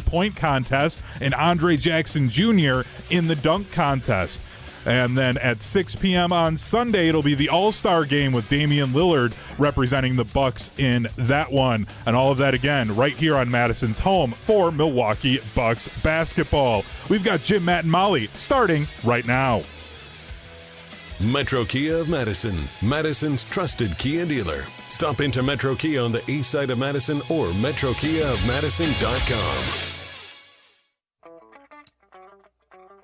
point contest and Andre Jackson Jr. in the dunk contest. And then at 6 p.m. on Sunday, it'll be the All-Star game with Damian Lillard representing the Bucks in that one. And all of that, again, right here on Madison's home for Milwaukee Bucks basketball. We've got Jim, Matt, and Molly starting right now. Metro Kia of Madison, Madison's trusted Kia dealer. Stop into Metro Kia on the east side of Madison or metrokiaofmadison.com.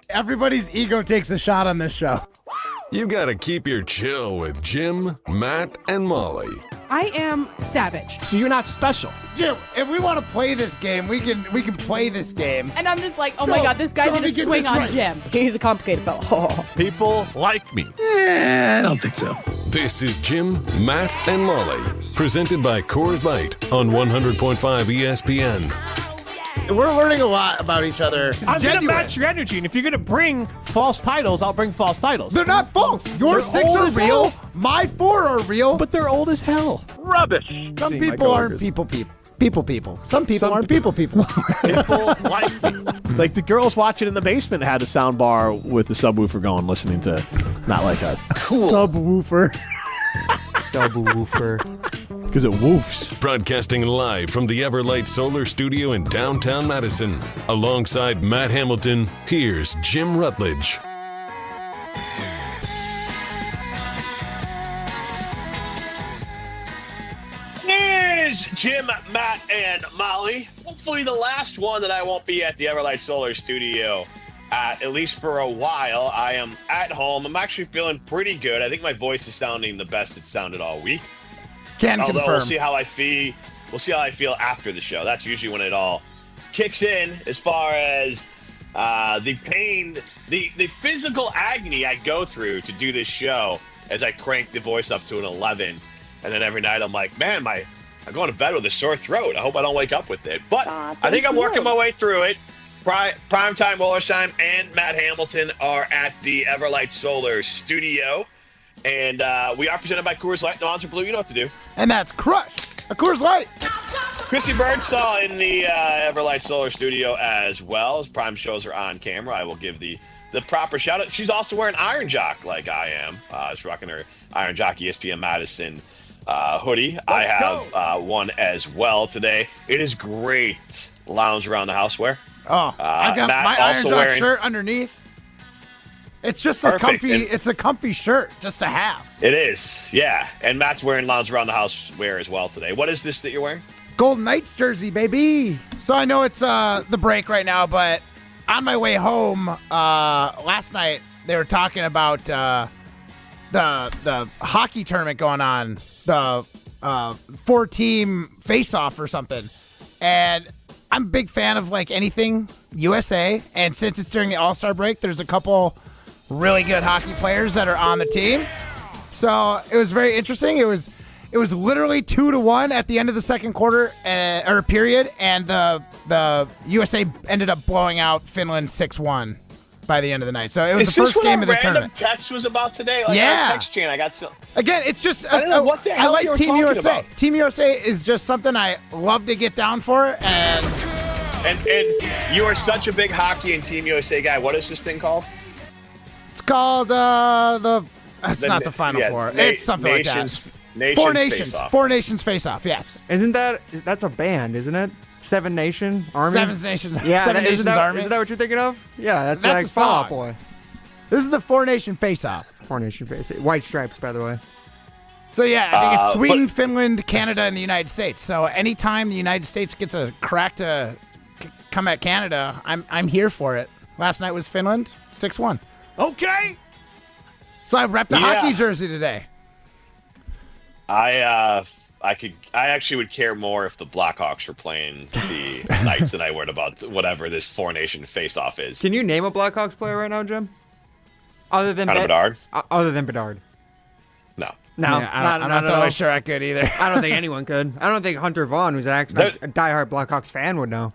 Everybody's ego takes a shot on this show. You gotta keep your chill with Jim, Matt, and Molly. I am savage. So you're not special. Jim, if we want to play this game, we can play this game. And I'm just like, oh my God, this guy's gonna swing on Jim. He's a complicated fellow. People like me. I don't think so. This is Jim, Matt, and Molly. Presented by Coors Light on 100.5 ESPN. We're learning a lot about each other. I'm going to match your energy, and if you're going to bring false titles, I'll bring false titles. They're not false. Your 6 are real. My 4 are real. But they're old as hell. Rubbish. Some people aren't people. Some people aren't people. People like me. Like the girls watching in the basement had a sound bar with the subwoofer going, listening to Not Like Us. Cool. Subwoofer. Because it woofs. Broadcasting live from the Everlight Solar Studio in downtown Madison. Alongside Matt Hamilton, here's Jim Rutledge. Here's Jim, Matt, and Molly. Hopefully the last one that I won't be at the Everlight Solar Studio at least for a while. I am at home. I'm actually feeling pretty good. I think my voice is sounding the best it's sounded all week. Although confirm. We'll see how I feel. We'll see how I feel after the show. That's usually when it all kicks in. As far as the pain, the physical agony I go through to do this show, as I crank the voice up to an 11, and then every night I'm like, man, I'm going to bed with a sore throat. I hope I don't wake up with it. But I think I'm working my way through it. Primetime Wallerstein and Matt Hamilton are at the Everlight Solar Studio. And we are presented by Coors Light. No odds are blue. You know what to do. And that's Crush, a Coors Light. Chrissy Birdsall in the Everlight Solar Studio as well. As Prime shows are on camera, I will give the proper shout out. She's also wearing Iron Jock like I am. She's rocking her Iron Jock ESPN Madison hoodie. I have one as well today. It is great lounge around the house wear. Oh, I got Matt my Iron Jock shirt underneath. It's just a comfy shirt just to have. It is, yeah. And Matt's wearing lounge around the house wear as well today. What is this that you're wearing? Golden Knights jersey, baby. So I know it's the break right now, but on my way home last night, they were talking about the hockey tournament going on, the 4-team face-off or something. And I'm a big fan of like anything USA, and since it's during the All-Star break, there's a couple really good hockey players that are on the team. So it was very interesting. It was literally 2-1 at the end of the second quarter or period, and the USA ended up blowing out Finland 6-1 by the end of the night. So it was the first game of the tournament. Text was about today. Yeah. Text chain. I got some. Again, it's just I don't know what the hell I like you were Team talking USA. about. Team USA is just something I love to get down for, and you are such a big hockey and Team USA guy. What is this thing called? It's called It's not the Final Four. It's something like that. Four Nations. Four Nations Face Off. Yes. Isn't that's a band? Isn't it? Seven Nation Army. Seven Nations. Yeah. Seven Nations Army. Isn't that what you're thinking of? Yeah. That's like a song. Fall Out Boy. This is the Four Nation Face Off. Four Nation Face. White stripes, by the way. So yeah, I think it's Sweden, Finland, Canada, and the United States. So anytime the United States gets a crack to come at Canada, I'm here for it. Last night was Finland, 6-1. Okay. So I repped a hockey jersey today. I actually would care more if the Blackhawks were playing the Knights than I would about whatever this Four Nation face-off is. Can you name a Blackhawks player right now, Jim? Other than Bedard? Other than Bedard. No. No, yeah, I'm not totally sure I could either. I don't think anyone could. I don't think Hunter Vaughn, who's a diehard Blackhawks fan, would know.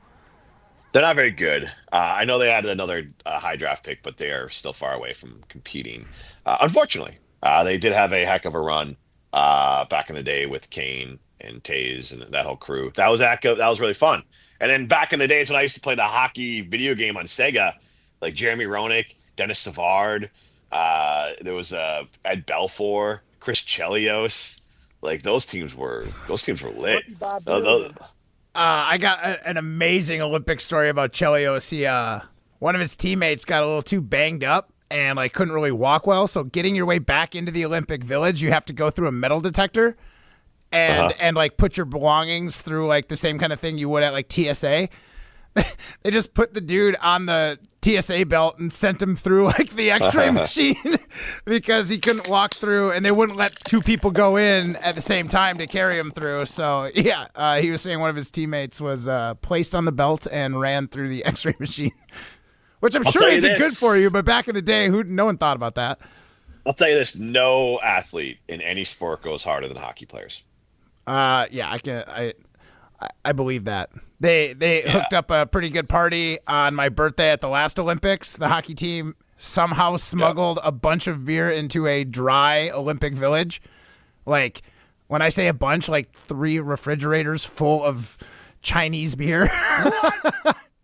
They're not very good. I know they added another high draft pick, but they are still far away from competing. Unfortunately, they did have a heck of a run back in the day with Kane and Taze and that whole crew. That was really fun. And then back in the days when I used to play the hockey video game on Sega, like Jeremy Roenick, Dennis Savard, there was Ed Belfour, Chris Chelios. Like those teams were lit. I got an amazing Olympic story about Chelios. He, one of his teammates got a little too banged up and like couldn't really walk well. So getting your way back into the Olympic Village, you have to go through a metal detector and like put your belongings through like the same kind of thing you would at like TSA. They just put the dude on the TSA belt and sent him through like the X-ray machine because he couldn't walk through, and they wouldn't let two people go in at the same time to carry him through. So yeah, he was saying one of his teammates was placed on the belt and ran through the X-ray machine, which I'm sure isn't good for you. But back in the day, no one thought about that. I'll tell you this: no athlete in any sport goes harder than hockey players. Yeah, I believe that. They hooked up a pretty good party on my birthday at the last Olympics. The hockey team somehow smuggled a bunch of beer into a dry Olympic Village. Like, when I say a bunch, like 3 refrigerators full of Chinese beer.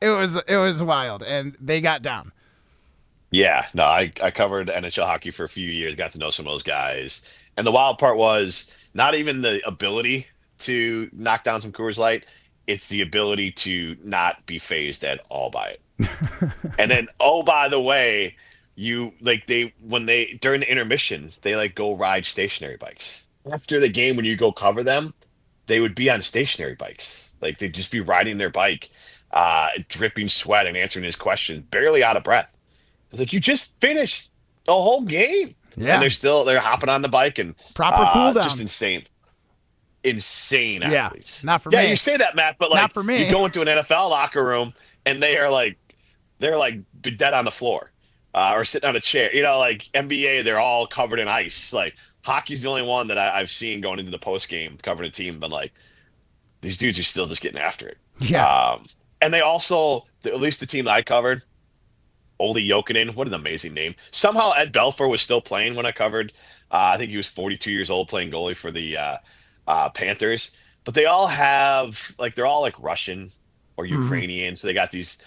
It was wild, and they got down. Yeah, no, I covered NHL hockey for a few years, got to know some of those guys. And the wild part was not even the ability to knock down some Coors Light. It's the ability to not be phased at all by it. And then, oh, by the way, during the intermission, they like go ride stationary bikes. After the game, when you go cover them, they would be on stationary bikes. Like they'd just be riding their bike, dripping sweat and answering his questions, barely out of breath. It's like, you just finished the whole game. Yeah. And they're hopping on the bike and proper cool down. Just insane athletes. Not for me. Yeah, you say that, Matt, but like not for me. You go into an NFL locker room and they're dead on the floor or sitting on a chair. You know, like NBA, they're all covered in ice. Like hockey's the only one that I've seen going into the post game covering a team, but like these dudes are still just getting after it. Yeah. And they also, at least the team that I covered, Olli Jokinen, what an amazing name. Somehow Ed Belfour was still playing when I covered. I think he was 42 years old playing goalie for the Panthers. But they all have, like, they're all like Russian or Ukrainian. So they got these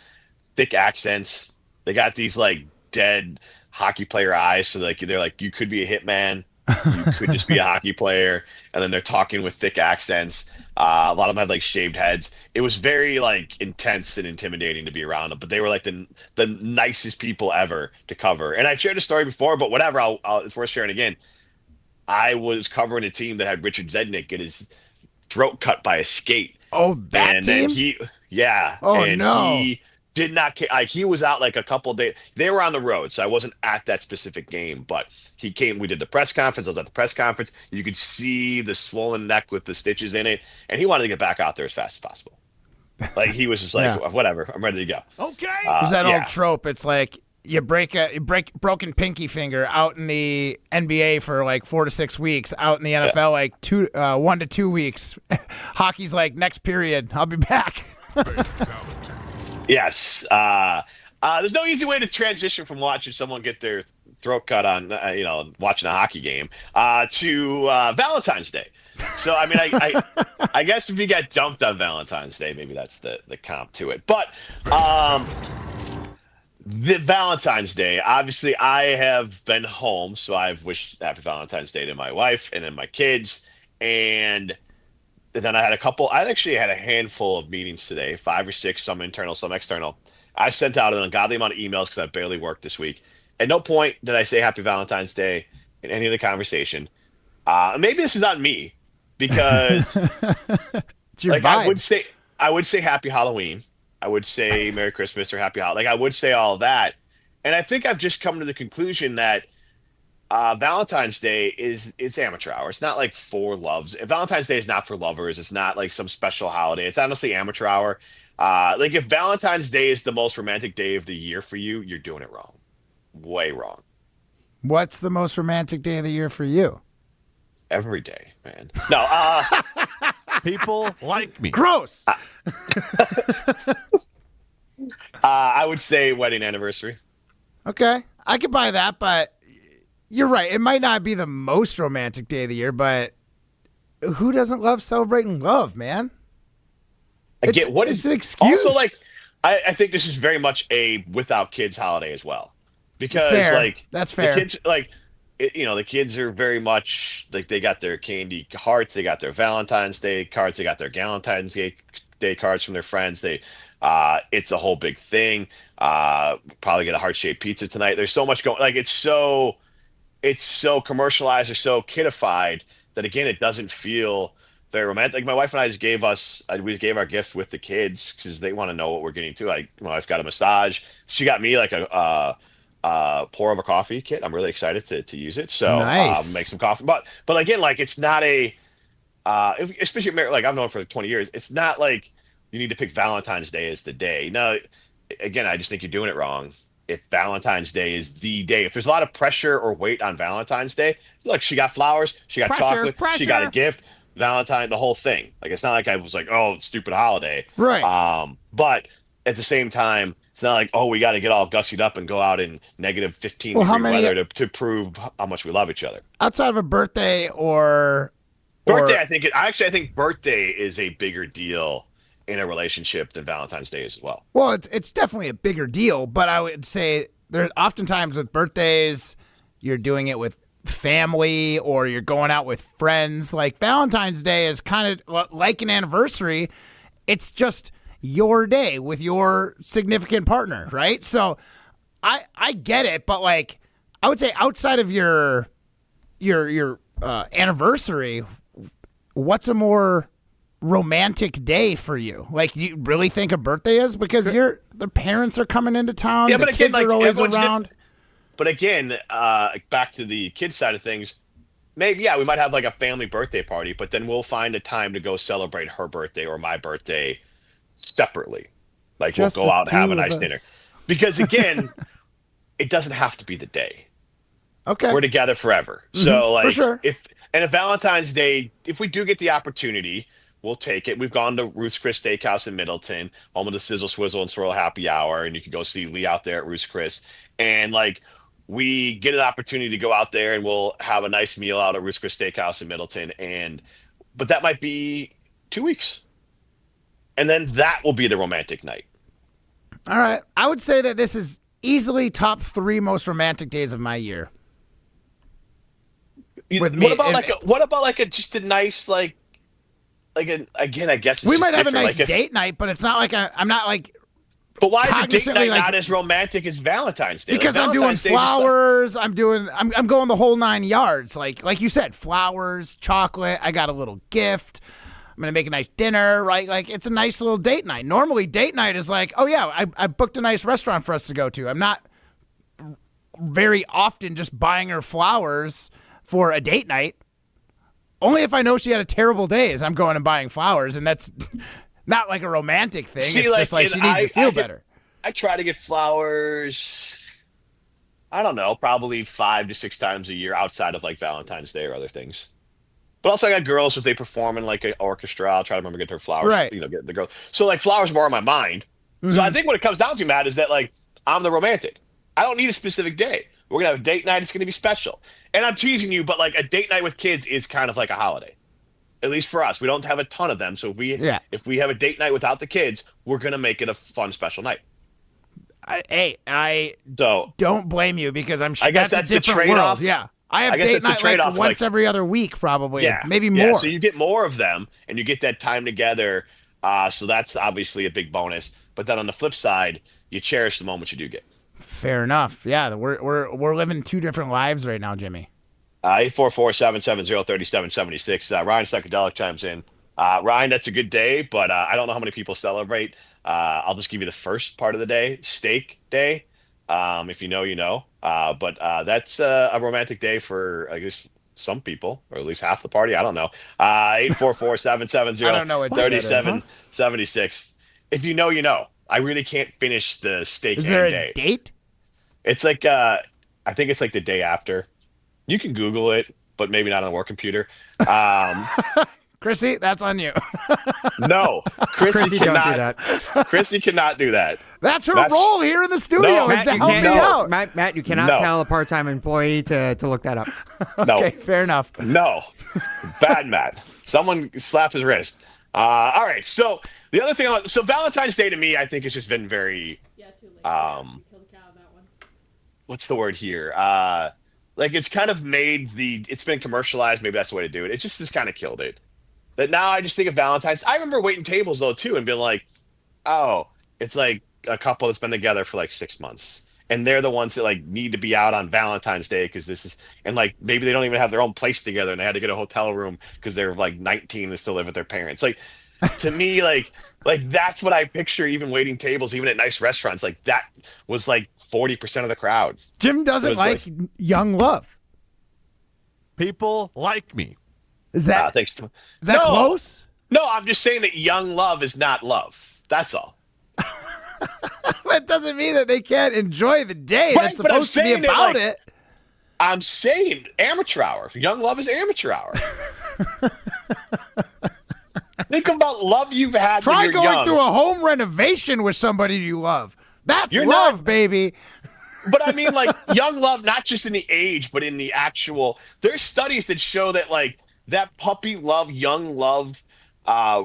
thick accents. They got these like dead hockey player eyes. So like they're like, you could be a hitman. You could just be a hockey player. And then they're talking with thick accents. A lot of them have like shaved heads. It was very like intense and intimidating to be around them, but they were like the nicest people ever to cover. And I've shared a story before, but whatever, it's worth sharing again. I was covering a team that had Richard Zednick get his throat cut by a skate. Oh, that team? He did not. He was out like a couple of days. They were on the road, so I wasn't at that specific game. But he came. We did the press conference. I was at the press conference. You could see the swollen neck with the stitches in it, and he wanted to get back out there as fast as possible. Like he was just like, whatever, I'm ready to go. Okay. There's that old trope. It's like you break broken pinky finger out in the NBA for like 4 to 6 weeks. Out in the NFL, like 1 to 2 weeks. Hockey's like next period. I'll be back. Yes. There's no easy way to transition from watching someone get their throat cut on, watching a hockey game, to Valentine's Day. So, I mean, I guess if you got dumped on Valentine's Day, maybe that's the comp to it. But the Valentine's Day, obviously, I have been home, so I've wished Happy Valentine's Day to my wife and then my kids. And then I actually had a handful of meetings today, 5 or 6, some internal, some external. I sent out an ungodly amount of emails because I barely worked this week. At no point did I say Happy Valentine's Day in any of the conversation. Maybe this is on me because it's your vibe. I would say Happy Halloween. I would say Merry Christmas or Happy Holiday. Like I would say all that. And I think I've just come to the conclusion that Valentine's Day it's amateur hour. It's not like for loves. Valentine's Day is not for lovers. It's not like some special holiday. It's honestly amateur hour. Like if Valentine's Day is the most romantic day of the year for you, you're doing it wrong. Way wrong. What's the most romantic day of the year for you? Every day, man. No, People like me. Gross. I would say wedding anniversary. Okay, I could buy that, but you're right. It might not be the most romantic day of the year, but who doesn't love celebrating love, man? I get what it's is an excuse. also like. I think this is very much a without kids holiday as well, because Fair. like That's fair. The kids like the kids are very much like they got their candy hearts, they got their Valentine's Day cards, they got their Valentine's Day cards from their friends. It's a whole big thing. Probably get a heart-shaped pizza tonight. There's so much going. Like it's so commercialized or so kidified that again it doesn't feel very romantic. Like my wife and I just we gave our gift with the kids because they want to know what we're getting to. Like my wife got a massage. She got me like a pour over coffee kit. I'm really excited to use it. So nice. Make some coffee. But again, like it's not a especially like I've known for 20 years. It's not like you need to pick Valentine's Day as the day. No, again, I just think you're doing it wrong. If Valentine's Day is the day, if there's a lot of pressure or weight on Valentine's Day, look, she got flowers, she got chocolate, she got a gift. Valentine, the whole thing. Like it's not like I was like, oh, stupid holiday, right? But at the same time, it's not like, oh, we got to get all gussied up and go out in negative 15 degree weather to prove how much we love each other. Outside of a birthday or birthday, I think birthday is a bigger deal in a relationship than Valentine's Day is as well. Well, it's definitely a bigger deal, but I would say there's oftentimes with birthdays, you're doing it with family or you're going out with friends. Like Valentine's Day is kind of like an anniversary. It's just your day with your significant partner, right? So I get it, but like I would say outside of your anniversary, what's a more romantic day for you? Like, do you really think a birthday is? Because the parents are coming into town, the kids are always around. But again, back to the kids side of things, maybe, we might have like a family birthday party, but then we'll find a time to go celebrate her birthday or my birthday separately. Like we'll go out and have a nice dinner. Because again, it doesn't have to be the day. Okay. We're together forever. So like, for sure. if Valentine's Day, if we do get the opportunity, we'll take it. We've gone to Ruth's Chris Steakhouse in Middleton, home of the Sizzle, Swizzle, and Swirl Happy Hour, and you can go see Lee out there at Ruth's Chris. And like, we get an opportunity to go out there and we'll have a nice meal out at Ruth's Chris Steakhouse in Middleton. But that might be 2 weeks. And then that will be the romantic night. All right. I would say that this is easily top 3 most romantic days of my year. With me. What about just a nice again, I guess it's we might have a different. nice date night, but it's not like I'm not like. But why is a date night like, not as romantic as Valentine's Day? Because I'm doing flowers. I'm going the whole 9 yards. Like you said, flowers, chocolate. I got a little gift. I'm gonna make a nice dinner, right? Like it's a nice little date night. Normally, date night is like, oh yeah, I booked a nice restaurant for us to go to. I'm not very often just buying her flowers for a date night. Only if I know she had a terrible day is I'm going and buying flowers, and that's not like a romantic thing. It's just like she needs to feel better. I try to get flowers, I don't know, probably 5 to 6 times a year outside of like Valentine's Day or other things. But also I got girls, if they perform in like an orchestra, I'll try to remember to get her flowers, right. Get the girls. So like flowers are more on my mind. Mm-hmm. So I think what it comes down to, Matt, is that like I'm the romantic. I don't need a specific day. We're going to have a date night. It's going to be special. And I'm teasing you, but like a date night with kids is kind of like a holiday. At least for us. We don't have a ton of them. So if we have a date night without the kids, we're going to make it a fun, special night. I don't blame you because I'm sure I guess that's a different the world. Yeah. I have date night like once every other week probably. Yeah. Maybe more. Yeah, so you get more of them and you get that time together. So that's obviously a big bonus. But then on the flip side, you cherish the moments you do get. Fair enough. Yeah, we're living 2 different lives right now, Jimmy. 844-770-3776. Ryan Psychedelic chimes in. Ryan, that's a good day, but I don't know how many people celebrate. I'll just give you the first part of the day, Steak Day. If you know, you know. But that's a romantic day for, I guess, some people, or at least half the party. I don't know. 844-770-3776. If you know, you know. I really can't finish the steak. Is there a day. date? It's like I think it's like the day after. You can Google it, but maybe not on the work computer. Chrissy, that's on you. No, Chrissy cannot do that. Chrissy cannot do that. That's her role here in the studio is to help me out. Matt, you cannot tell a part-time employee to look that up. No. Okay, fair enough. No. Bad Matt. Someone slapped his wrist. All right, so The other thing, so Valentine's Day to me, I think has just been very, what's the word here? Like it's kind of it's been commercialized. Maybe that's the way to do it. It just has kind of killed it. That now I just think of Valentine's. I remember waiting tables though too and being like, oh, it's like a couple that's been together for like 6 months. And they're the ones that like need to be out on Valentine's Day because this is, and like maybe they don't even have their own place together and they had to get a hotel room because they're like 19 and still live with their parents. Like to me, like that's what I picture even waiting tables, even at nice restaurants. Like that was like 40% of the crowd. Jim doesn't like young love. People like me. Is that thanks? Is that close? No, I'm just saying that young love is not love. That's all. That doesn't mean that they can't enjoy the day. Right, That's supposed to be about it. I'm saying amateur hour. Young love is amateur hour. Think about love you've had. Try when you're going young. through a home renovation with somebody you love. That's love, baby. But I mean, like young love, not just in the age, but in the actual. There's studies that show that like that puppy love, young love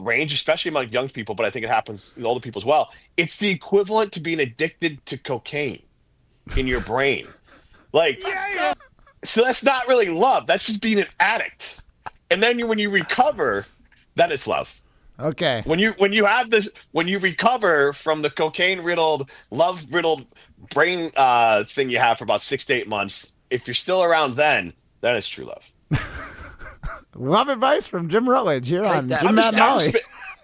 range, especially among young people, but I think it happens with older people as well. It's the equivalent to being addicted to cocaine in your brain. Like, so that's not really love. That's just being an addict. And then when you recover, then it's love. Okay. When you recover from the cocaine-riddled, love-riddled brain thing you have for about 6 to 8 months, if you're still around then it's true love. Love advice from Jim Rutledge here on Jim Matt Molly.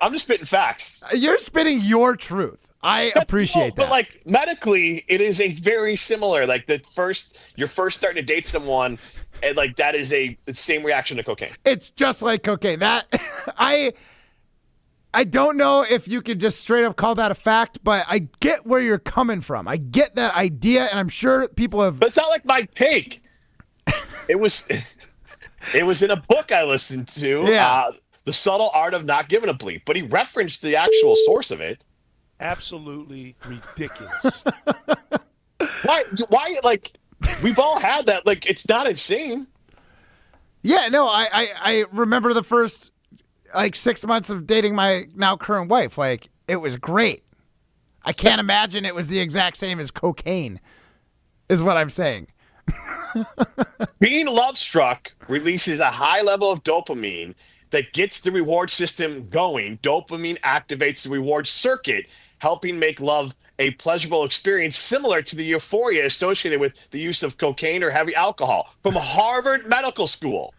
I'm just spitting facts. You're spitting your truth. I appreciate that. But like medically, it is a very similar. Like you're first starting to date someone, and like that is the same reaction to cocaine. It's just like cocaine. That I don't know if you could just straight up call that a fact, but I get where you're coming from. I get that idea, and I'm sure people have. But it's not like my take. It was in a book I listened to. Yeah. The Subtle Art of Not Giving a Bleep. But he referenced the actual source of it. Absolutely ridiculous. Why? Like we've all had that. Like it's not insane. Yeah. No. I remember the first like 6 months of dating my now current wife. Like it was great. I can't imagine it was the exact same as cocaine. Is what I'm saying. Being love struck releases a high level of dopamine that gets the reward system going. Dopamine activates the reward circuit, helping make love a pleasurable experience similar to the euphoria associated with the use of cocaine or heavy alcohol from Harvard Medical School.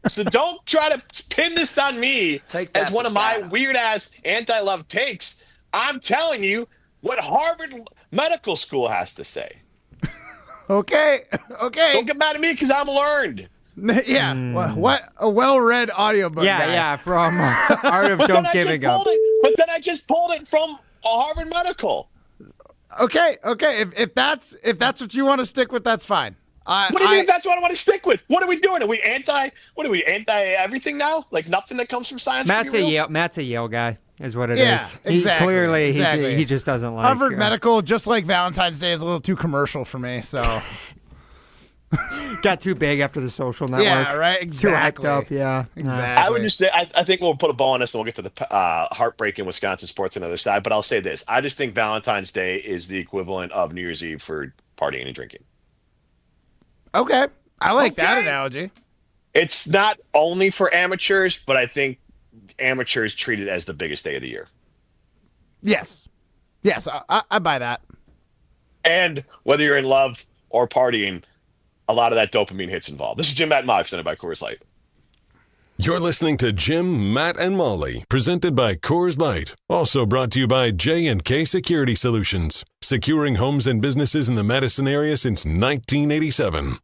So don't try to pin this on me as one of my weird-ass anti-love takes. I'm telling you what Harvard Medical School has to say. Okay. Don't get mad at me because I'm learned. Yeah. What a well-read audiobook. Yeah, from Art of Don't Giving Up. But then I just pulled it from Harvard Medical. Okay. If that's what you want to stick with, that's fine. What do you mean if that's what I want to stick with? What are we doing? Are we anti everything now? Like nothing that comes from science? Matt's a Yale guy, is what it is. Exactly. Clearly, exactly. He just doesn't like Harvard Medical, just like Valentine's Day, is a little too commercial for me. So got too big after the Social Network. Yeah, right. Exactly. Too hyped up. Yeah, exactly. I would just say I think we'll put a bow on this and we'll get to the heartbreaking Wisconsin sports on the other side. But I'll say this: I just think Valentine's Day is the equivalent of New Year's Eve for partying and drinking. Okay. I like that analogy. It's not only for amateurs, but I think amateurs treat it as the biggest day of the year. Yes, I buy that. And whether you're in love or partying, a lot of that dopamine hits involved. This is Jim, Matt, and Molly, presented by Coors Light. You're listening to Jim, Matt, and Molly, presented by Coors Light. Also brought to you by J&K Security Solutions, securing homes and businesses in the Madison area since 1987.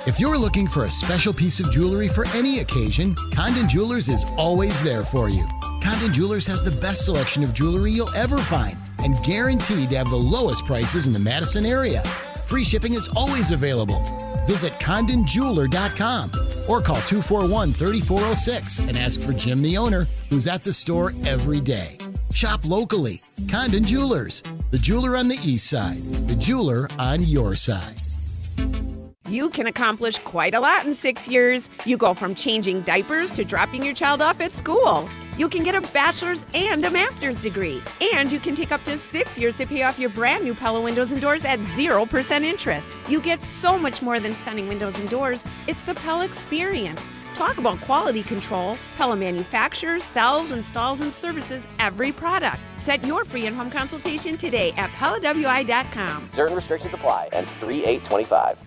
If you're looking for a special piece of jewelry for any occasion, Condon Jewelers is always there for you. Condon Jewelers has the best selection of jewelry you'll ever find and guaranteed to have the lowest prices in the Madison area. Free shipping is always available. Visit CondonJeweler.com or call 241-3406 and ask for Jim, the owner, who's at the store every day. Shop locally. Condon Jewelers, the jeweler on the east side, the jeweler on your side. You can accomplish quite a lot in 6 years. You go from changing diapers to dropping your child off at school. You can get a bachelor's and a master's degree. And you can take up to 6 years to pay off your brand new Pella windows and doors at 0% interest. You get so much more than stunning windows and doors. It's the Pella experience. Talk about quality control. Pella manufactures, sells, installs, and services every product. Set your free in-home consultation today at PellaWI.com. Certain restrictions apply. Ends 3/8/25.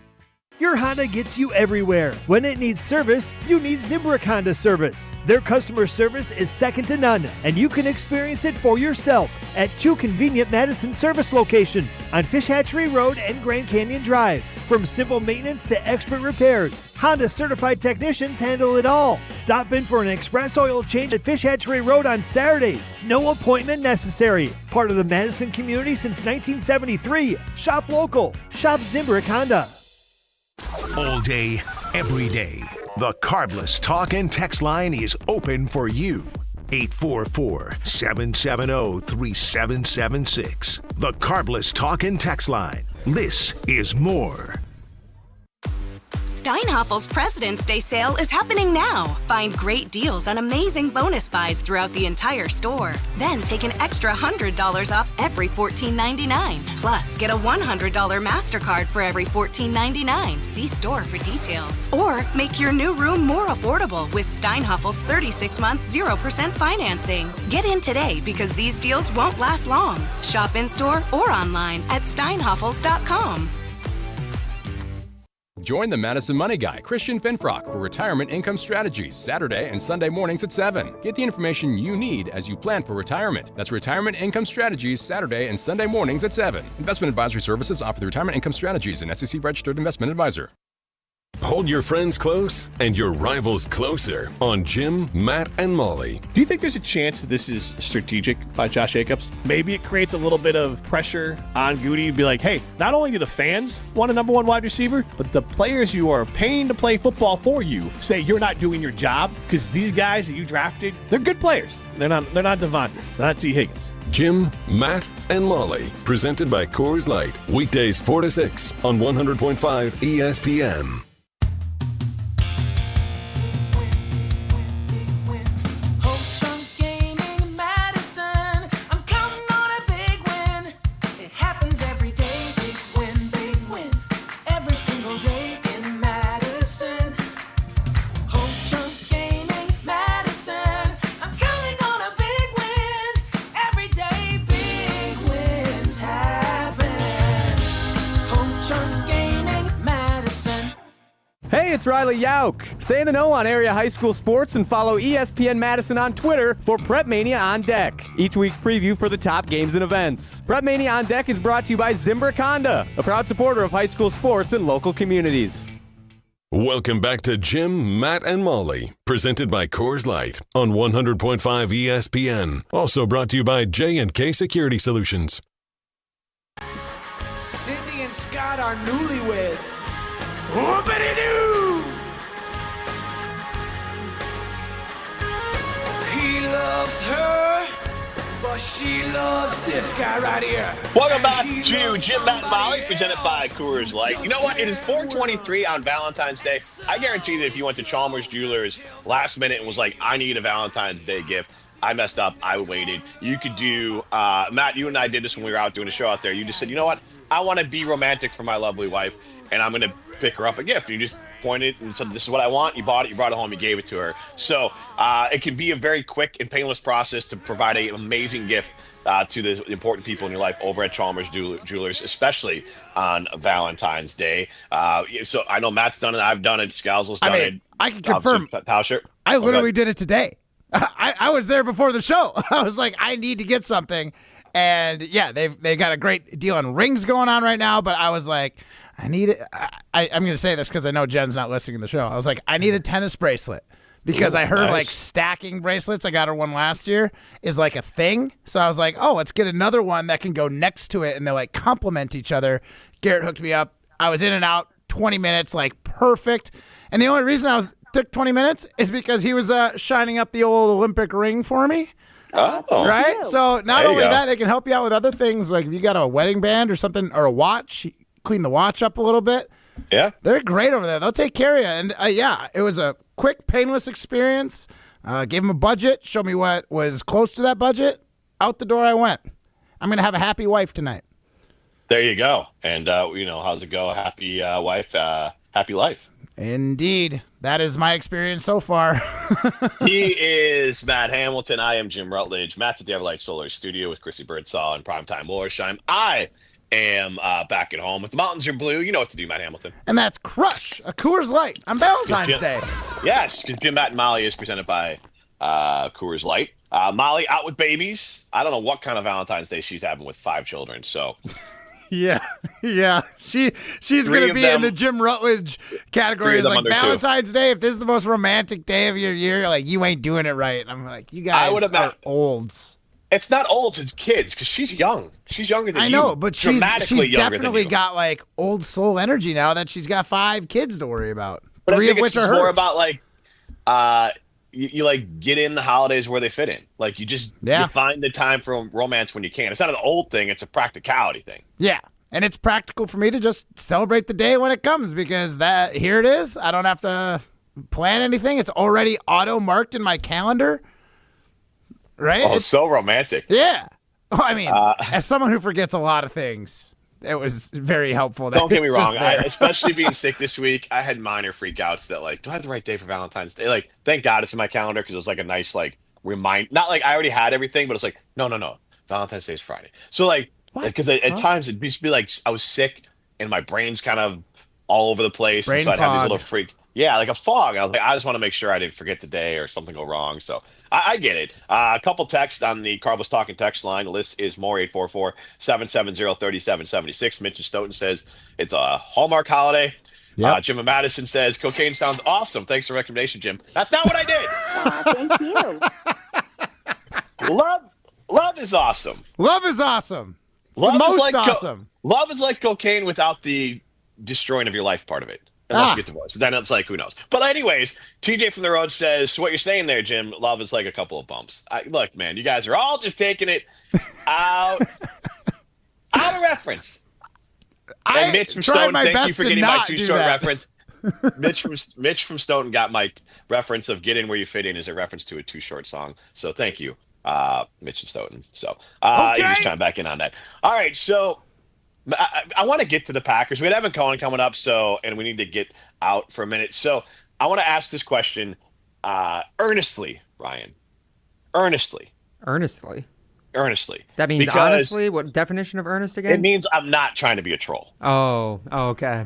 Your Honda gets you everywhere. When it needs service, you need Zimbrick Honda service. Their customer service is second to none, and you can experience it for yourself at 2 convenient Madison service locations on Fish Hatchery Road and Grand Canyon Drive. From simple maintenance to expert repairs, Honda certified technicians handle it all. Stop in for an express oil change at Fish Hatchery Road on Saturdays. No appointment necessary. Part of the Madison community since 1973. Shop local. Shop Zimbrick Honda. All day, every day, the Carbless Talk and Text line is open for you. 844-770-3776. The Carbless Talk and Text line. This is more. Steinhaffel's President's Day sale is happening now. Find great deals on amazing bonus buys throughout the entire store. Then take an extra $100 off every $14.99. Plus, get a $100 MasterCard for every $14.99. See store for details. Or make your new room more affordable with Steinhaffel's 36-month 0% financing. Get in today because these deals won't last long. Shop in-store or online at steinhaffels.com. Join the Madison Money Guy, Christian Finfrock, for Retirement Income Strategies, Saturday and Sunday mornings at 7. Get the information you need as you plan for retirement. That's Retirement Income Strategies, Saturday and Sunday mornings at 7. Investment advisory services offered through Retirement Income Strategies, an SEC-registered investment advisor. Hold your friends close and your rivals closer on Jim, Matt, and Molly. Do you think there's a chance that this is strategic by Josh Jacobs? Maybe it creates a little bit of pressure on Goody to be like, hey, not only do the fans want a number one wide receiver, but the players you are paying to play football for you say you're not doing your job because these guys that you drafted, they're good players. They're not Devontae. They're not T. Higgins. Jim, Matt, and Molly, presented by Coors Light. Weekdays 4 to 6 on 100.5 ESPN. Hey, it's Riley Yauk. Stay in the know on area high school sports and follow ESPN Madison on Twitter for Prep Mania on Deck, each week's preview for the top games and events. Prep Mania on Deck is brought to you by Zimbrick Honda, a proud supporter of high school sports and local communities. Welcome back to Jim, Matt, and Molly, presented by Coors Light on 100.5 ESPN. Also brought to you by J&K Security Solutions. Cindy and Scott are newlyweds. Whoopity-doo! He loves her, but she loves this guy right here. Welcome back to Jim, Matt, and Molly, presented by Coors Light. You know what? It is 4:23 on Valentine's Day. I guarantee that if you went to Chalmers Jewelers last minute and was like, I need a Valentine's Day gift, I messed up, I waited. You could do, Matt, you and I did this when we were out doing a show out there. You just said, you know what? I want to be romantic for my lovely wife, and I'm going to pick her up a gift. You just pointed and said, this is what I want. You bought it, you brought it home, you gave it to her. So it can be a very quick and painless process to provide an amazing gift to the important people in your life over at Chalmers Jewelers, especially on Valentine's Day. So I know Matt's done it, I've done it, Scalzo's done it. I can confirm. Tauscher. I literally did it today. I was there before the show. I was like, I need to get something. And yeah, they got a great deal on rings going on right now, but I was like, I need it. I'm going to say this because I know Jen's not listening to the show. I was like, I need a tennis bracelet because I heard like stacking bracelets. I got her one last year is like a thing. So I was like, oh, let's get another one that can go next to it and they like complement each other. Garrett hooked me up. I was in and out 20 minutes, like perfect. And the only reason took 20 minutes is because he was shining up the old Olympic ring for me. Oh. Right? So not only that, they can help you out with other things. Like if you got a wedding band or something or a watch, clean the watch up a little bit. Yeah. They're great over there. They'll take care of you. And yeah, it was a quick, painless experience. Gave him a budget, showed me what was close to that budget. Out the door I went. I'm going to have a happy wife tonight. There you go. And, how's it go? Happy wife, happy life. Indeed. That is my experience so far. He is Matt Hamilton. I am Jim Rutledge. Matt's at the Everlight Solar Studio with Chrissy Birdsall and Primetime Wollersheim. I am back at home. If the mountains are blue, you know what to do, Matt Hamilton. And that's Crush, a Coors Light on Valentine's Day. Yes, because Jim, Matt, and Molly is presented by Coors Light. Molly out with babies. I don't know what kind of Valentine's Day she's having with 5 children, so... Yeah. She's going to be in the Jim Rutledge category. It's like Valentine's Day. If this is the most romantic day of your year, like you ain't doing it right. And I'm like, you guys are olds. It's not olds, it's kids because she's young. She's younger than you. I know, but she's definitely got got like old soul energy now that she's got 5 kids to worry about. But 3 I think of which it's are more hers. about like you like get in the holidays where they fit in. Like you just you find the time for romance when you can. It's not an old thing; it's a practicality thing. Yeah, and it's practical for me to just celebrate the day when it comes because here it is. I don't have to plan anything. It's already auto marked in my calendar. Right? Oh, it's so romantic. Yeah. I mean, as someone who forgets a lot of things, it was very helpful. Don't get me wrong. Especially being sick this week, I had minor freakouts that like, do I have the right day for Valentine's Day? Like, thank God it's in my calendar because it was like a nice like not like I already had everything, but it's like, no. Valentine's Day is Friday. So like, because at times it'd just be like I was sick and my brain's kind of all over the place. Brain and so I'd have these little fog. Yeah, like a fog. I was like, I just want to make sure I didn't forget the day or something go wrong. So I get it. A couple texts on the Carlos Talking text line. The list is more 844-770-3776. Mitch and Stoughton says it's a Hallmark holiday. Yep. Jim and Madison says cocaine sounds awesome. Thanks for the recommendation, Jim. That's not what I did. Thank you. Love is awesome. Love is awesome. It's Love the most is like awesome. Love is like cocaine without the destroying of your life part of it. Unless you get divorced. Then it's like, who knows? But anyways, TJ from the road says, so what you're saying there, Jim, love is like a couple of bumps. Look, man, you guys are all just taking it out of reference. And Mitch from Stoughton, thank you for getting my too short reference. Mitch from Stoughton got my reference of get in where you fit in as a reference to a too short song. So thank you, Mitch and Stoughton. So you just chime back in on that. All right, so I want to get to the Packers. We had Evan Cohen coming up, and we need to get out for a minute. So I want to ask this question earnestly, Ryan. Earnestly. That means honestly? What definition of earnest again? It means I'm not trying to be a troll. Oh, okay.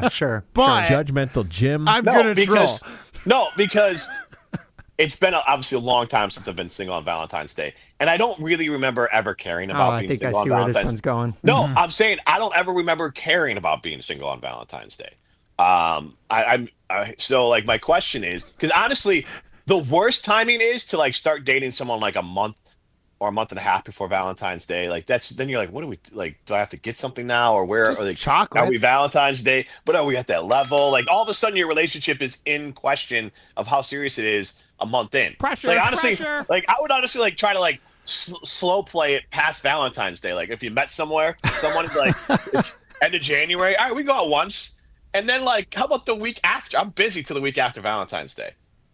Sure. But judgmental Jim. I'm going to troll. No, because it's been obviously a long time since I've been single on Valentine's Day, and I don't really remember ever caring about being single on Valentine's Day. I think I see where this one's going. No, I'm saying I don't ever remember caring about being single on Valentine's Day. So like my question is, because honestly, the worst timing is to like start dating someone like a month or a month and a half before Valentine's Day. Like then you're like, what do we like? Do I have to get something now, or where Just are like chocolates. Are we Valentine's Day? But are we at that level? Like all of a sudden, your relationship is in question of how serious it is a month in. Pressure. Like honestly, pressure. like I would honestly like try to like slow play it past Valentine's Day. Like if you met someone like it's end of January. All right, we go out once, and then like how about the week after? I'm busy till the week after Valentine's Day.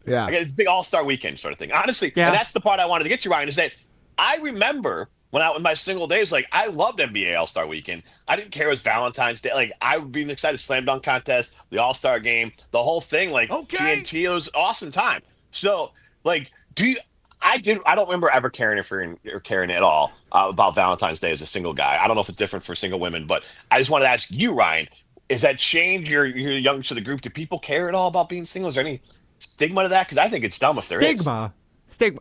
Yeah, like, it's a big all-star weekend sort of thing. Honestly, yeah. And that's the part I wanted to get to, Ryan, is that I remember when in my single days, like I loved NBA All-Star Weekend. I didn't care it was Valentine's Day. Like I would be excited slam dunk contest, the All-Star game, the whole thing. Like TNT, it was an awesome time. So like, I don't remember ever caring at all about Valentine's Day as a single guy. I don't know if it's different for single women, but I just wanted to ask you, Ryan, is that change your young to the group? Do people care at all about being single? Is there any stigma to that? Because I think it's dumb if there is. Stigma.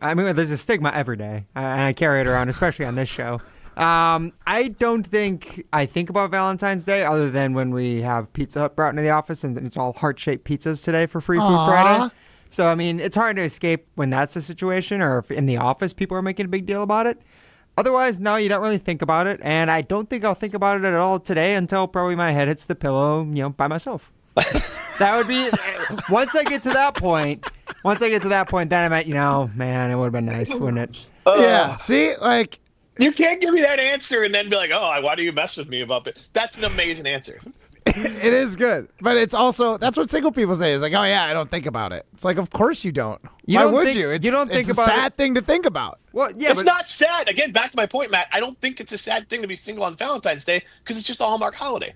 I mean, there's a stigma every day, and I carry it around, especially on this show. I don't think I think about Valentine's Day other than when we have Pizza Hut brought into the office, and it's all heart-shaped pizzas today for Free Food Friday. So, I mean, it's hard to escape when that's the situation, or if in the office people are making a big deal about it. Otherwise, no, you don't really think about it, and I don't think I'll think about it at all today until probably my head hits the pillow, by myself. That would be once I get to that point, then I might, man, it would have been nice, wouldn't it? Yeah. See, like you can't give me that answer and then be like, "Oh, why do you mess with me about it?" That's an amazing answer. It is good, but it's also that's what single people say. Is like, oh yeah, I don't think about it. It's like, of course you don't. Why would you? It's, you don't think it's about a sad thing to think about. Well, yeah, it's not sad. Again, back to my point, Matt. I don't think it's a sad thing to be single on Valentine's Day because it's just a Hallmark holiday.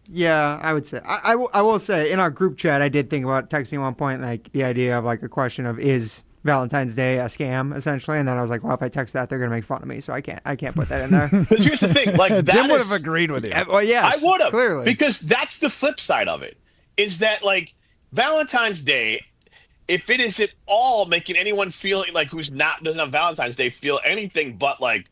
Yeah, I would say. I will say in our group chat, I did think about texting at one point, like the idea of like a question of is Valentine's Day a scam, essentially, and then I was like, well, if I text that, they're gonna make fun of me, so I can't put that in there. But here's the thing, like Jim would have agreed with you. Well, yes, I would have, clearly, because that's the flip side of it. Is that like Valentine's Day? If it is at all making anyone feel like who's doesn't have Valentine's Day feel anything but like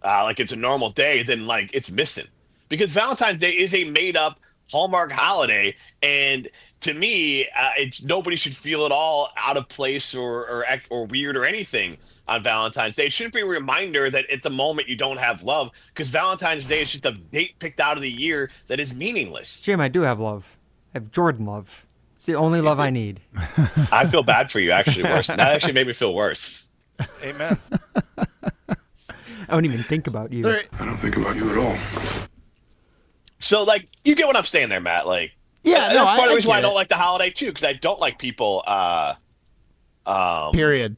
it's a normal day, then like it's missing. Because Valentine's Day is a made up Hallmark holiday, and to me, nobody should feel at all out of place or weird or anything on Valentine's Day. It shouldn't be a reminder that at the moment you don't have love, because Valentine's Day is just a date picked out of the year that is meaningless. Jim, I do have love. I have Jordan love. It's the only love I need. I feel bad for you, actually. Worse. That actually made me feel worse. Amen. I don't even think about you. I don't think about you at all. So, like, you get what I'm saying there, Matt. Like, yeah, that's part of the reason why I don't like the holiday too, because I don't like people. Period.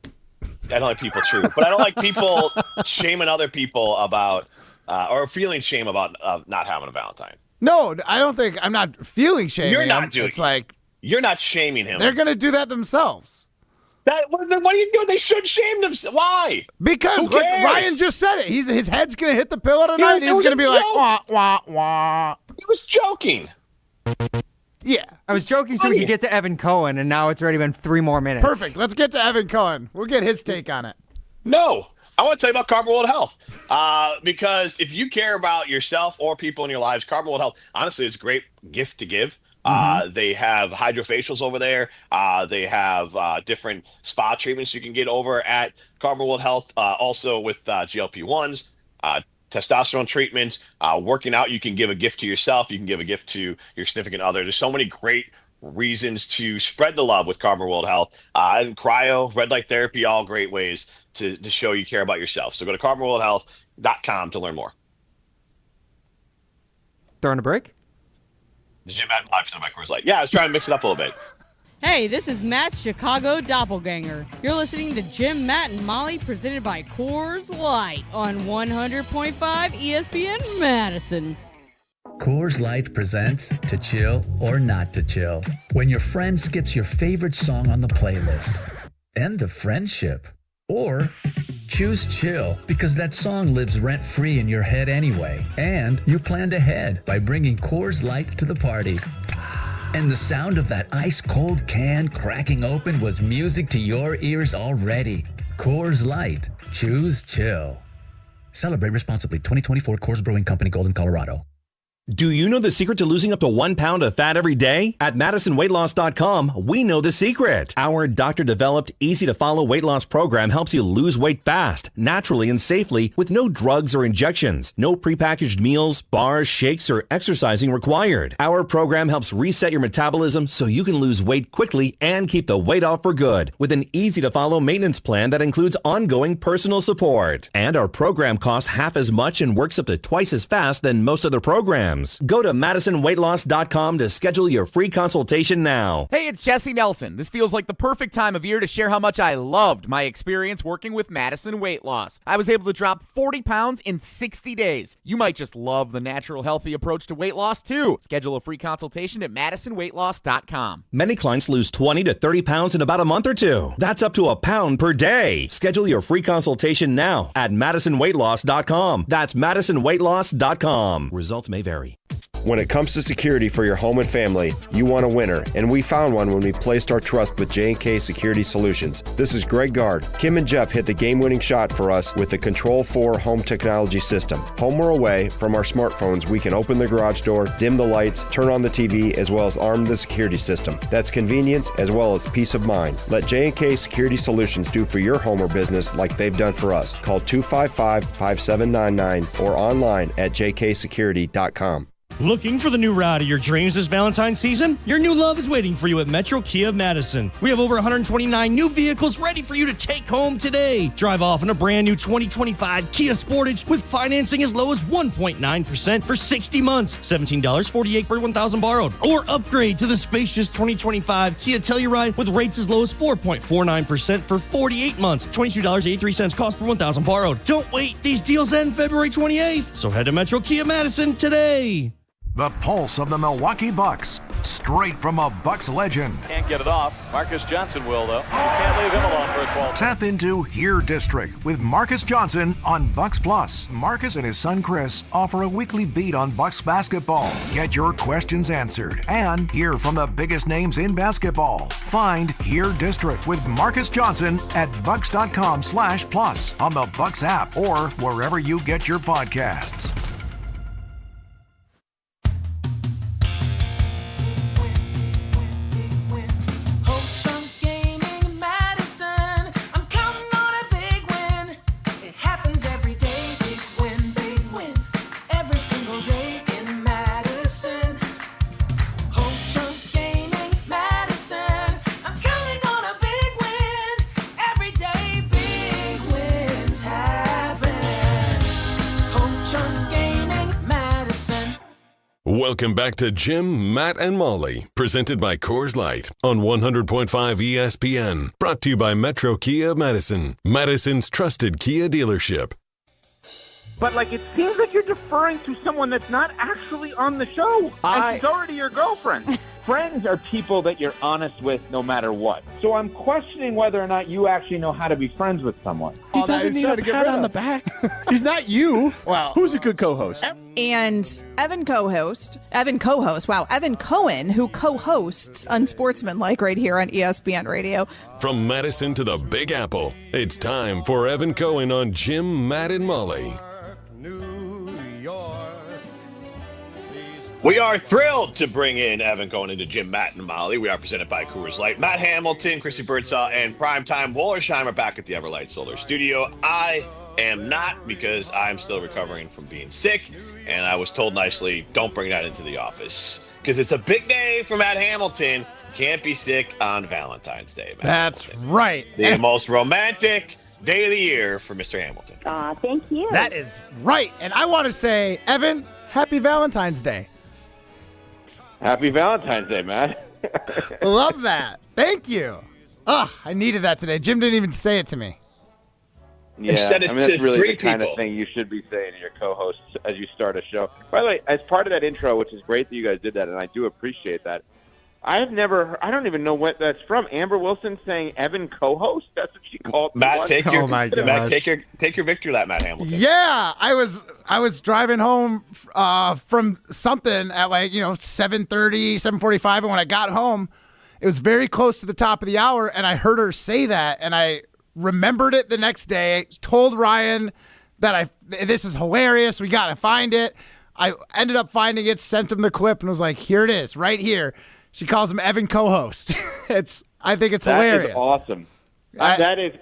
I don't like people, true, but I don't like people shaming other people about or feeling shame about not having a Valentine. No, I don't think I'm not feeling shame. You're not doing. It's like you're not shaming him. They're gonna do that themselves. What are you doing? They should shame themselves. Why? Because like Ryan just said it. His head's gonna hit the pillow tonight. He's gonna be like, wah wah wah. He was joking. Yeah, I was joking so we could get to Evan Cohen, and now it's already been 3 more minutes. Perfect. Let's get to Evan Cohen. We'll get his take on it. No, I want to tell you about Carbon World Health. Because if you care about yourself or people in your lives, Carbon World Health, honestly, is a great gift to give. They have hydrofacials over there. They have different spa treatments you can get over at Carbon World Health. Also with GLP-1s, testosterone treatments, working out. You can give a gift to yourself. You can give a gift to your significant other. There's so many great reasons to spread the love with Carbon World Health. And cryo, red light therapy, all great ways to show you care about yourself. So go to carbonworldhealth.com to learn more. Throwing a break? Jim and live by Coors Light. Yeah, I was trying to mix it up a little bit. Hey, this is Matt's Chicago Doppelganger. You're listening to Jim, Matt, and Molly, presented by Coors Light on 100.5 ESPN Madison. Coors Light presents To Chill or Not to Chill. When your friend skips your favorite song on the playlist. End the friendship. Or choose chill, because that song lives rent-free in your head anyway. And you planned ahead by bringing Coors Light to the party. And the sound of that ice-cold can cracking open was music to your ears already. Coors Light. Choose chill. Celebrate responsibly. 2024 Coors Brewing Company, Golden, Colorado. Do you know the secret to losing up to 1 pound of fat every day? At MadisonWeightLoss.com, we know the secret. Our doctor-developed, easy-to-follow weight loss program helps you lose weight fast, naturally, and safely with no drugs or injections, no prepackaged meals, bars, shakes, or exercising required. Our program helps reset your metabolism so you can lose weight quickly and keep the weight off for good with an easy-to-follow maintenance plan that includes ongoing personal support. And our program costs half as much and works up to twice as fast than most other programs. Go to MadisonWeightLoss.com to schedule your free consultation now. Hey, it's Jesse Nelson. This feels like the perfect time of year to share how much I loved my experience working with Madison Weight Loss. I was able to drop 40 pounds in 60 days. You might just love the natural, healthy approach to weight loss, too. Schedule a free consultation at MadisonWeightLoss.com. Many clients lose 20 to 30 pounds in about a month or two. That's up to a pound per day. Schedule your free consultation now at MadisonWeightLoss.com. That's MadisonWeightLoss.com. Results may vary. When it comes to security for your home and family, you want a winner, and we found one when we placed our trust with J&K Security Solutions. This is Greg Gard. Kim and Jeff hit the game-winning shot for us with the Control 4 home technology system. Home or away, from our smartphones, we can open the garage door, dim the lights, turn on the TV, as well as arm the security system. That's convenience as well as peace of mind. Let J&K Security Solutions do for your home or business like they've done for us. Call 255-5799 or online at jksecurity.com. Looking for the new ride of your dreams this Valentine's season? Your new love is waiting for you at Metro Kia of Madison. We have over 129 new vehicles ready for you to take home today. Drive off in a brand new 2025 Kia Sportage with financing as low as 1.9% for 60 months, $17.48 per 1,000 borrowed. Or upgrade to the spacious 2025 Kia Telluride with rates as low as 4.49% for 48 months, $22.83 cost per 1,000 borrowed. Don't wait. These deals end February 28th. So head to Metro Kia Madison today. The pulse of the Milwaukee Bucks, straight from a Bucks legend. Can't get it off. Marcus Johnson will, though. Can't leave him alone for a 12. Tap into Here District with Marcus Johnson on Bucks Plus. Marcus and his son Chris offer a weekly beat on Bucks basketball. Get your questions answered and hear from the biggest names in basketball. Find Here District with Marcus Johnson at bucks.com/plus on the Bucks app or wherever you get your podcasts. Welcome back to Jim, Matt, and Molly, presented by Coors Light on 100.5 ESPN. Brought to you by Metro Kia of Madison, Madison's trusted Kia dealership. But, it seems like you're deferring to someone that's not actually on the show. And she's already your girlfriend. Friends are people that you're honest with no matter what. So I'm questioning whether or not you actually know how to be friends with someone. He doesn't need a pat on the back. He's not you. Well, who's a good co-host? And Evan Cohen, who co-hosts Unsportsmanlike right here on ESPN Radio. From Madison to the Big Apple, it's time for Evan Cohen on Jim, Matt, and Molly. We are thrilled to bring in Evan Cohen into Jim, Matt, and Molly. We are presented by Coors Light. Matt Hamilton, Chrissy Birdsall, and Primetime Wollersheimer back at the Everlight Solar Studio. I am not, because I'm still recovering from being sick, and I was told nicely, don't bring that into the office, because it's a big day for Matt Hamilton. Can't be sick on Valentine's Day, Matt. That's Hamilton. right. The most romantic day of the year for Mr. Hamilton. Thank you. That is right. And I want to say, Evan, happy Valentine's Day. Happy Valentine's Day, Matt. Love that. Thank you. I needed that today. Jim didn't even say it to me. Yeah, that's really the kind of thing you should be saying to your co-hosts as you start a show. By the way, as part of that intro, which is great that you guys did that, and I do appreciate that, I don't even know what that's from. Amber Wilson saying Evan co-host? That's what she called Matt, take your victory lap, Matt Hamilton. Yeah, I was driving home from something at 7:30, 7:45, and when I got home, it was very close to the top of the hour, and I heard her say that, and I remembered it the next day, told Ryan that this is hilarious, we got to find it. I ended up finding it, sent him the clip, and was like, here it is, right here. She calls him Evan co-host. I think it's hilarious. That is awesome. That is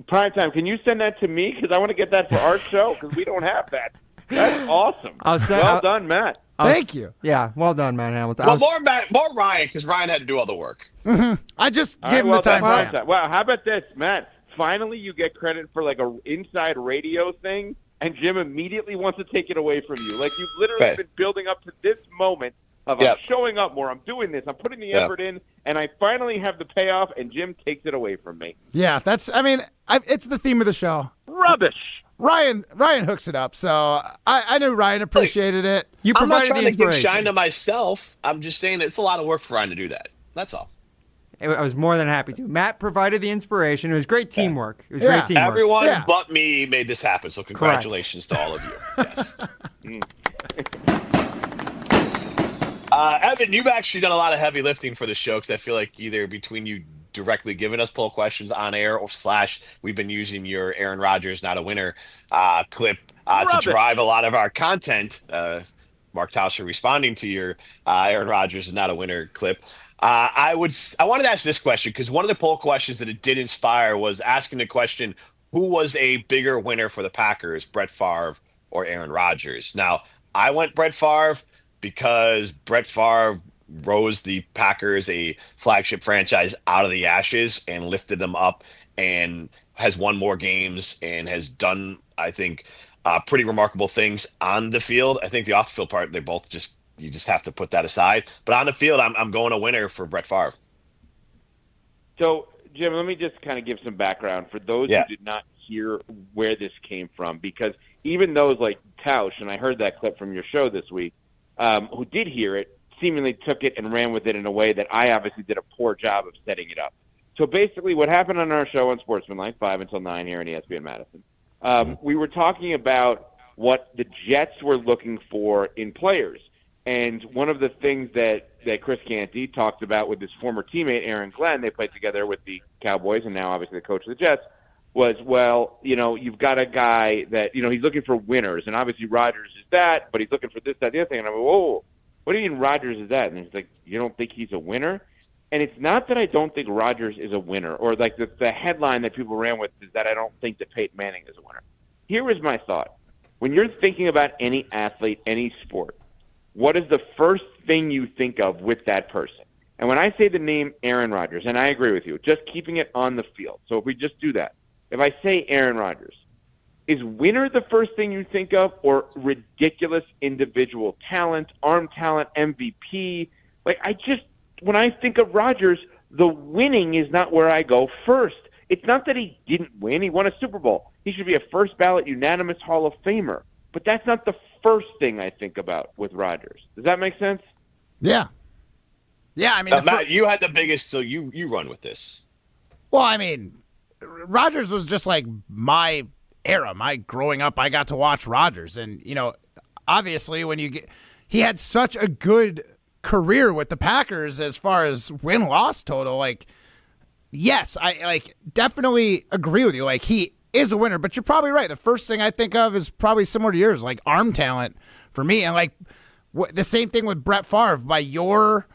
Primetime. Can you send that to me? Because I want to get that for our show, because we don't have that. That's awesome. Well done, Matt. Thank you. Yeah, well done, Matt Hamilton. Well, more Ryan, because Ryan had to do all the work. Mm-hmm. I just give him the time. Wow, how about this, Matt? Finally, you get credit for a inside radio thing, and Jim immediately wants to take it away from you. You've literally been building up to this moment of I'm showing up more, I'm doing this, I'm putting the effort in, and I finally have the payoff, and Jim takes it away from me. Yeah, it's the theme of the show. Rubbish. Ryan hooks it up, so I knew Ryan appreciated it. You provided the inspiration. I'm not trying to give shine to myself. I'm just saying it's a lot of work for Ryan to do that. That's all. I was more than happy to. Matt provided the inspiration. It was great teamwork. It was great teamwork. Everyone but me made this happen, so congratulations to all of you. Yes. Evan, you've actually done a lot of heavy lifting for the show, because I feel like either between you directly giving us poll questions on air or / we've been using your Aaron Rodgers Not a Winner clip to drive a lot of our content. Mark Tauscher responding to your Aaron Rodgers is Not a Winner clip. I wanted to ask this question, because one of the poll questions that it did inspire was asking the question, who was a bigger winner for the Packers, Brett Favre or Aaron Rodgers? Now, I went Brett Favre. because Brett Favre rose the Packers, a flagship franchise, out of the ashes and lifted them up and has won more games and has done, I think, pretty remarkable things on the field. I think the off the field part, you just have to put that aside. But on the field, I'm going a winner for Brett Favre. So, Jim, let me just kind of give some background for those who did not hear where this came from, because even those like Tausch, and I heard that clip from your show this week, who did hear it, seemingly took it and ran with it in a way that I obviously did a poor job of setting it up. So basically what happened on our show on Sportsmanlike, 5 until 9 here in ESPN Madison, we were talking about what the Jets were looking for in players. And one of the things that Chris Canty talked about with his former teammate, Aaron Glenn, they played together with the Cowboys and now obviously the coach of the Jets, was, well, you've got a guy that, he's looking for winners. And obviously Rodgers is that, but he's looking for this, that, the other thing. And I'm like, whoa, what do you mean Rodgers is that? And he's like, you don't think he's a winner? And it's not that I don't think Rodgers is a winner, or like the headline that people ran with is that I don't think that Peyton Manning is a winner. Here is my thought. When you're thinking about any athlete, any sport, what is the first thing you think of with that person? And when I say the name Aaron Rodgers, and I agree with you, just keeping it on the field. So if we just do that, if I say Aaron Rodgers, is winner the first thing you think of, or ridiculous individual talent, arm talent, MVP? When I think of Rodgers, the winning is not where I go first. It's not that he didn't win. He won a Super Bowl. He should be a first ballot unanimous Hall of Famer. But that's not the first thing I think about with Rodgers. Does that make sense? Yeah. Yeah, I mean, Matt, you had the biggest, so you run with this. Well, I mean, Rodgers was just like my era. My growing up, I got to watch Rodgers, and obviously when he had such a good career with the Packers as far as win-loss total. Yes, I definitely agree with you. He is a winner, but you're probably right. The first thing I think of is probably similar to yours, like arm talent for me, and the same thing with Brett Favre.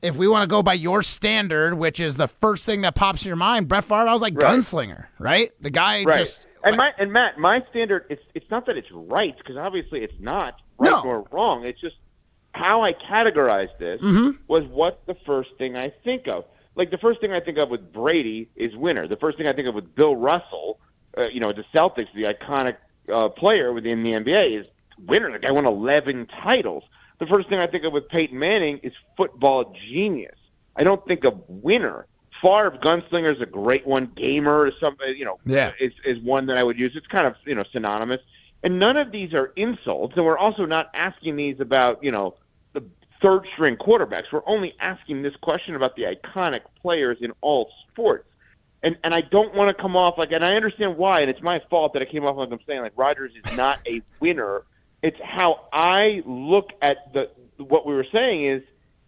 If we want to go by your standard, which is the first thing that pops in your mind, Brett Favre, I was like gunslinger, right? The guy just. And Matt, my standard, it's not that it's right, because obviously it's not right or wrong. It's just how I categorized this was what's the first thing I think of. The first thing I think of with Brady is winner. The first thing I think of with Bill Russell, the Celtics, the iconic player within the NBA, is winner. The guy won 11 titles. The first thing I think of with Peyton Manning is football genius. I don't think of winner. Favre, gunslinger is a great one. Gamer is something, is one that I would use. It's kind of, synonymous. And none of these are insults, and we're also not asking these about, the third-string quarterbacks. We're only asking this question about the iconic players in all sports. And I don't want to come off and I understand why, and it's my fault that I came off like I'm saying, Rodgers is not a winner. It's how I look at what we were saying is,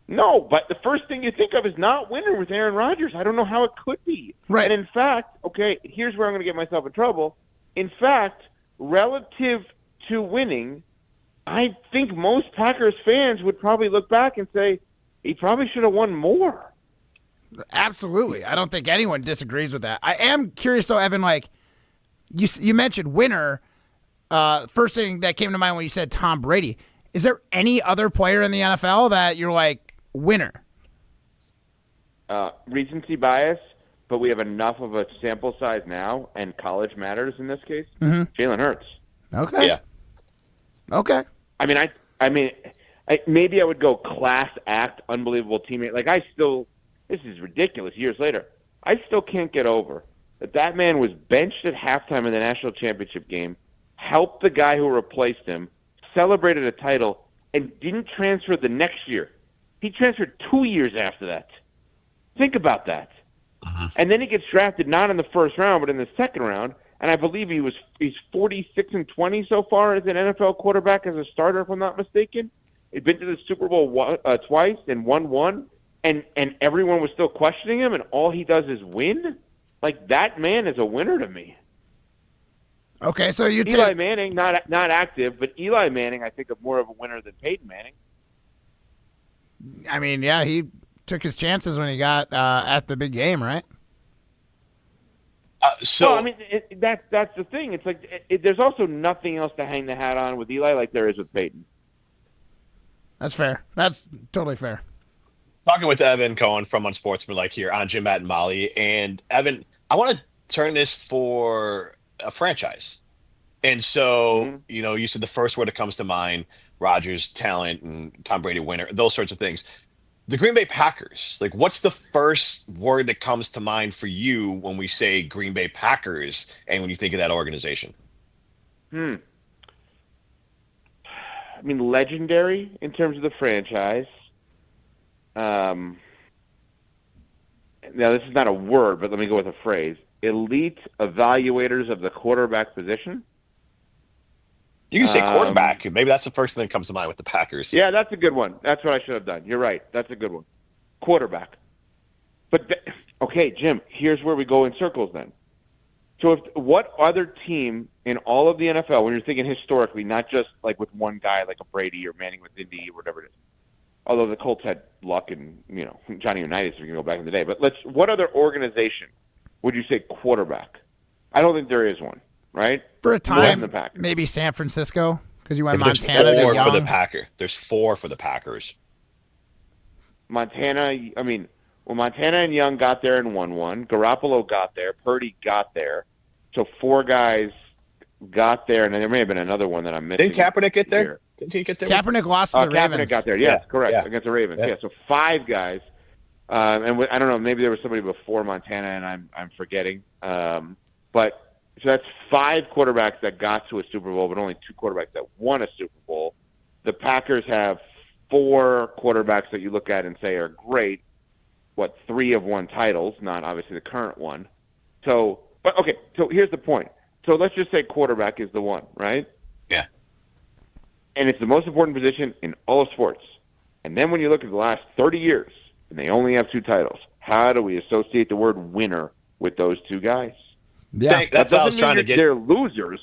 no, but the first thing you think of is not winner with Aaron Rodgers. I don't know how it could be. Right. And in fact, okay, here's where I'm going to get myself in trouble. In fact, relative to winning, I think most Packers fans would probably look back and say he probably should have won more. Absolutely. I don't think anyone disagrees with that. I am curious, though, Evan, you mentioned winner. First thing that came to mind when you said Tom Brady. Is there any other player in the NFL that you're like, winner? Recency bias, but we have enough of a sample size now, and college matters in this case. Jalen Hurts. Okay. Yeah. Okay. I mean, maybe I would go class act, unbelievable teammate. This is ridiculous years later. I still can't get over that man was benched at halftime in the national championship game, helped the guy who replaced him, celebrated a title, and didn't transfer the next year. He transferred 2 years after that. Think about that. And then he gets drafted not in the first round, but in the second round. And I believe he's 46-20 so far as an NFL quarterback as a starter, if I'm not mistaken. He's been to the Super Bowl twice and won one, and everyone was still questioning him, and all he does is win? That man is a winner to me. Okay, so you Eli Manning, not active, but Eli Manning, I think of more of a winner than Peyton Manning. I mean, yeah, he took his chances when he got at the big game, right? That's the thing. It's there's also nothing else to hang the hat on with Eli like there is with Peyton. That's fair. That's totally fair. Talking with Evan Cohen from Unsportsmanlike here on Jim, Matt, and Molly. And Evan, I want to turn this for a franchise. And so, you said the first word that comes to mind, Rodgers, talent, and Tom Brady winner, those sorts of things. The Green Bay Packers, like, what's the first word that comes to mind for you when we say Green Bay Packers and when you think of that organization? I mean, legendary in terms of the franchise. Now, this is not a word, but let me go with a phrase. Elite evaluators of the quarterback position. You can say quarterback. Maybe that's the first thing that comes to mind with the Packers. Yeah, that's a good one. That's what I should have done. You're right. That's a good one. Quarterback. But, okay, Jim, here's where we go in circles then. So what other team in all of the NFL, when you're thinking historically, not just like with one guy like a Brady or Manning with Indy or whatever it is, although the Colts had luck and, Johnny Unitas, we can go back in the day. But what other organization would you say quarterback? I don't think there is one, right? For a time, maybe San Francisco, because you went Montana There's four to Young. for the Packers. There's 4 for the Packers. Montana and Young got there and won one. Garoppolo got there. Purdy got there. So 4 guys got there, and then there may have been another one that I'm missing. Didn't Kaepernick get there? Didn't he get there? Kaepernick lost to the Ravens. Kaepernick got there. Yes, correct, against the Ravens. Yeah, so 5 guys. And I don't know, maybe there was somebody before Montana, and I'm forgetting. But so that's 5 quarterbacks that got to a Super Bowl, but only 2 quarterbacks that won a Super Bowl. The Packers have 4 quarterbacks that you look at and say are great. 3 have won titles, not obviously the current one. So here's the point. So let's just say quarterback is the one, right? Yeah. And it's the most important position in all of sports. And then when you look at the last 30 years, and they only have 2 titles, how do we associate the word winner with those 2 guys? Yeah, that's what I was trying to get. They're losers,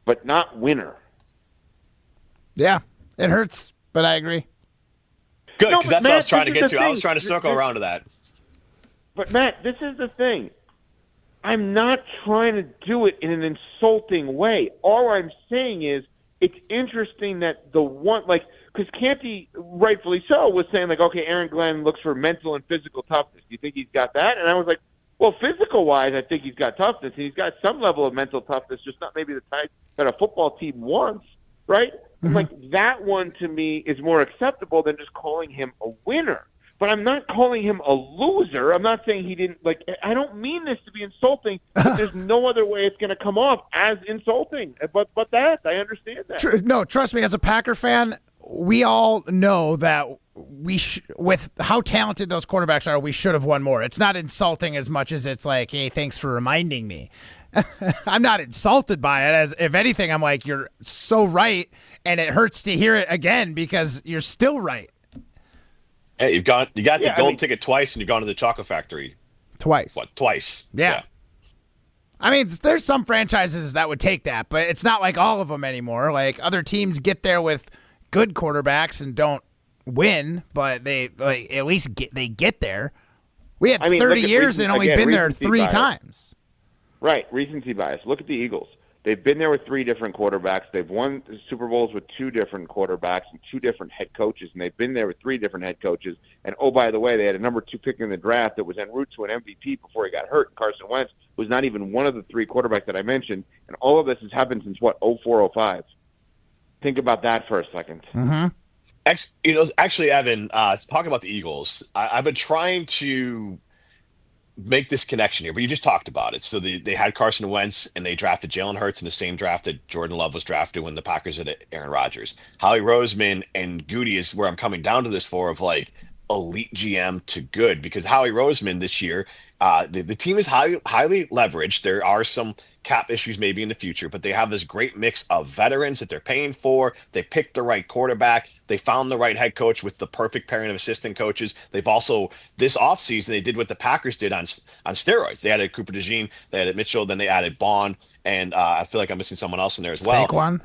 but not winner. Yeah, it hurts, but I agree. Good, because that's what I was trying to this get is to. the I was thing. trying to circle around to that. But, Matt, this is the thing. I'm not trying to do it in an insulting way. All I'm saying is it's interesting that the one, because Canty, rightfully so, was saying, okay, Aaron Glenn looks for mental and physical toughness. Do you think he's got that? And I was like, well, physical-wise, I think he's got toughness, and he's got some level of mental toughness, just not maybe the type that a football team wants, right? Mm-hmm. That one, to me, is more acceptable than just calling him a winner. But I'm not calling him a loser. I'm not saying he didn't, I don't mean this to be insulting, but there's no other way it's going to come off as insulting. But that, I understand that. No, trust me, as a Packer fan, we all know that with how talented those quarterbacks are, we should have won more. It's not insulting as much as it's like, hey, thanks for reminding me. I'm not insulted by it. As if anything, I'm like, you're so right, and it hurts to hear it again because you're still right. Hey, you got the gold ticket twice, and you've gone to the chocolate factory twice. What? Twice? Yeah. I mean, there's some franchises that would take that, but it's not like all of them anymore. Like other teams get there with good quarterbacks and don't win, but they at least get there. We had 30 years and only been there 3 times. Right, recency bias. Look at the Eagles. They've been there with 3 different quarterbacks. They've won Super Bowls with 2 different quarterbacks and 2 different head coaches, and they've been there with 3 different head coaches. And, oh, by the way, they had a number 2 pick in the draft that was en route to an MVP before he got hurt. Carson Wentz was not even one of the 3 quarterbacks that I mentioned, and all of this has happened since, 04, 05. Think about that for a second. Mm-hmm. Actually, Evan, talking about the Eagles, I've been trying to make this connection here, but you just talked about it. So they had Carson Wentz, and they drafted Jalen Hurts in the same draft that Jordan Love was drafted when the Packers had Aaron Rodgers. Howie Roseman and Goody is where I'm coming down to this for, of elite GM to good, because Howie Roseman this year, the team is highly leveraged. There are some cap issues maybe in the future, but they have this great mix of veterans that they're paying for. They picked the right quarterback. They found the right head coach with the perfect pairing of assistant coaches. They've also, this offseason, they did what the Packers did on steroids. They added Cooper DeJean, they added Mitchell, then they added Bond, and I feel like I'm missing someone else in there as well. Saquon.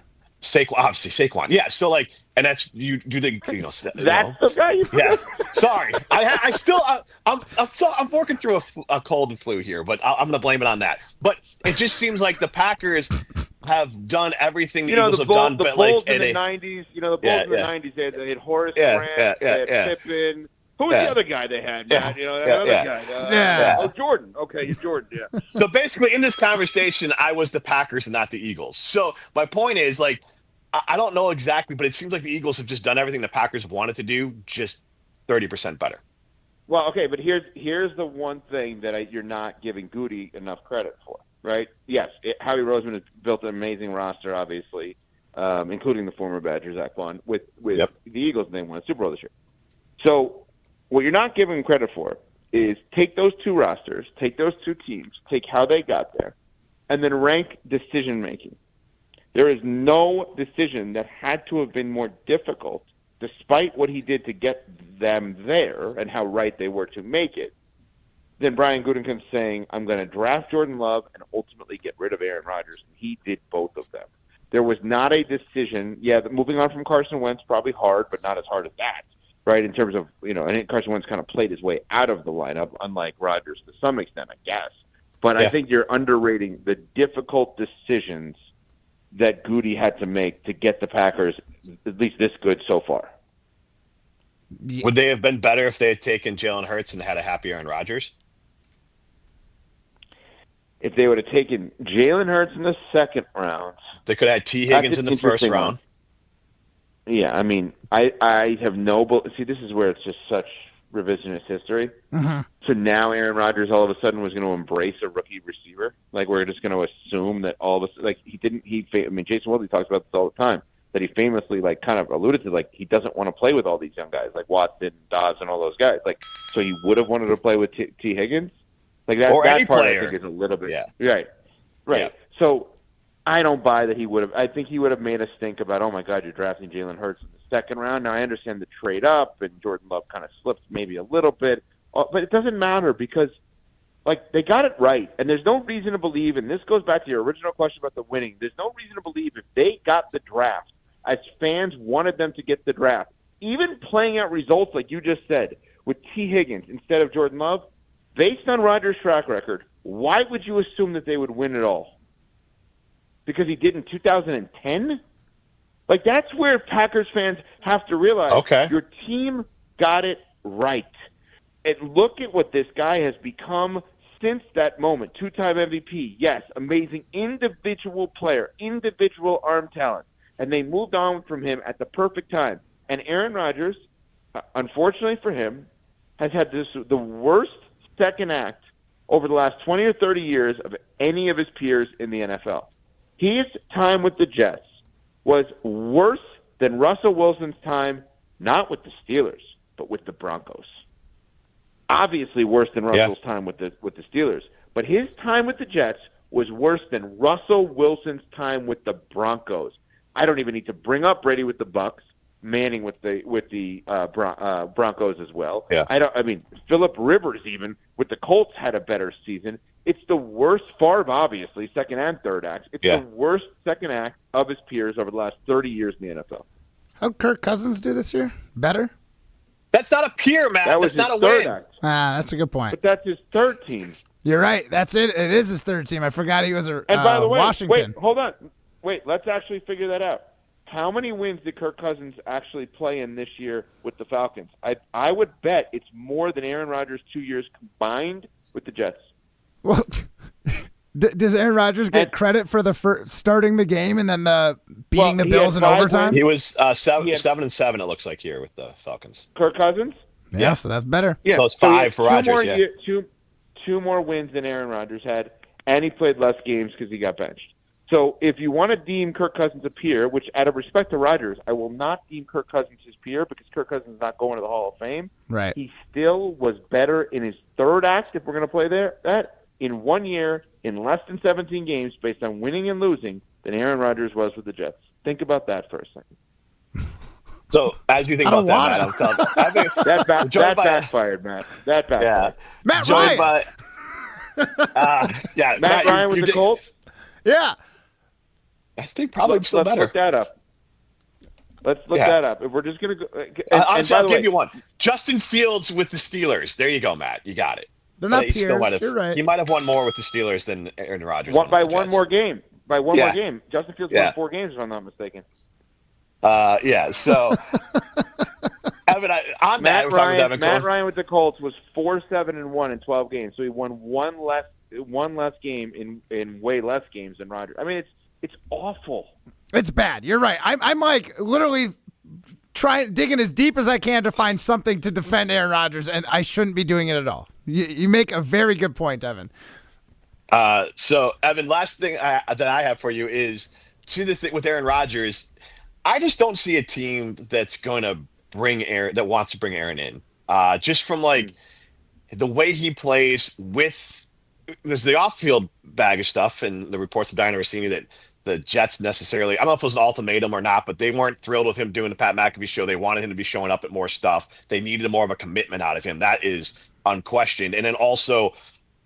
Yeah. So and that's you do the that's the guy you forgot. Yeah. Sorry, I'm working through a cold and flu here, but I'm gonna blame it on that. But it just seems like the Packers have done everything the You know, Eagles the have done, Bulls but like in the '90s. You know, the Bulls in the '90s. They had Horace Grant. They had Pippen. Who was the other guy they had, Matt? You know, another guy. Oh, Jordan. Okay, Jordan. Yeah. So basically, in this conversation, I was the Packers and not the Eagles. So my point is, like, I don't know exactly, but it seems like the Eagles have just done everything the Packers wanted to do, just 30% better. Well, okay, but here's the one thing that you're not giving Goody enough credit for, right? Yes, Howie Roseman has built an amazing roster, obviously, including the former Badger Zach Vaughn with the Eagles, and they won a Super Bowl this year. So what you're not giving him credit for is take those two rosters, take those two teams, take how they got there, and then rank decision-making. There is no decision that had to have been more difficult, despite what he did to get them there and how right they were to make it, than Brian Gutekunst saying, I'm going to draft Jordan Love and ultimately get rid of Aaron Rodgers. And he did both of them. There was not a decision. Yeah, moving on from Carson Wentz, probably hard, but not as hard as that, right? In terms of, I think Carson Wentz kind of played his way out of the lineup, unlike Rodgers to some extent, I guess. But I think you're underrating the difficult decisions that Goody had to make to get the Packers at least this good so far. Would they have been better if they had taken Jalen Hurts and had a happy Aaron Rodgers? If they would have taken Jalen Hurts in the second round. They could have had T. Higgins in the first round. Yeah, I mean, I have no – see, this is where it's just such revisionist history. Mm-hmm. So now Aaron Rodgers all of a sudden was going to embrace a rookie receiver. Like, we're just going to assume that all of a sudden – like, Jason Woodley talks about this all the time, that he famously, like, kind of alluded to, like, he doesn't want to play with all these young guys, like Watson, Dobbs, and all those guys. Like, so he would have wanted to play with T. Higgins? Like, that any part, player. I think, is a little bit – Yeah. Right. Yeah. So I don't buy that he would have – I think he would have made us think about, oh, my God, you're drafting Jalen Hurts in the second round. Now, I understand the trade up, and Jordan Love kind of slips maybe a little bit. But it doesn't matter because, like, they got it right. And there's no reason to believe, and this goes back to your original question about the winning, there's no reason to believe if they got the draft as fans wanted them to get the draft, even playing out results like you just said with T. Higgins instead of Jordan Love, based on Rodgers' track record, why would you assume that they would win it all? Because he did in 2010? Like, that's where Packers fans have to realize your team got it right. And look at what this guy has become since that moment. Two-time MVP, yes, amazing individual player, individual arm talent. And they moved on from him at the perfect time. And Aaron Rodgers, unfortunately for him, has had the worst second act over the last 20 or 30 years of any of his peers in the NFL. His time with the Jets was worse than Russell Wilson's time, not with the Steelers, but with the Broncos. Obviously worse than Russell's time with the Steelers. But his time with the Jets was worse than Russell Wilson's time with the Broncos. I don't even need to bring up Brady with the Bucks, Manning with the Broncos as well. Yeah. I mean, Phillip Rivers even with the Colts had a better season. It's the worst, Favre obviously, second and third acts. It's the worst second act of his peers over the last 30 years in the NFL. How'd Kirk Cousins do this year? Better? That's not a peer, Matt. That was that's his not a third win. act. That's a good point. But that's his third team. You're right. That's it. It is his third team. I forgot he was a And by the way, Washington. wait, hold on. Wait, let's actually figure that out. How many wins did Kirk Cousins actually play in this year with the Falcons? I would bet it's more than Aaron Rodgers' 2 years combined with the Jets. Well, does Aaron Rodgers get credit for the starting the game and then the beating the Bills in overtime? He was 7-7. It looks like here with the Falcons. Kirk Cousins? Yeah, so that's better. Yeah, so it's 5 for Rodgers. Two more wins than Aaron Rodgers had, and he played less games because he got benched. So if you want to deem Kirk Cousins a peer, which out of respect to Rodgers, I will not deem Kirk Cousins his peer because Kirk Cousins is not going to the Hall of Fame. Right. He still was better in his third act, if we're going to play that, in 1 year, in less than 17 games, based on winning and losing, than Aaron Rodgers was with the Jets. Think about that for a second. So as you think about that, Matt, I'm telling you, that backfired, Matt. That backfired. Yeah. Matt Ryan. Matt Ryan with the Colts? Yeah. I think probably still better. Let's look that up. Let's look that up. If we're just going to go. Honestly, I'll give you one. Justin Fields with the Steelers. There you go, Matt. You got it. They're not He peers. You're right. He might have won more with the Steelers than Aaron Rodgers. By one more game. By one Yeah. more game. Justin Fields Yeah. won 4 games, if I'm not mistaken. So, Evan, on that, we're talking with Evan Matt Cohen. Ryan with the Colts was 4-7-1 in 12 games, so he won one less game in way less games than Rodgers. I mean, it's awful. It's bad. You're right. I'm like literally digging as deep as I can to find something to defend Aaron Rodgers, and I shouldn't be doing it at all. You make a very good point, Evan. So, Evan, last thing that I have for you is to the thing with Aaron Rodgers. I just don't see a team that's going to that wants to bring Aaron in. Just from like the way he plays there's the off-field bag of stuff, and the reports of Diana Rossini that the Jets necessarily, I don't know if it was an ultimatum or not, but they weren't thrilled with him doing the Pat McAfee show. They wanted him to be showing up at more stuff. They needed more of a commitment out of him. That is unquestioned. And then also,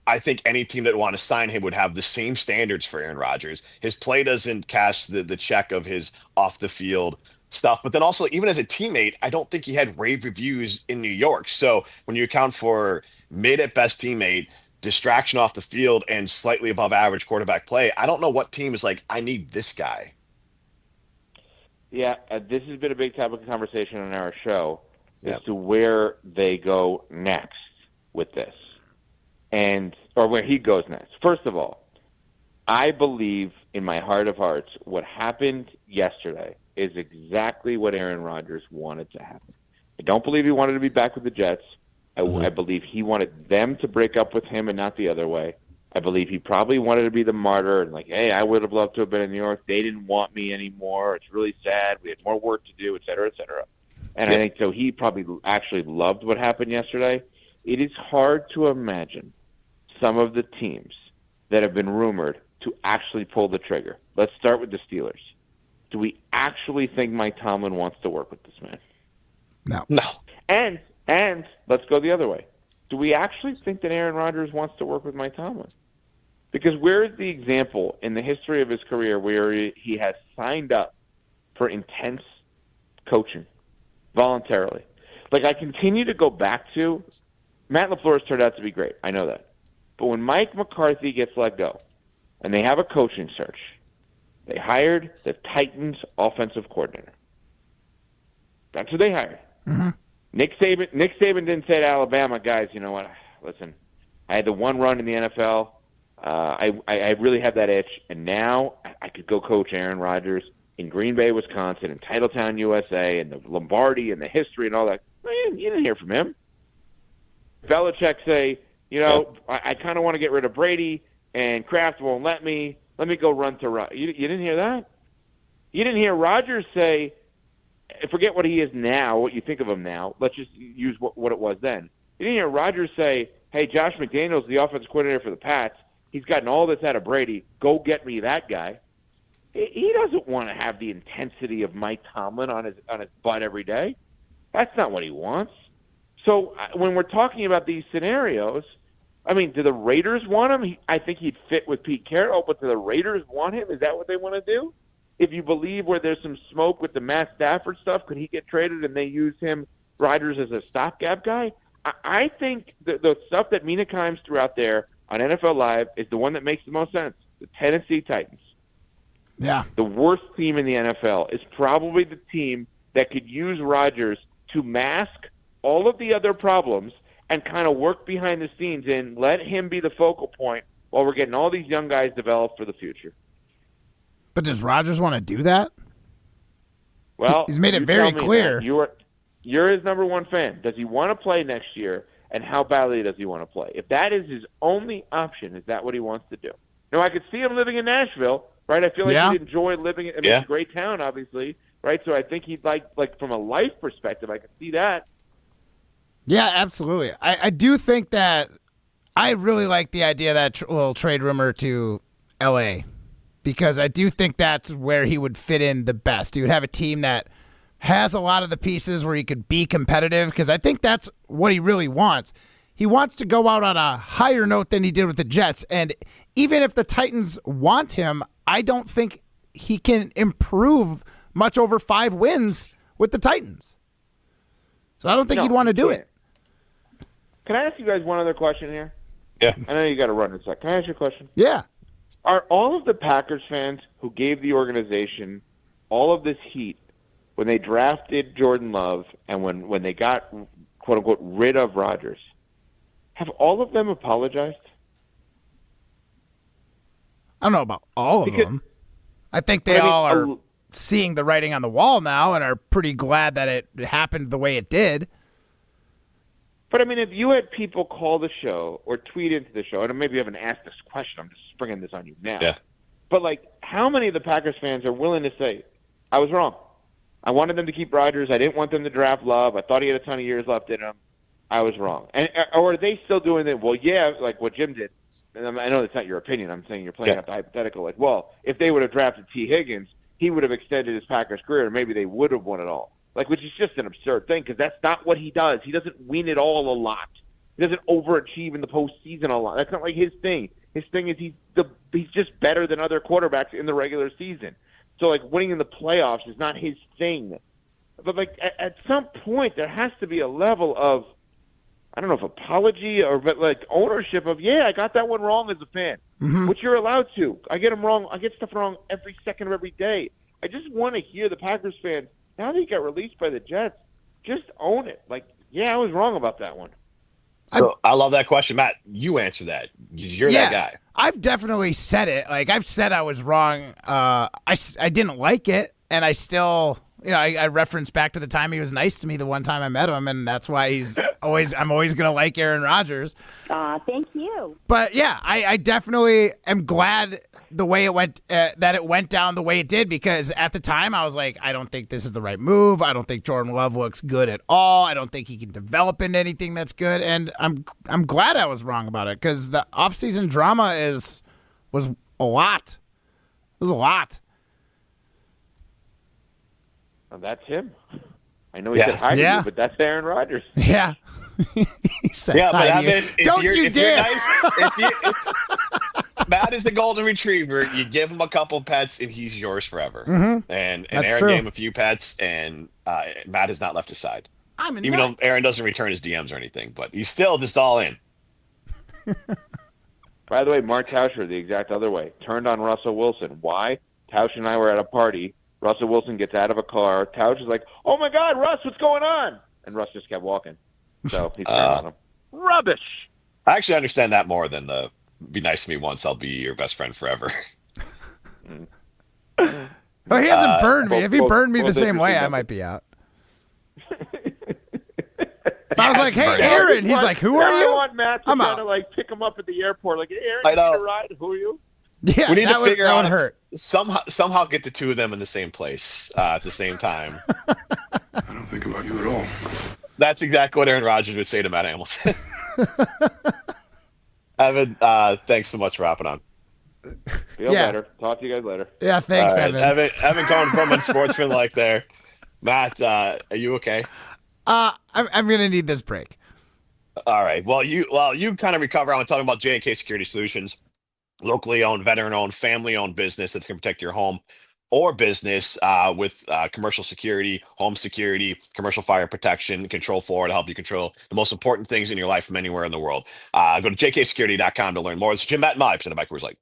I think any team that want to sign him would have the same standards for Aaron Rodgers. His play doesn't cash the check of his off the field stuff. But then also, even as a teammate, I don't think he had rave reviews in New York. So when you account for mid at best teammate, distraction off the field, and slightly above average quarterback play, I don't know what team is like, I need this guy. Yeah, this has been a big topic of conversation on our show as to where they go next with this. Or where he goes next. First of all, I believe in my heart of hearts what happened yesterday is exactly what Aaron Rodgers wanted to happen. I don't believe he wanted to be back with the Jets. I believe he wanted them to break up with him and not the other way. I believe he probably wanted to be the martyr and like, hey, I would have loved to have been in New York. They didn't want me anymore. It's really sad. We had more work to do, et cetera, et cetera. And I think so he probably actually loved what happened yesterday. It is hard to imagine some of the teams that have been rumored to actually pull the trigger. Let's start with the Steelers. Do we actually think Mike Tomlin wants to work with this man? No. And let's go the other way. Do we actually think that Aaron Rodgers wants to work with Mike Tomlin? Because where is the example in the history of his career where he has signed up for intense coaching voluntarily? Like, I continue to go back to Matt LaFleur has turned out to be great. I know that. But when Mike McCarthy gets let go and they have a coaching search, they hired the Titans offensive coordinator. That's who they hired. Mm-hmm. Nick Saban didn't say to Alabama, guys, you know what? Listen, I had the one run in the NFL. I really have that itch, and now I could go coach Aaron Rodgers in Green Bay, Wisconsin, in Titletown, USA, and the Lombardi and the history and all that. Man, you didn't hear from him. Belichick say, you know, I kind of want to get rid of Brady, and Kraft won't let me. Let me go run to Rodgers. You didn't hear that? You didn't hear Rodgers say, forget what he is now, what you think of him now. Let's just use what it was then. You didn't hear Rodgers say, hey, Josh McDaniels, the offensive coordinator for the Pats, he's gotten all this out of Brady. Go get me that guy. He doesn't want to have the intensity of Mike Tomlin on his butt every day. That's not what he wants. So when we're talking about these scenarios, I mean, do the Raiders want him? I think he'd fit with Pete Carroll, but do the Raiders want him? Is that what they want to do? If you believe where there's some smoke with the Matt Stafford stuff, could he get traded and they use him, Rodgers, as a stopgap guy? I think the stuff that Mina Kimes threw out there on NFL Live is the one that makes the most sense. The Tennessee Titans. Yeah. The worst team in the NFL is probably the team that could use Rodgers to mask all of the other problems and kind of work behind the scenes and let him be the focal point while we're getting all these young guys developed for the future. But does Rodgers want to do that? Well, he's made it very clear. You're his number one fan. Does he want to play next year, and how badly does he want to play? If that is his only option, is that what he wants to do? Now, I could see him living in Nashville, right? I feel like he'd enjoy living in it's a great town, obviously, right? So I think he'd like from a life perspective, I could see that. Yeah, absolutely. I do think that I really like the idea of that little trade rumor to L.A., because I do think that's where he would fit in the best. He would have a team that has a lot of the pieces where he could be competitive, because I think that's what he really wants. He wants to go out on a higher note than he did with the Jets, and even if the Titans want him, I don't think he can improve much over 5 wins with the Titans. So I don't think he'd want to do it. Can I ask you guys one other question here? Yeah. I know you got to run in a sec. Can I ask you a question? Yeah. Are all of the Packers fans who gave the organization all of this heat when they drafted Jordan Love and when they got, quote-unquote, rid of Rodgers, have all of them apologized? I don't know about all of them. I think they all are seeing the writing on the wall now and are pretty glad that it happened the way it did. But, I mean, if you had people call the show or tweet into the show, and maybe you haven't asked this question, I'm just springing this on you now. Yeah. But, like, how many of the Packers fans are willing to say, I was wrong. I wanted them to keep Rodgers. I didn't want them to draft Love. I thought he had a ton of years left in him. I was wrong. Or are they still doing it? Well, yeah, like what Jim did. And I know that's not your opinion. I'm saying you're playing out the hypothetical. Like, well, if they would have drafted T. Higgins, he would have extended his Packers career, and maybe they would have won it all. Like, which is just an absurd thing because that's not what he does. He doesn't win it all a lot. He doesn't overachieve in the postseason a lot. That's not like his thing. His thing is he's just better than other quarterbacks in the regular season. So, like, winning in the playoffs is not his thing. But, like, at some point there has to be a level of, I don't know if apology but like ownership of, I got that one wrong as a fan, which you're allowed to. I get them wrong. I get stuff wrong every second of every day. I just want to hear the Packers fans, now that he got released by the Jets, just own it. Like, I was wrong about that one. So I love that question. Matt, you answer that. You're that guy. I've definitely said it. Like, I've said I was wrong. I didn't like it, and I still, I referenced back to the time he was nice to me the one time I met him, and that's why I'm always going to like Aaron Rodgers. Thank you. But, I definitely am glad the way it went, that it went down the way it did, because at the time I was like, I don't think this is the right move. I don't think Jordan Love looks good at all. I don't think he can develop into anything that's good, and I'm glad I was wrong about it, because the offseason drama was a lot. It was a lot. Well, that's him. I know he said hi to you, but that's Aaron Rodgers. Yeah. He said hi to you. Don't you dare. Matt is a golden retriever. You give him a couple pets, and he's yours forever. And Aaron gave him a few pets, and Matt has not left his side. Even though Aaron doesn't return his DMs or anything, but he's still just all in. By the way, Mark Tauscher, the exact other way, turned on Russell Wilson. Why? Tauscher and I were at a party. Russell Wilson gets out of a car. Tauscher's like, oh, my God, Russ, what's going on? And Russ just kept walking. So he turned on him. Rubbish. I actually understand that more than the be nice to me once, I'll be your best friend forever. Well, he hasn't burned me. If he burned me the same way, I might be out. If I was like, hey, Aaron, he's like, who are you? I want Matt to kind of like pick him up at the airport. Like, hey, Aaron, you need a ride? Who are you? Yeah, we need to figure out hurt. Somehow get the two of them in the same place at the same time. I don't think about you at all. That's exactly what Aaron Rodgers would say to Matt Hamilton. Evan, thanks so much for hopping on. Feel better. Talk to you guys later. Yeah, thanks, right. Evan. Evan Cohen from Unsportsmanlike there. Matt, are you okay? I'm gonna need this break. All right. Well, you kind of recover. I'm talking about J&K Security Solutions, locally owned, veteran-owned, family-owned business that's going to protect your home or business with commercial security, home security, commercial fire protection, Control 4 to help you control the most important things in your life from anywhere in the world. Go to jksecurity.com to learn more. It's Jim, Matt, and Molly, presented by Coors Light.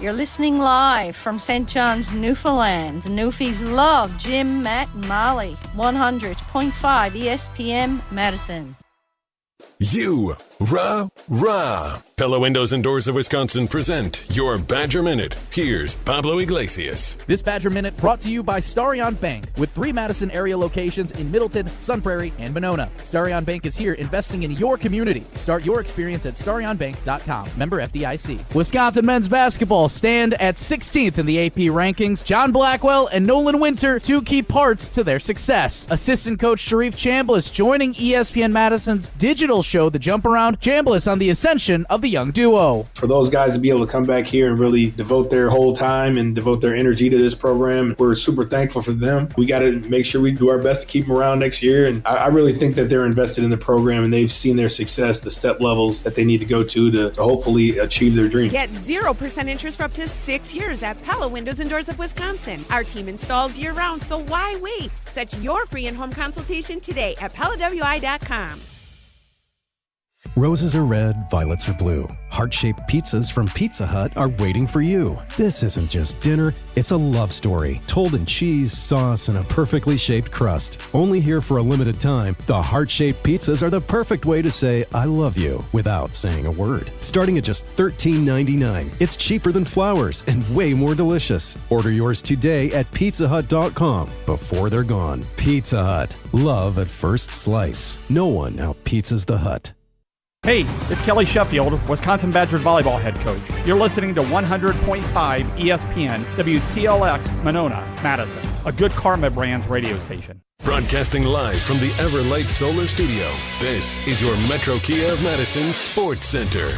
You're listening live from St. John's, Newfoundland. The Newfies love Jim, Matt, and Molly. 100.5 ESPN Madison. You, rah. Pella Windows and Doors of Wisconsin present your Badger Minute. Here's Pablo Iglesias. This Badger Minute brought to you by Starion Bank, with 3 Madison area locations in Middleton, Sun Prairie, and Monona. Starion Bank is here investing in your community. Start your experience at starionbank.com. Member FDIC. Wisconsin men's basketball stand at 16th in the AP rankings. John Blackwell and Nolan Winter, 2 key parts to their success. Assistant coach Sharif Chambliss joining ESPN Madison's digital show, The Jump Around. Chambliss on the ascension of the young duo. For those guys to be able to come back here and really devote their whole time and devote their energy to this program, we're super thankful for them. We got to make sure we do our best to keep them around next year. And I really think that they're invested in the program and they've seen their success, the step levels that they need to go to hopefully achieve their dreams. Get 0% interest for up to 6 years at Pella Windows and Doors of Wisconsin. Our team installs year-round, so why wait? Set your free in-home consultation today at PellaWI.com. Roses are red, violets are blue. Heart-shaped pizzas from Pizza Hut are waiting for you. This isn't just dinner, it's a love story, told in cheese, sauce, and a perfectly shaped crust. Only here for a limited time, the heart-shaped pizzas are the perfect way to say I love you without saying a word. Starting at just $13.99. It's cheaper than flowers and way more delicious. Order yours today at pizzahut.com before they're gone. Pizza Hut. Love at first slice. No one out-pizzas the Hut. Hey, it's Kelly Sheffield, Wisconsin Badgers volleyball head coach. You're listening to 100.5 ESPN, WTLX, Monona, Madison, a good Karma Brands radio station. Broadcasting live from the Everlight Solar Studio, this is your Metro Kia of Madison Sports Center.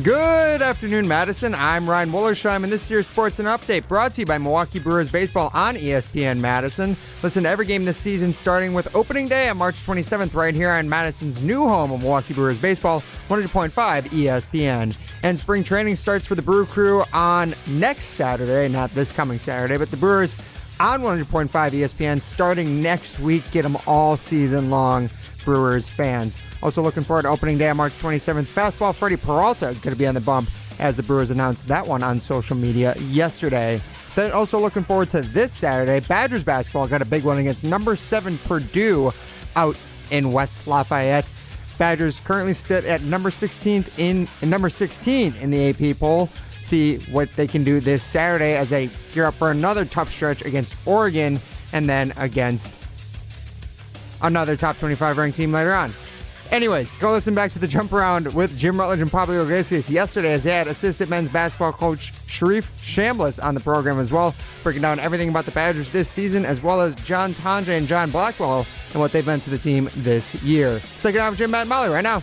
Good afternoon, Madison. I'm Ryan Wollersheim, and this is your Sports and Update, brought to you by Milwaukee Brewers Baseball on ESPN Madison. Listen to every game this season, starting with opening day on March 27th, right here on Madison's new home of Milwaukee Brewers Baseball, 100.5 ESPN. And spring training starts for the Brew Crew on next Saturday, not this coming Saturday, but the Brewers on 100.5 ESPN starting next week. Get them all season long, Brewers fans. Also looking forward to opening day on March 27th. Fastball Freddie Peralta going to be on the bump as the Brewers announced that one on social media yesterday. Then also looking forward to this Saturday. Badgers basketball got a big one against number 7 Purdue out in West Lafayette. Badgers currently sit at number 16 in the AP poll. See what they can do this Saturday as they gear up for another tough stretch against Oregon and then against another top 25 ranked team later on. Anyways, go listen back to the Jump Around with Jim Rutledge and Pablo Iglesias yesterday as they had assistant men's basketball coach Sharif Chambliss on the program as well, breaking down everything about the Badgers this season, as well as John Tonja and John Blackwell and what they've meant to the team this year. Second off, Jim, Matt, and Molly right now.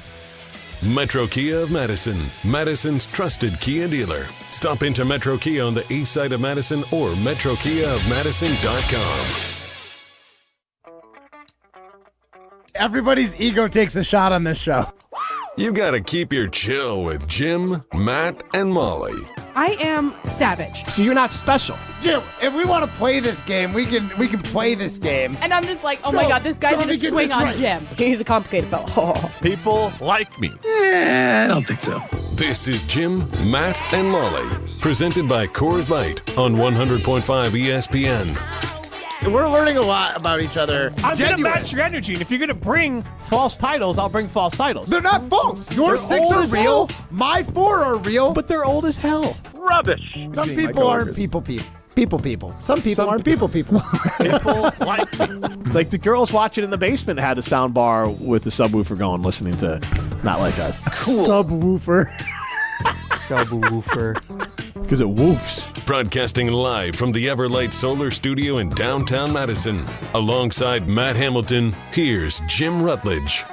Metro Kia of Madison, Madison's trusted Kia dealer. Stop into Metro Kia on the east side of Madison or metrokiaofmadison.com. Everybody's ego takes a shot on this show. You gotta keep your chill with Jim, Matt, and Molly. I am savage. So you're not special. Jim, if we want to play this game, we can play this game. And I'm just like, oh my God, this guy's going to swing on Jim. He's a complicated fellow. People like me. I don't think so. This is Jim, Matt, and Molly. Presented by Coors Light on 100.5 ESPN. We're learning a lot about each other. I'm going to match your energy, and if you're going to bring false titles, I'll bring false titles. They're not false. Your 6 are real. My 4 are real. But they're old as hell. Rubbish. Some people aren't people. Some people aren't people. People like me. Like the girls watching in the basement had a sound bar with the subwoofer going, listening to Not Like Us. Cool. Subwoofer. Because it woofs. Broadcasting live from the Everlight Solar Studio in downtown Madison. Alongside Matt Hamilton, here's Jim Rutledge.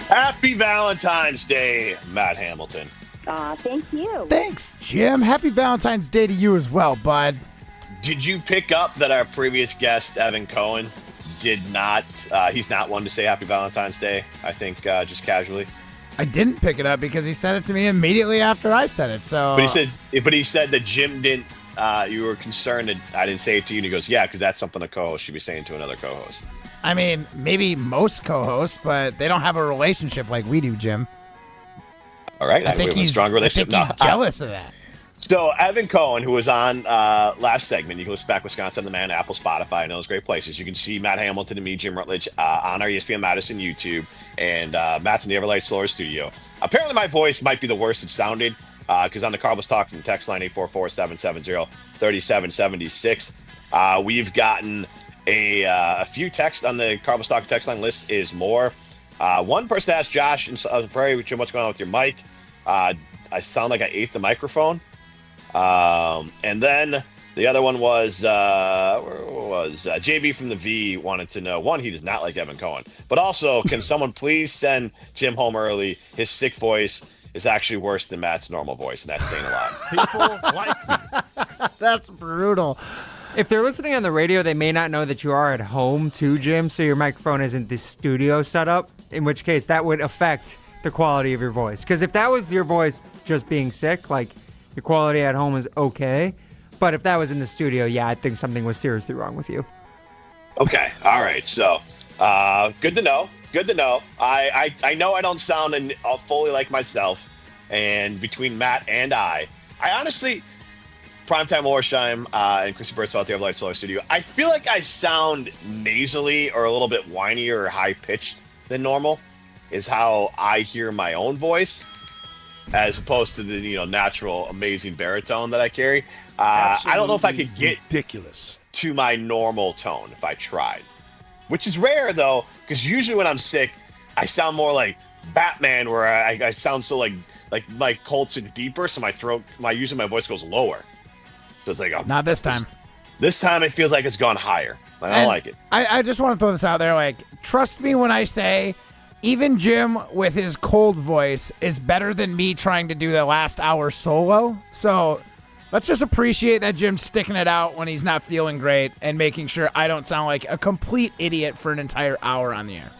Happy Valentine's Day, Matt Hamilton. Thank you. Thanks, Jim. Happy Valentine's Day to you as well, bud. Did you pick up that our previous guest, Evan Cohen, did not, he's not one to say Happy Valentine's Day, I think, just casually? I didn't pick it up because he sent it to me immediately after I said it, so... But he said that Jim didn't, you were concerned that I didn't say it to you, and he goes, yeah, because that's something a co-host should be saying to another co-host. I mean, maybe most co-hosts, but they don't have a relationship like we do, Jim. All right, we have a strong relationship. I think he's jealous of that. So Evan Cohen, who was on last segment, you can listen back Wisconsin on the Man, Apple, Spotify, and those great places. You can see Matt Hamilton and me, Jim Rutledge, on our ESPN Madison YouTube, and Matt's in the Everlight Solar Studio. Apparently my voice might be the worst it sounded, because on the Carbos Talk from text line 844-770-3776, we've gotten a few texts on the Carbos Talk text line. List is more. One person asked Josh and Prairie, Jim, what's going on with your mic? I sound like I ate the microphone. And then the other one was JB from the V wanted to know, one, he does not like Evan Cohen, but also, can someone please send Jim home early? His sick voice is actually worse than Matt's normal voice, and that's saying a lot. People like me. That's brutal. If they're listening on the radio, they may not know that you are at home too, Jim, so your microphone isn't the studio setup, in which case that would affect the quality of your voice. Because if that was your voice just being sick, like your quality at home is okay. But if that was in the studio, yeah, I think something was seriously wrong with you. Okay. All right. So, good to know. Good to know. I know I don't sound fully like myself. And between Matt and I honestly, Primetime Orsheim and Chrissy Birdsall out there of Light Solar Studio, I feel like I sound nasally or a little bit whinier or high-pitched than normal is how I hear my own voice, as opposed to the natural, amazing baritone that I carry. I don't know if I could get ridiculous to my normal tone if I tried, which is rare though, because usually when I'm sick, I sound more like Batman, where I sound so like my Colts are deeper, so usually my voice goes lower. So it's like not this time. This time it feels like it's gone higher. I don't like it. I just want to throw this out there. Like, trust me when I say, even Jim with his cold voice is better than me trying to do the last hour solo. So let's just appreciate that Jim's sticking it out when he's not feeling great and making sure I don't sound like a complete idiot for an entire hour on the air.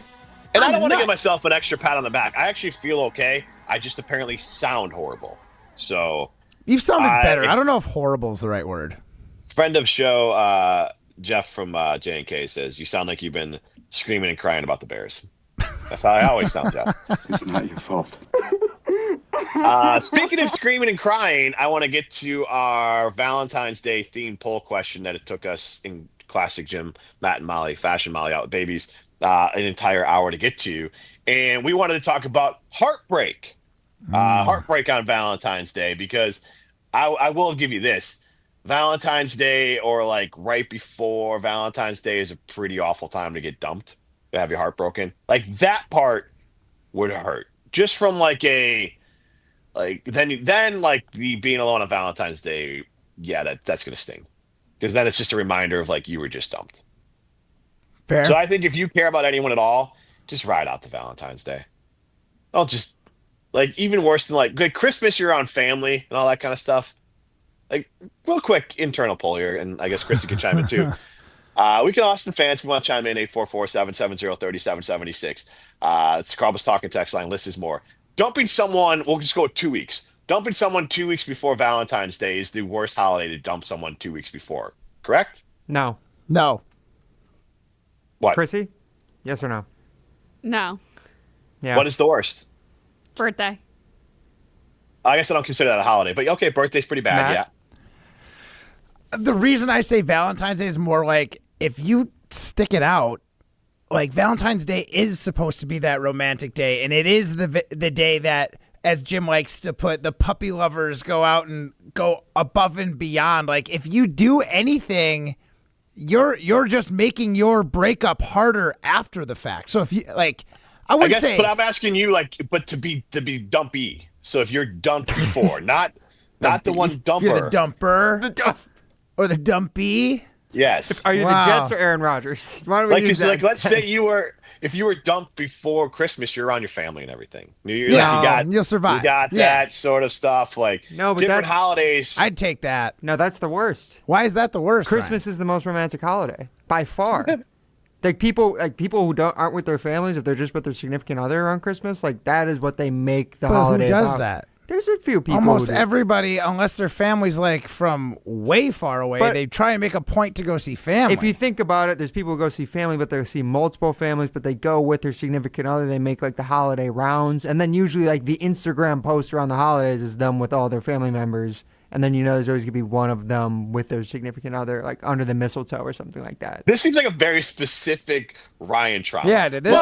And I don't want to give myself an extra pat on the back. I actually feel okay. I just apparently sound horrible. So you've sounded better. I don't know if horrible is the right word. Friend of show, Jeff from J&K says, you sound like you've been screaming and crying about the Bears. That's how I always sound, Jeff. It's not your fault. Speaking of screaming and crying, I want to get to our Valentine's Day themed poll question that it took us in classic Jim, Matt, and Molly, Fashion Molly Out with Babies, an entire hour to get to. And we wanted to talk about heartbreak. Heartbreak on Valentine's Day, because I will give you this. Valentine's Day, or like right before Valentine's Day, is a pretty awful time to get dumped, to have your heart broken. Like, that part would hurt. Just from then the being alone on Valentine's Day, yeah, that's gonna sting. Because then it's just a reminder of you were just dumped. Fair. So I think if you care about anyone at all, just ride out to Valentine's Day. Don't just even worse than Christmas, you're on family and all that kind of stuff. Real quick internal poll here, and I guess Chrissy can chime in too. We can ask the fans if you want to chime in, 844-770-3776. It's Carl's Talking text line. List is more. Dumping someone, we'll just go 2 weeks. Dumping someone 2 weeks before Valentine's Day is the worst holiday to dump someone 2 weeks before. Correct? No. What? Chrissy? Yes or no? No. Yeah. What is the worst? Birthday. I guess I don't consider that a holiday, but okay, birthday's pretty bad, Matt? yeah. The reason I say Valentine's Day is more like, if you stick it out, Valentine's Day is supposed to be that romantic day, and it is the day that, as Jim likes to put, the puppy lovers go out and go above and beyond. If you do anything, you're just making your breakup harder after the fact. So if you I would say, but I'm asking you but to be dumpy. So if you're dumped before, not the one dumper. You're the dumper, or the dumpy. Yes. Are you the Jets or Aaron Rodgers? Why don't we use that? Let's say if you were dumped before Christmas, you're around your family and everything. You'll survive. You got that sort of stuff. No, but different holidays. I'd take that. No, that's the worst. Why is that the worst? Christmas is the most romantic holiday by far. People who aren't with their families, if they're just with their significant other on Christmas, that is what they make the holiday. Who does about. that? There's a few people. Almost everybody, unless their family's from way far away, they try and make a point to go see family. If you think about it, there's people who go see family, but they see multiple families, but they go with their significant other. They make the holiday rounds, and then usually the Instagram post around the holidays is them with all their family members. And then there's always going to be one of them with their significant other, under the mistletoe or something like that. This seems like a very specific Ryan trauma. Yeah, this.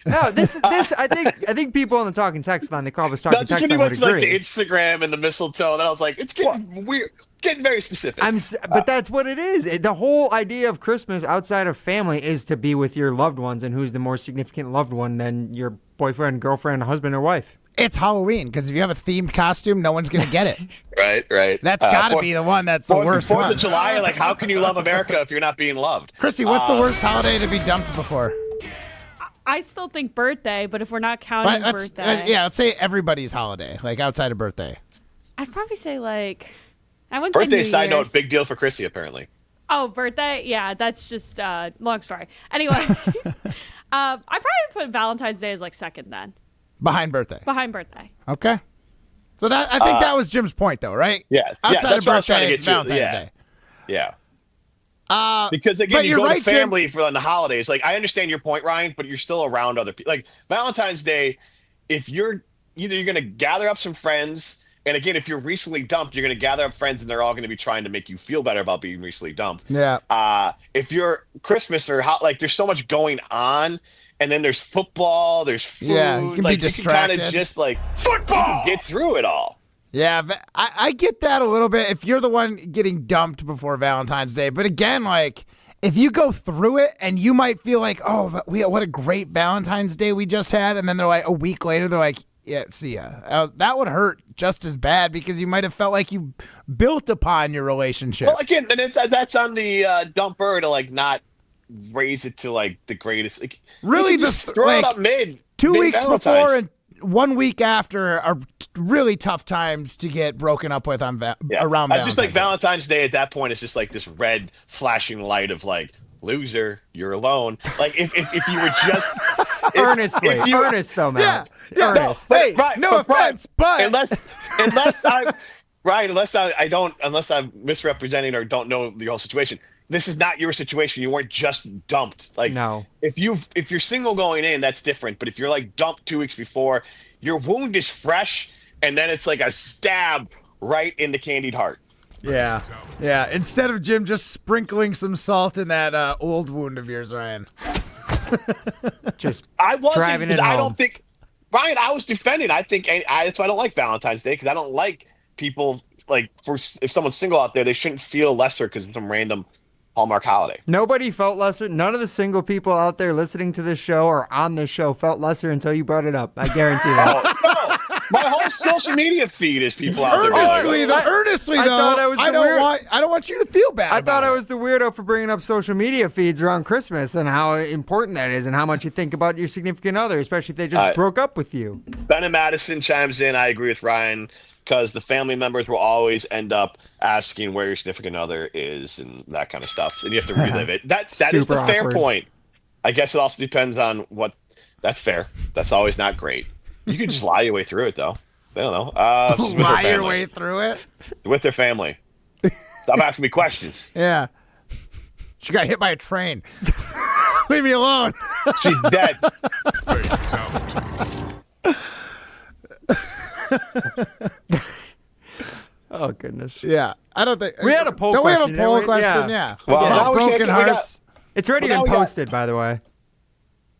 No, this. I think people on the Talking Text line, they call this Talking Text line, would agree. The Instagram and the mistletoe, and then I was like, it's getting weird, getting very specific. But that's what it is. The whole idea of Christmas outside of family is to be with your loved ones, and who's the more significant loved one than your boyfriend, girlfriend, husband, or wife? It's Halloween, because if you have a themed costume, no one's going to get it. Right. That's got to be the one that's the worst one. 4th of July, how can you love America if you're not being loved? Chrissy, what's the worst holiday to be dumped before? I still think birthday, but if we're not counting birthday. Let's say everybody's holiday, outside of birthday. I'd probably say I wouldn't birthday say New side Year's. note, big deal for Chrissy, apparently. Oh, birthday? Yeah, that's just long story. Anyway, I probably put Valentine's Day as like second then. Behind birthday. Behind birthday. Okay. So that I think that was Jim's point, though, right? Yes. Outside that's of what I was trying birthday, to it's get to. Valentine's Day. Yeah. Because again, you you're go right, to family for the holidays. Like I understand your point, Ryan, but you're still around other people. Like Valentine's Day, if you're going to gather up some friends, and again, if you're recently dumped, you're going to gather up friends, and they're all going to be trying to make you feel better about being recently dumped. Yeah. If you're Christmas or there's so much going on, and then there's football, there's food. Yeah, you can be distracted. You can kind of just like football, get through it all. Yeah, I get that a little bit if you're the one getting dumped before Valentine's Day. But again, like, if you go through it and you might feel like, oh, what a great Valentine's Day we just had. And then they're like, a week later, they're like, yeah, see ya. That would hurt just as bad because you might have felt like you built upon your relationship. Well, again, then that's on the dumper to like not raise it to like the greatest. Like, really, just throw it up mid. 2 mid weeks Valentine's. before and 1 week after are really tough times to get broken up with around Valentine's It's just like Valentine's Day at that point. It's just like this red flashing light of like, loser, you're alone. Like if you were just earnest though, man. Yeah. Earnest. No, hey, no offense, but unless I'm misrepresenting or don't know the whole situation. This is not your situation. You weren't just dumped. Like, no. If you're single going in, that's different. But if you're like dumped 2 weeks before, your wound is fresh, and then it's like a stab right in the candied heart. Yeah. Instead of Jim just sprinkling some salt in that old wound of yours, Ryan. Just I wasn't. driving it home. I don't think, Ryan. I was defending. I think that's why I don't like Valentine's Day because I don't like people like if someone's single out there, they shouldn't feel lesser because of some random Hallmark holiday. Nobody felt lesser. None of the single people out there listening to this show or on this show felt lesser until you brought it up. I guarantee that. No. My whole social media feed is people out there. Earnestly, though, I don't want you to feel bad. I thought I was the weirdo for bringing up social media feeds around Christmas and how important that is and how much you think about your significant other, especially if they just broke up with you. Ben and Madison chimes in. I agree with Ryan because the family members will always end up asking where your significant other is and that kind of stuff. And you have to relive it. That is the fair awkward point. I guess it also depends on what. That's fair. That's always not great. You can just lie your way through it, though. I don't know. Lie your way through it? With their family. Stop asking me questions. Yeah. She got hit by a train. Leave me alone. She's dead. Oh, goodness. Yeah. I don't think. We had a poll don't question. We have a poll question? Yeah. Well, about broken hearts. It's already been posted, by the way.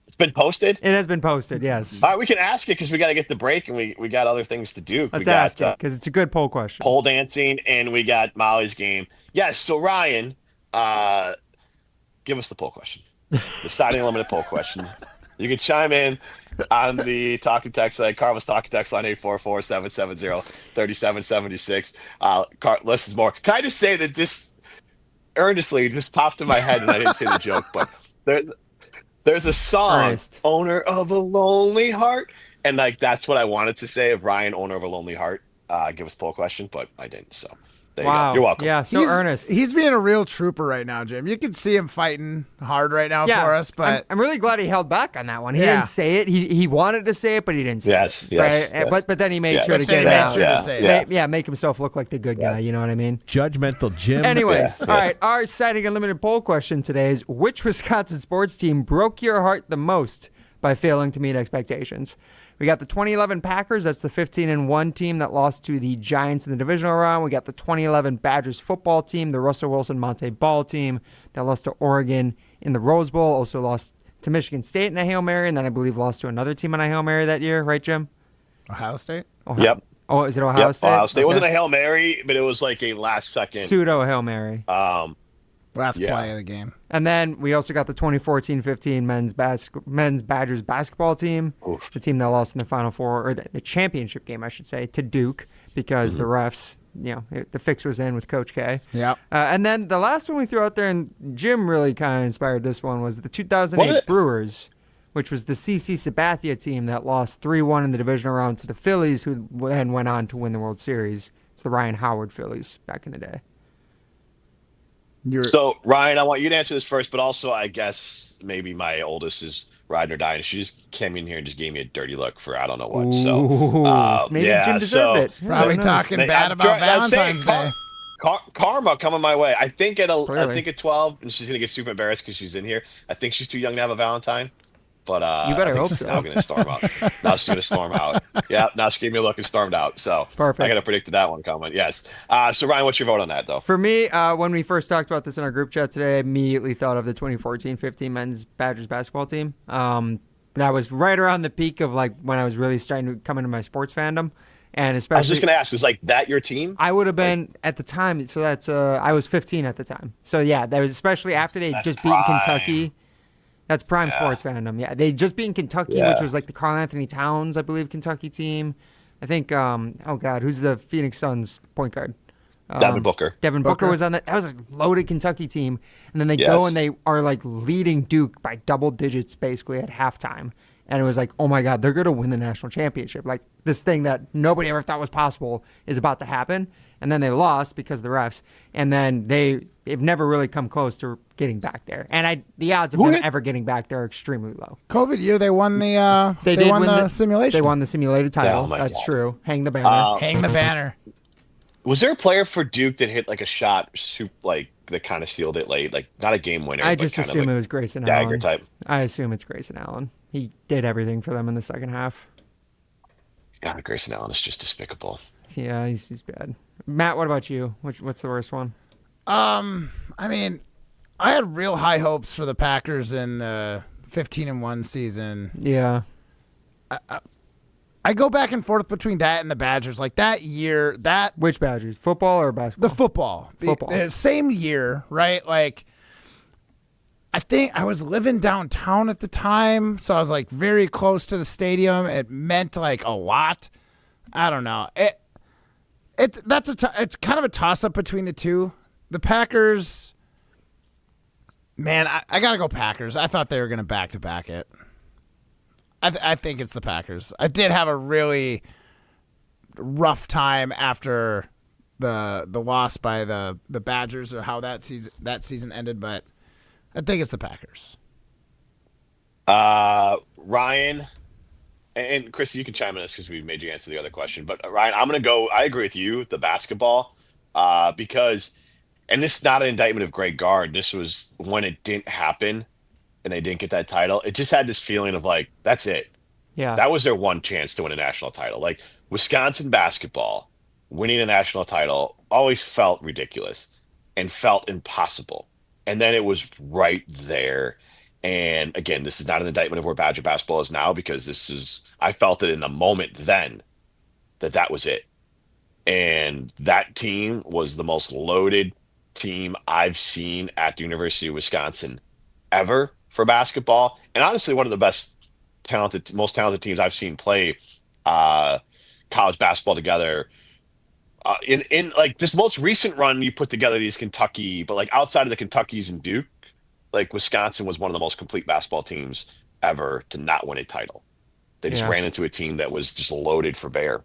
It's been posted? It has been posted, yes. All right, we can ask it because we got to get the break and we got other things to do. Let's ask it because it's a good poll question. Pole dancing and we got Molly's game. Yes, so Ryan, give us the poll question. The starting limited poll question. You can chime in on the talking text line, Carlos talking text line 844-770-3776. Listens more. Can I just say that this earnestly just popped in my head and I didn't say the joke, but there's a song, Owner of a Lonely Heart, and like that's what I wanted to say of Ryan, Owner of a Lonely Heart. Give us a poll question, but I didn't. So there you go. You're welcome. Yeah, so earnest. He's being a real trooper right now, Jim. You can see him fighting hard right now for us. But I'm really glad he held back on that one. He didn't say it. He wanted to say it, but he didn't say it. Yes. But then he made sure to get it out. Yeah. Make himself look like the good guy. You know what I mean? Judgmental Jim. Anyways, all right. Our exciting unlimited poll question today is: which Wisconsin sports team broke your heart the most by failing to meet expectations? We got the 2011 Packers. That's the 15-1 team that lost to the Giants in the divisional round. We got the 2011 Badgers football team, the Russell Wilson Monte Ball team that lost to Oregon in the Rose Bowl. Also lost to Michigan State in a Hail Mary, and then I believe lost to another team in a Hail Mary that year. Right, Jim? Ohio State? Yep. Oh, is it Ohio State? Ohio State. It wasn't a Hail Mary, but it was like a last-second. Pseudo Hail Mary. Last play of the game. And then we also got the 2014-15 men's Badgers basketball team, the team that lost in the Final Four, or the championship game, I should say, to Duke because the refs, the fix was in with Coach K. Yeah. And then the last one we threw out there, and Jim really kind of inspired this one, was the 2008 Brewers, which was the CC Sabathia team that lost 3-1 in the divisional round to the Phillies, who then went on to win the World Series. It's the Ryan Howard Phillies back in the day. So, Ryan, I want you to answer this first, but also, I guess maybe my oldest is riding or dying. She just came in here and just gave me a dirty look for I don't know what. Maybe yeah, Jim deserved it. Probably talking bad about Valentine's Day. Karma coming my way. I think at Clearly. 12, and she's gonna get super embarrassed because she's in here. I think she's too young to have a Valentine. But You better I think hope she's so. now gonna storm out. Now she's gonna storm out. Yeah, now she gave me a look and stormed out. So Perfect. I gotta predict that one coming. Yes. So Ryan, what's your vote on that though? For me, when we first talked about this in our group chat today, I immediately thought of the 2014-15 men's Badgers basketball team. That was right around the peak of like when I was really starting to come into my sports fandom. And especially, I was just gonna ask, was like that your team? I would have been at the time. So that's I was 15 at the time. So yeah, that was especially after they just beaten Kentucky. That's prime sports fandom. Yeah, they just beaten Kentucky, which was like the Karl Anthony Towns, I believe, Kentucky team. I think. Oh God, who's the Phoenix Suns point guard? Devin Booker. Devin Booker was on that. That was a loaded Kentucky team, and then they go and they are like leading Duke by double digits basically at halftime. And it was like, oh my God, they're going to win the national championship. Like this thing that nobody ever thought was possible is about to happen. And then they lost because of the refs. And then they've never really come close to getting back there. And the odds of them ever getting back there are extremely low. COVID year, they won the they won the simulation. They won the simulated title. Oh my That's God. true. Hang the banner. Hang the banner. Was there a player for Duke that hit like a shot, like that kind of sealed it late, like not a game winner? I but just kind of assume like it was Grayson dagger Allen. type. I assume it's Grayson Allen. He did everything for them in the second half. God, Grayson Allen is just despicable. Yeah, he's bad. Matt, what about you? What's the worst one? I mean, I had real high hopes for the Packers in the 15-1 season. Yeah. I go back and forth between that and the Badgers. Like that year, Which Badgers? Football or basketball? The football. The same year, right? Like, I think I was living downtown at the time, so I was like very close to the stadium. It meant like a lot. I don't know. It's kind of a toss up between the two. The Packers, man, I gotta go Packers. I thought they were gonna back to back it. I think it's the Packers. I did have a really rough time after the loss by the Badgers or how that season ended, but I think it's the Packers. Ryan and Chris, you can chime in this because we made you answer the other question. But Ryan, I'm going to go. I agree with you, the basketball, because, and this is not an indictment of Greg Gard. This was when it didn't happen and they didn't get that title. It just had this feeling of like, that's it. Yeah. That was their one chance to win a national title. Like Wisconsin basketball, winning a national title always felt ridiculous and felt impossible. And then it was right there. And again, this is not an indictment of where Badger basketball is now, because I felt it in the moment then that was it. And that team was the most loaded team I've seen at the University of Wisconsin ever for basketball. And honestly, one of the most talented teams I've seen play college basketball together. In like this most recent run, you put together these Kentucky, but like outside of the Kentuckys and Duke, like Wisconsin was one of the most complete basketball teams ever to not win a title. They just ran into a team that was just loaded for bear.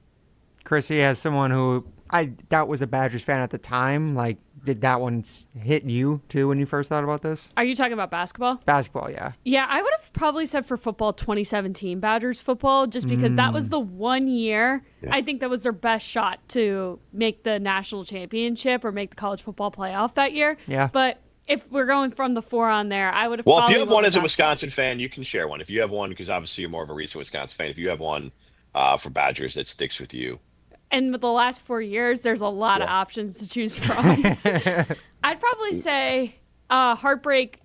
Chrissy, as someone who I doubt was a Badgers fan at the time, like, did that one hit you too when you first thought about this? Are you talking about basketball? Basketball, yeah. Yeah, I would have probably said for football 2017 Badgers football, just because that was the one year I think that was their best shot to make the national championship or make the college football playoff that year. Yeah. But if we're going from the 4 on there, I would have Well, if probably you have one as a basketball. Wisconsin fan, you can share one. If you have one, because obviously you're more of a recent Wisconsin fan, if you have one for Badgers that sticks with you. And with the last 4 years, there's a lot of options to choose from. I'd probably say Heartbreak.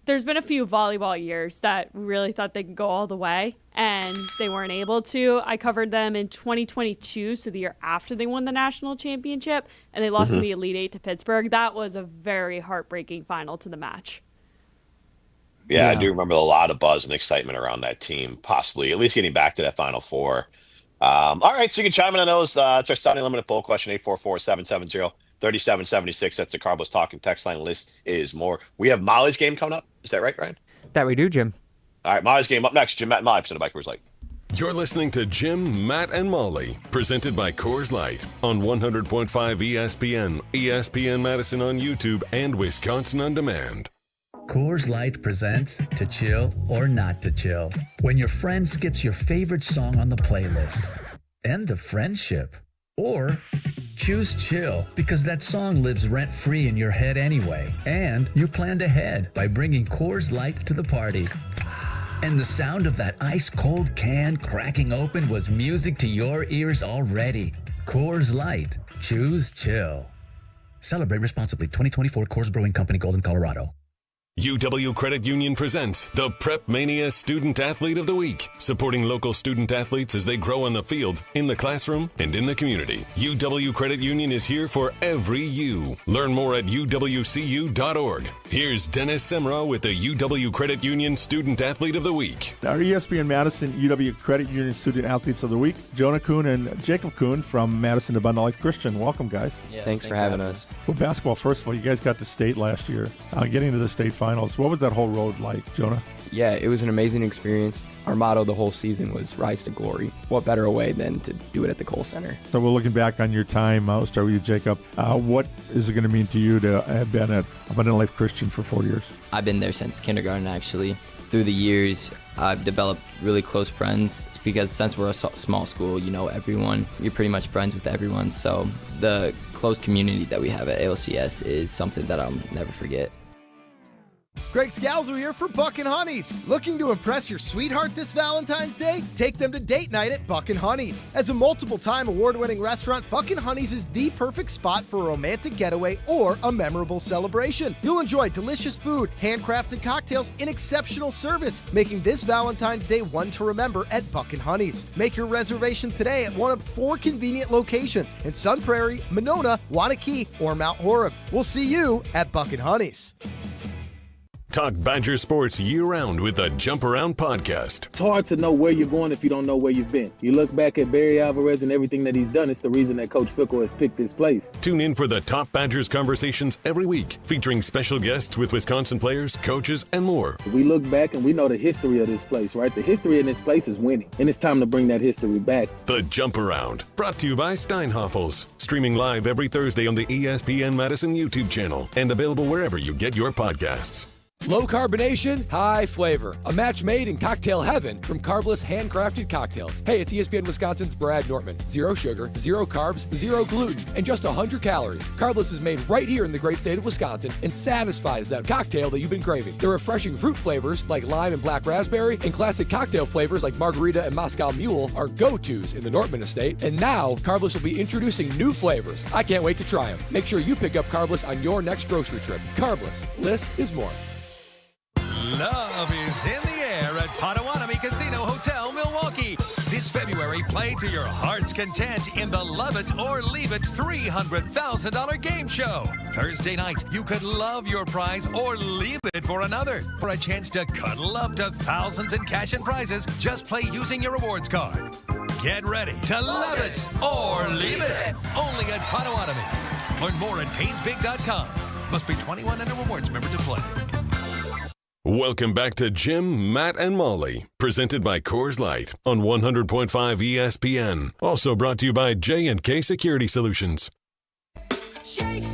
There's been a few volleyball years that we really thought they could go all the way, and they weren't able to. I covered them in 2022, so the year after they won the national championship, and they lost in the Elite Eight to Pittsburgh. That was a very heartbreaking final to the match. Yeah, I do remember a lot of buzz and excitement around that team, possibly at least getting back to that Final Four. All right, so you can chime in on those. It's our Sunday Limited poll question, 844-770-3776. That's the Carbos Talking text line. List is more. We have Molly's game coming up. Is that right, Ryan? That we do, Jim. All right, Molly's game up next. Jim, Matt, and Molly, presented by Coors Light. You're listening to Jim, Matt, and Molly, presented by Coors Light on 100.5 ESPN, ESPN Madison on YouTube, and Wisconsin On Demand. Coors Light presents To Chill or Not to Chill. When your friend skips your favorite song on the playlist. End the friendship. Or choose chill because that song lives rent-free in your head anyway. And you planned ahead by bringing Coors Light to the party. And the sound of that ice-cold can cracking open was music to your ears already. Coors Light. Choose chill. Celebrate responsibly. 2024 Coors Brewing Company, Golden, Colorado. UW Credit Union presents the Prep Mania Student Athlete of the Week, supporting local student athletes as they grow on the field, in the classroom, and in the community. UW Credit Union is here for every you. Learn more at uwcu.org. Here's Dennis Semra with the UW Credit Union Student Athlete of the Week. Our ESPN Madison UW Credit Union Student Athletes of the Week, Jonah Kuhn and Jacob Kuhn from Madison Abundant Life Christian. Welcome, guys. Yeah, thanks for having us. Well, basketball, first of all, you guys got to state last year, getting to the state finals. What was that whole road like, Jonah? Yeah, it was an amazing experience. Our motto the whole season was Rise to Glory. What better way than to do it at the Kohl Center? So we're looking back on your time. I'll start with you, Jacob. What is it going to mean to you to have been at Abundant Life Christian for 4 years? I've been there since kindergarten, actually. Through the years, I've developed really close friends. It's because since we're a small school, you know everyone. You're pretty much friends with everyone. So the close community that we have at ALCS is something that I'll never forget. Greg Scalzo here for Buck and Honey's. Looking to impress your sweetheart this Valentine's Day? Take them to date night at Buck and Honey's. As a multiple-time award-winning restaurant, Buck and Honey's is the perfect spot for a romantic getaway or a memorable celebration. You'll enjoy delicious food, handcrafted cocktails, and exceptional service, making this Valentine's Day one to remember at Buck and Honey's. Make your reservation today at one of 4 convenient locations in Sun Prairie, Monona, Wanakee, or Mount Horeb. We'll see you at Buck and Honey's. Talk Badger sports year-round with the Jump Around podcast. It's hard to know where you're going if you don't know where you've been. You look back at Barry Alvarez and everything that he's done, it's the reason that Coach Fickle has picked this place. Tune in for the Top Badgers conversations every week, featuring special guests with Wisconsin players, coaches, and more. We look back and we know the history of this place, right? The history in this place is winning, and it's time to bring that history back. The Jump Around, brought to you by Steinhoffels, streaming live every Thursday on the ESPN Madison YouTube channel and available wherever you get your podcasts. Low carbonation, high flavor. A match made in cocktail heaven from Carbless handcrafted cocktails. Hey, it's ESPN Wisconsin's Brad Nortman. 0 sugar, 0 carbs, 0 gluten, and just 100 calories. Carbless is made right here in the great state of Wisconsin and satisfies that cocktail that you've been craving. The refreshing fruit flavors like lime and black raspberry and classic cocktail flavors like margarita and Moscow Mule are go-tos in the Nortman estate. And now, Carbless will be introducing new flavors. I can't wait to try them. Make sure you pick up Carbless on your next grocery trip. Carbless, less is more. Love is in the air at Potawatomi Casino Hotel, Milwaukee. This February, play to your heart's content in the Love It or Leave It $300,000 game show. Thursday night, you could love your prize or leave it for another. For a chance to cuddle up to thousands in cash and prizes, just play using your rewards card. Get ready to love it or leave it. Only at Potawatomi. Learn more at paysbig.com. Must be 21 and a rewards member to play. Welcome back to Jim, Matt, and Molly, presented by Coors Light on 100.5 ESPN. Also brought to you by J&K Security Solutions. Shake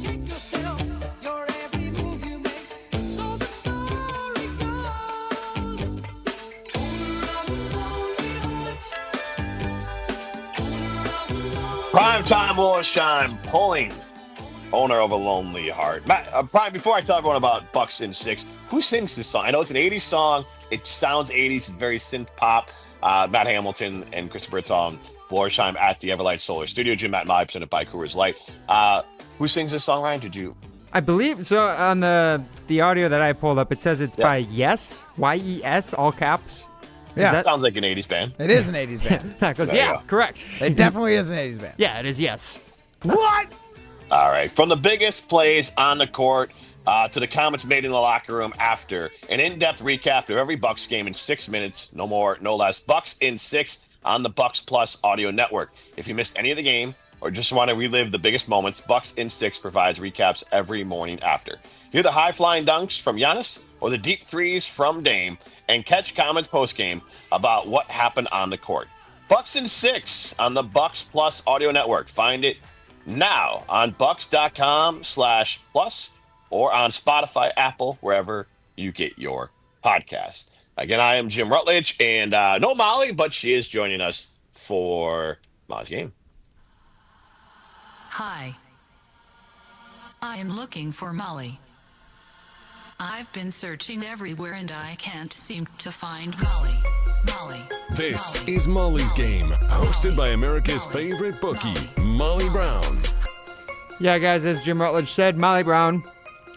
yourself, your every move you make, so the story goes. Primetime Wolfsheim pulling owner of a lonely heart. Matt, Brian, before I tell everyone about Bucks in 6, who sings this song? I know it's an 80s song. It sounds 80s. It's very synth pop. Matt Hamilton and Christopher Birdsong, Wolfsheim at the Everlight Solar Studio. Jim, Matt, and Molly, presented by Coors Light. Who sings this song, Ryan? Did you? I believe so. On the audio that I pulled up, it says it's by Yes, Y-E-S, all caps. Yeah. That sounds like an 80s band. It is an 80s band. That goes, correct. It definitely is an 80s band. Yeah, it is Yes. What? All right. From the biggest plays on the court to the comments made in the locker room after, an in-depth recap of every Bucks game in 6 minutes, no more, no less. Bucks in 6 on the Bucks Plus audio network. If you missed any of the game or just want to relive the biggest moments, Bucks in 6 provides recaps every morning after. Hear the high-flying dunks from Giannis, or the deep threes from Dame, and catch comments postgame about what happened on the court. Bucks and 6 on the Bucks Plus Audio Network. Find it now on bucks.com/plus or on Spotify, Apple, wherever you get your podcast. Again, I am Jim Rutledge, and no Molly, but she is joining us for Molly's Game. Hi. I am looking for Molly. I've been searching everywhere and I can't seem to find Molly. This is Molly's Game, hosted by America's favorite bookie, Molly Brown. Yeah, guys, as Jim Rutledge said, Molly Brown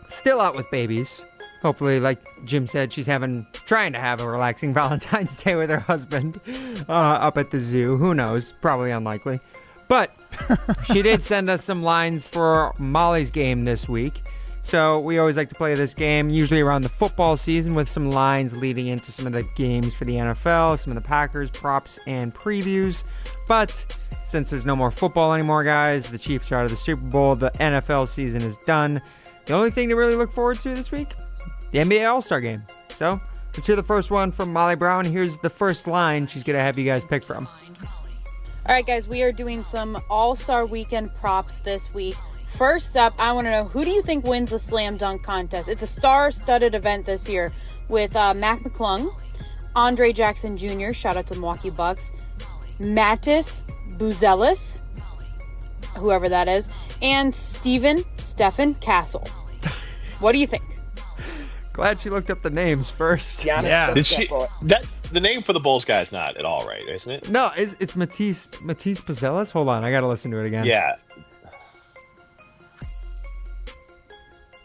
still out with babies. Hopefully, like Jim said, she's trying to have a relaxing Valentine's Day with her husband up at the zoo. Who knows? Probably unlikely. But she did send us some lines for Molly's Game this week. So we always like to play this game, usually around the football season, with some lines leading into some of the games for the NFL, some of the Packers, props, and previews. But since there's no more football anymore, guys, the Chiefs are out of the Super Bowl, the NFL season is done. The only thing to really look forward to this week, the NBA All-Star Game. So let's hear the first one from Molly Brown. Here's the first line she's going to have you guys pick from. All right, guys, we are doing some All-Star Weekend props this week. First up, I want to know, who do you think wins the slam dunk contest? It's a star-studded event this year with Mac McClung, Andre Jackson Jr., shout out to Milwaukee Bucks, Mattis Buzelis, whoever that is, and Stephen Castle. What do you think? Glad she looked up the names first. Yeah. The name for the Bulls guy is not at all right, isn't it? No, it's Matisse Buzelis? Hold on, I got to listen to it again. Yeah.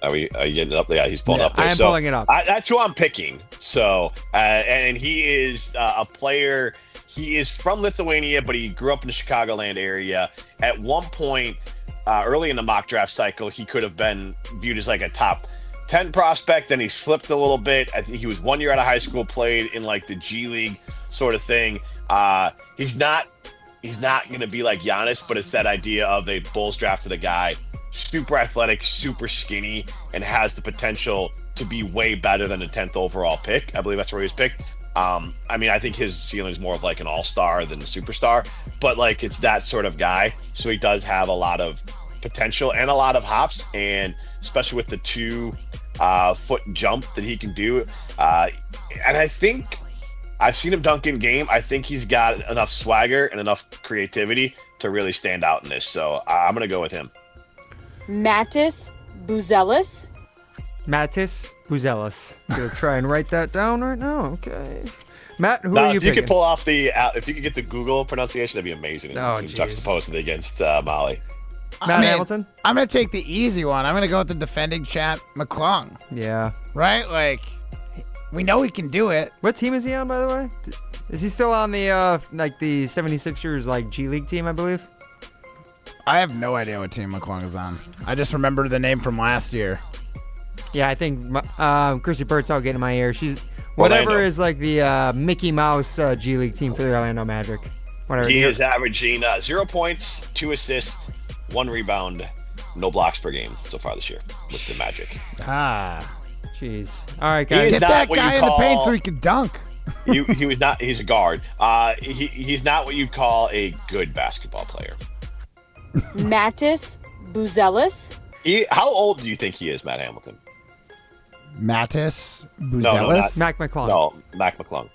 Are you getting it up? Yeah, he's pulling up there. I am pulling it up. That's who I'm picking. So, and he is a player. He is from Lithuania, but he grew up in the Chicagoland area. At one point, early in the mock draft cycle, he could have been viewed as like a top 10 prospect. Then he slipped a little bit. I think he was 1 year out of high school, played in like the G League sort of thing. He's not going to be like Giannis, but it's that idea of the Bulls drafted a guy super athletic, super skinny, and has the potential to be way better than the 10th overall pick. I believe that's where he was picked. I mean, I think his ceiling is more of like an all-star than a superstar, but like it's that sort of guy. So he does have a lot of potential and a lot of hops, and especially with the 2-foot jump that he can do. And I think I've seen him dunk in game. I think he's got enough swagger and enough creativity to really stand out in this. So I'm going to go with him. Mattis Buzelis. Gonna try and write that down right now. Okay. Matt, who are you picking? If you could pull off if you could get the Google pronunciation, that'd be amazing. Oh, you can juxtapose it against Molly. Matt Hamilton? I'm going to take the easy one. I'm going to go with the defending champ, McClung. Yeah. Right? Like, we know he can do it. What team is he on, by the way? Is he still on the the 76ers G League team, I believe? I have no idea what team McClung is on. I just remember the name from last year. Yeah, I think Chrissy Birdsall getting in my ear. She's whatever Orlando. is like the Mickey Mouse G League team for the Orlando Magic. Whatever. He is averaging 0 points, 2 assists, 1 rebound, no blocks per game so far this year with the Magic. Jeez. All right, guys. Get that guy in the paint so he can dunk. he was not. He's a guard. He's not what you'd call a good basketball player. Mattis Buzelis. How old do you think he is, Matt Hamilton? Mattis Buzelis? No, Mac McClung. No, Mac McClung.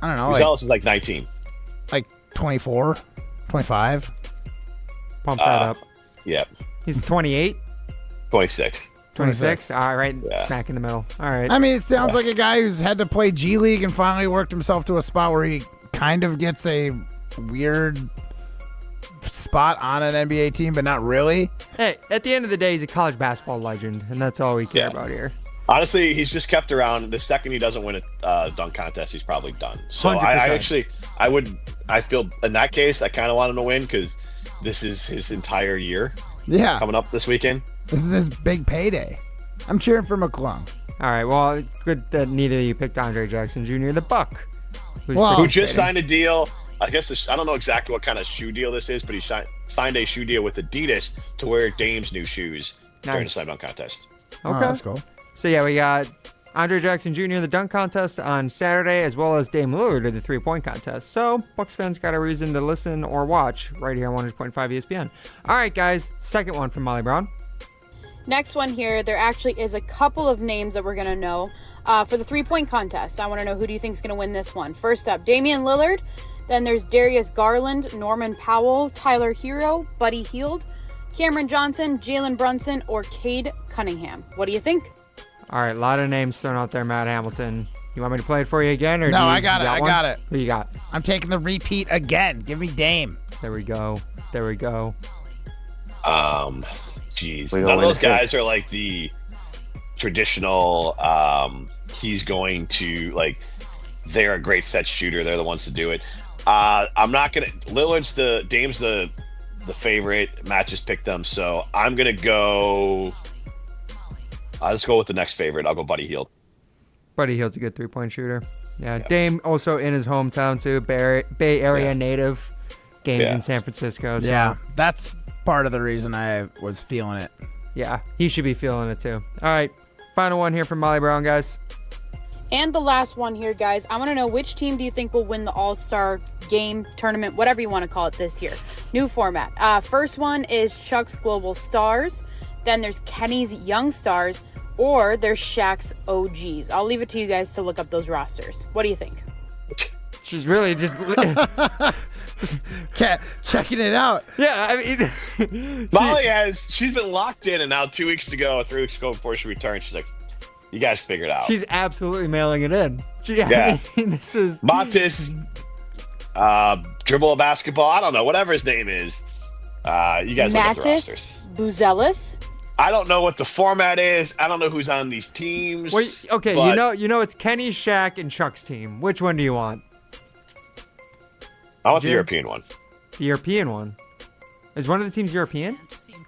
I don't know. Buzelis is like 19. Like 24, 25. Pump that up. Yeah. He's 28? 26. 26? All right, smack in the middle. All right. I mean, it sounds like a guy who's had to play G League and finally worked himself to a spot where he kind of gets a weird spot on an NBA team, but not really. Hey, at the end of the day, he's a college basketball legend, and that's all we care about here. Honestly, he's just kept around. The second he doesn't win a dunk contest, he's probably done. So 100%. I feel in that case, I kind of want him to win because this is his entire year. Yeah. Coming up this weekend. This is his big payday. I'm cheering for McClung. All right, well, good that neither of you picked Andre Jackson Jr., the Buck. Who just signed a deal. I guess I don't know exactly what kind of shoe deal this is, but he signed a shoe deal with Adidas to wear Dame's new shoes during the slam dunk contest. Okay. Oh, that's cool. So, yeah, we got Andre Jackson Jr. in the dunk contest on Saturday, as well as Dame Lillard in the three-point contest. So Bucks fans got a reason to listen or watch right here on 100.5 ESPN. All right, guys, second one from Molly Brown. Next one here, there actually is a couple of names that we're going to know for the three-point contest. I want to know who do you think is going to win this one. First up, Damian Lillard. Then there's Darius Garland, Norman Powell, Tyler Hero, Buddy Hield, Cameron Johnson, Jalen Brunson, or Cade Cunningham. What do you think? All right, a lot of names thrown out there, Matt Hamilton. You want me to play it for you again? Or No, I got it. Who you got? I'm taking the repeat again. Give me Dame. There we go. Jeez. None of those guys are like the traditional, he's going to, like, they're a great set shooter. They're the ones to do it. I'm not going to, Dame's the favorite. Matt just picked them. So I'm going to go, let's go with the next favorite. I'll go Buddy Hield. Buddy Hield's a good three-point shooter. Yeah, yep. Dame also in his hometown too, Bay Area native. Games in San Francisco. So. Yeah, that's part of the reason I was feeling it. Yeah, he should be feeling it too. All right, final one here from Molly Brown, guys. And the last one here, guys. I want to know, which team do you think will win the All-Star game, tournament, whatever you want to call it this year. New format. First one is Chuck's Global Stars. Then there's Kenny's Young Stars. Or there's Shaq's OGs. I'll leave it to you guys to look up those rosters. What do you think? She's really just checking it out. Yeah, I mean, Molly she's been locked in, and now 2 weeks to go, 3 weeks ago before she returned, she's like, you guys figure it out. She's absolutely mailing it in. Yeah. I mean, this is Matis, dribble a basketball. I don't know, whatever his name is. You guys look up the rosters. Buzelis. I don't know what the format is. I don't know who's on these teams. Wait, okay, but you know it's Kenny, Shaq, and Chuck's team. Which one do you want? I want the European one. The European one? Is one of the teams European?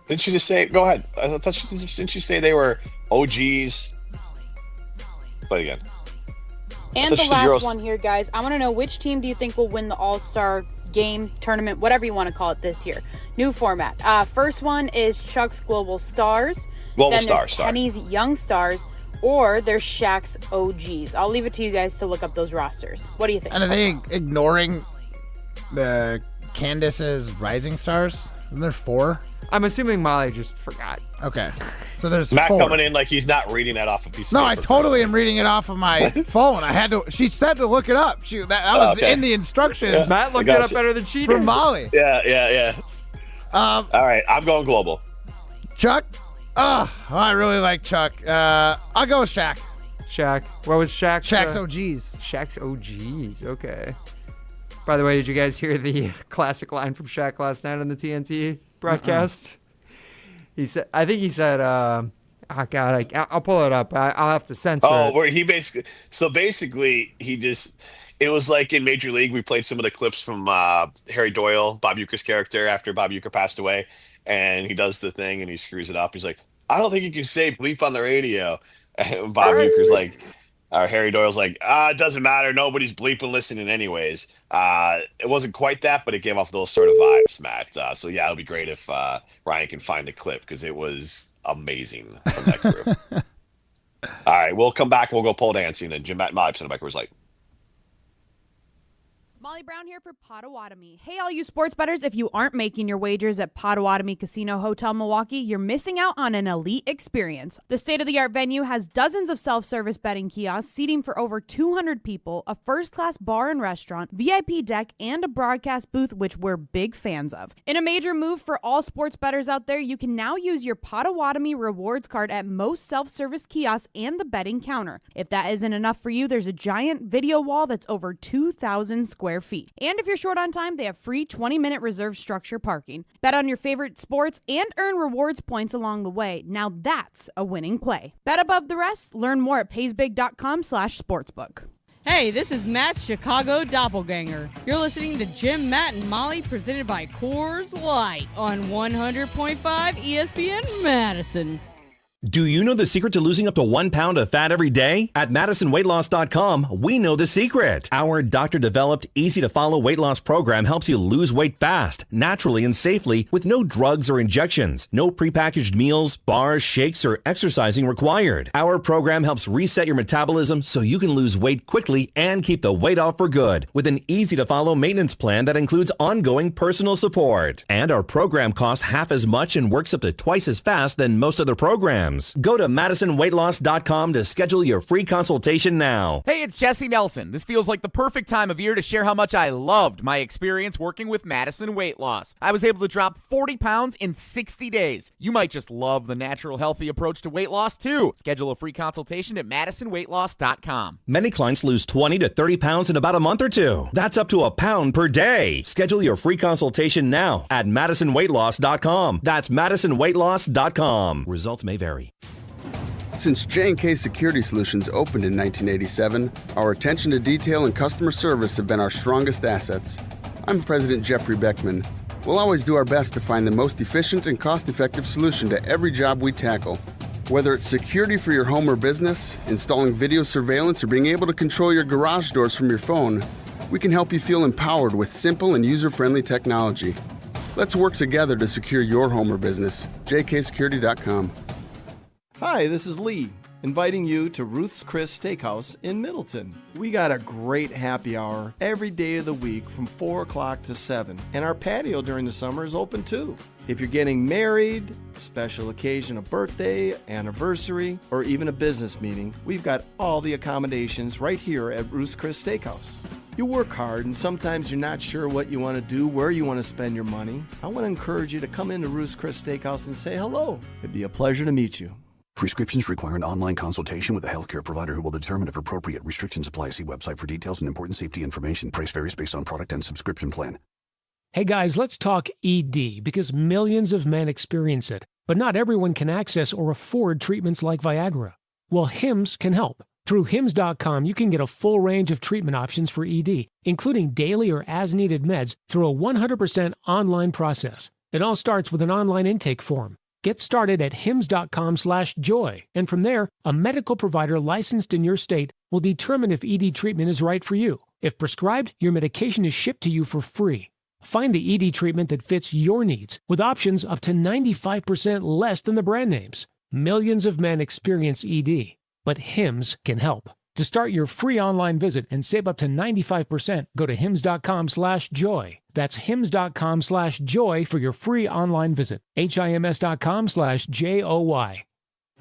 Didn't she just say? Go ahead. I thought didn't she say they were OGs? Play again. And the last one here, guys. I want to know, which team do you think will win the All-Star game, tournament, whatever you want to call it this year. New format. First one is Chuck's Global Stars. Then there's Kenny's Young Stars. Or there's Shaq's OGs. I'll leave it to you guys to look up those rosters. What do you think? And are they ignoring the Candace's Rising Stars? Isn't there 4? I'm assuming Molly just forgot. Okay. So there's Matt 4. coming in like he's not reading that off a piece of paper. No, I totally am reading it off of my phone. I had to. She said to look it up. That was in the instructions. Yeah. Matt looked it up better than she did. From Molly. Yeah. All right, I'm going global. Chuck? Oh, I really like Chuck. I'll go with Shaq. Shaq. What was Shaq's? Shaq's OGs. Shaq's OGs. Okay. By the way, did you guys hear the classic line from Shaq last night on the TNT broadcast? He said, I think he said, oh God, I'll pull it up. I'll have to censor it. Where he basically, he just, it was like in Major League, we played some of the clips from Harry Doyle, Bob Uecker's character, after Bob Uecker passed away, and he does the thing and he screws it up. He's like, I don't think you can say bleep on the radio. And Bob Uecker's like, Harry Doyle's like, it doesn't matter. Nobody's bleeping listening anyways. It wasn't quite that, but it gave off those sort of vibes, Matt. So yeah, it'll be great if Ryan can find the clip, because it was amazing from that crew. All right, we'll come back. We'll go pole dancing, and Jim Matt Mobson and Becker was like, Molly Brown here for Potawatomi. Hey, all you sports bettors, if you aren't making your wagers at Potawatomi Casino Hotel Milwaukee, you're missing out on an elite experience. The state-of-the-art venue has dozens of self-service betting kiosks, seating for over 200 people, a first-class bar and restaurant, VIP deck, and a broadcast booth, which we're big fans of. In a major move for all sports bettors out there, you can now use your Potawatomi rewards card at most self-service kiosks and the betting counter. If that isn't enough for you, there's a giant video wall that's over 2,000 square feet. And if you're short on time, they have free 20-minute reserved structure parking. Bet on your favorite sports and earn rewards points along the way. Now that's a winning play. Bet above the rest. Learn more at paysbig.com/sportsbook. Hey, this is Matt's Chicago Doppelganger. You're listening to Jim, Matt, and Molly, presented by Coors Light on 100.5 ESPN Madison. Do you know the secret to losing up to 1 pound of fat every day? At MadisonWeightLoss.com, we know the secret. Our doctor-developed, easy-to-follow weight loss program helps you lose weight fast, naturally, and safely with no drugs or injections, no prepackaged meals, bars, shakes, or exercising required. Our program helps reset your metabolism so you can lose weight quickly and keep the weight off for good with an easy-to-follow maintenance plan that includes ongoing personal support. And our program costs half as much and works up to twice as fast than most other programs. Go to MadisonWeightLoss.com to schedule your free consultation now. Hey, it's Jesse Nelson. This feels like the perfect time of year to share how much I loved my experience working with Madison Weight Loss. I was able to drop 40 pounds in 60 days. You might just love the natural, healthy approach to weight loss, too. Schedule a free consultation at MadisonWeightLoss.com. Many clients lose 20 to 30 pounds in about a month or two. That's up to a pound per day. Schedule your free consultation now at MadisonWeightLoss.com. That's MadisonWeightLoss.com. Results may vary. Since J&K Security Solutions opened in 1987, our attention to detail and customer service have been our strongest assets. I'm President Jeffrey Beckman. We'll always do our best to find the most efficient and cost-effective solution to every job we tackle. Whether it's security for your home or business, installing video surveillance, or being able to control your garage doors from your phone, we can help you feel empowered with simple and user-friendly technology. Let's work together to secure your home or business. jksecurity.com. Hi, this is Lee, inviting you to Ruth's Chris Steakhouse in Middleton. We got a great happy hour every day of the week from 4 o'clock to 7, and our patio during the summer is open too. If you're getting married, special occasion, a birthday, anniversary, or even a business meeting, we've got all the accommodations right here at Ruth's Chris Steakhouse. You work hard and sometimes you're not sure what you want to do, where you want to spend your money. I want to encourage you to come into Ruth's Chris Steakhouse and say hello. It'd be a pleasure to meet you. Prescriptions require an online consultation with a healthcare provider who will determine if appropriate. Restrictions apply. See website for details and important safety information. Price varies based on product and subscription plan. Hey guys, let's talk ED because millions of men experience it, but not everyone can access or afford treatments like Viagra. Well, Hims can help. Through Hims.com, you can get a full range of treatment options for ED, including daily or as-needed meds through a 100% online process. It all starts with an online intake form. Get started at hims.com/joy, and from there, a medical provider licensed in your state will determine if ED treatment is right for you. If prescribed, your medication is shipped to you for free. Find the ED treatment that fits your needs, with options up to 95% less than the brand names. Millions of men experience ED, but Hims can help. To start your free online visit and save up to 95%, go to hims.com/joy. That's hims.com/joy for your free online visit. HIMS.com/JOY.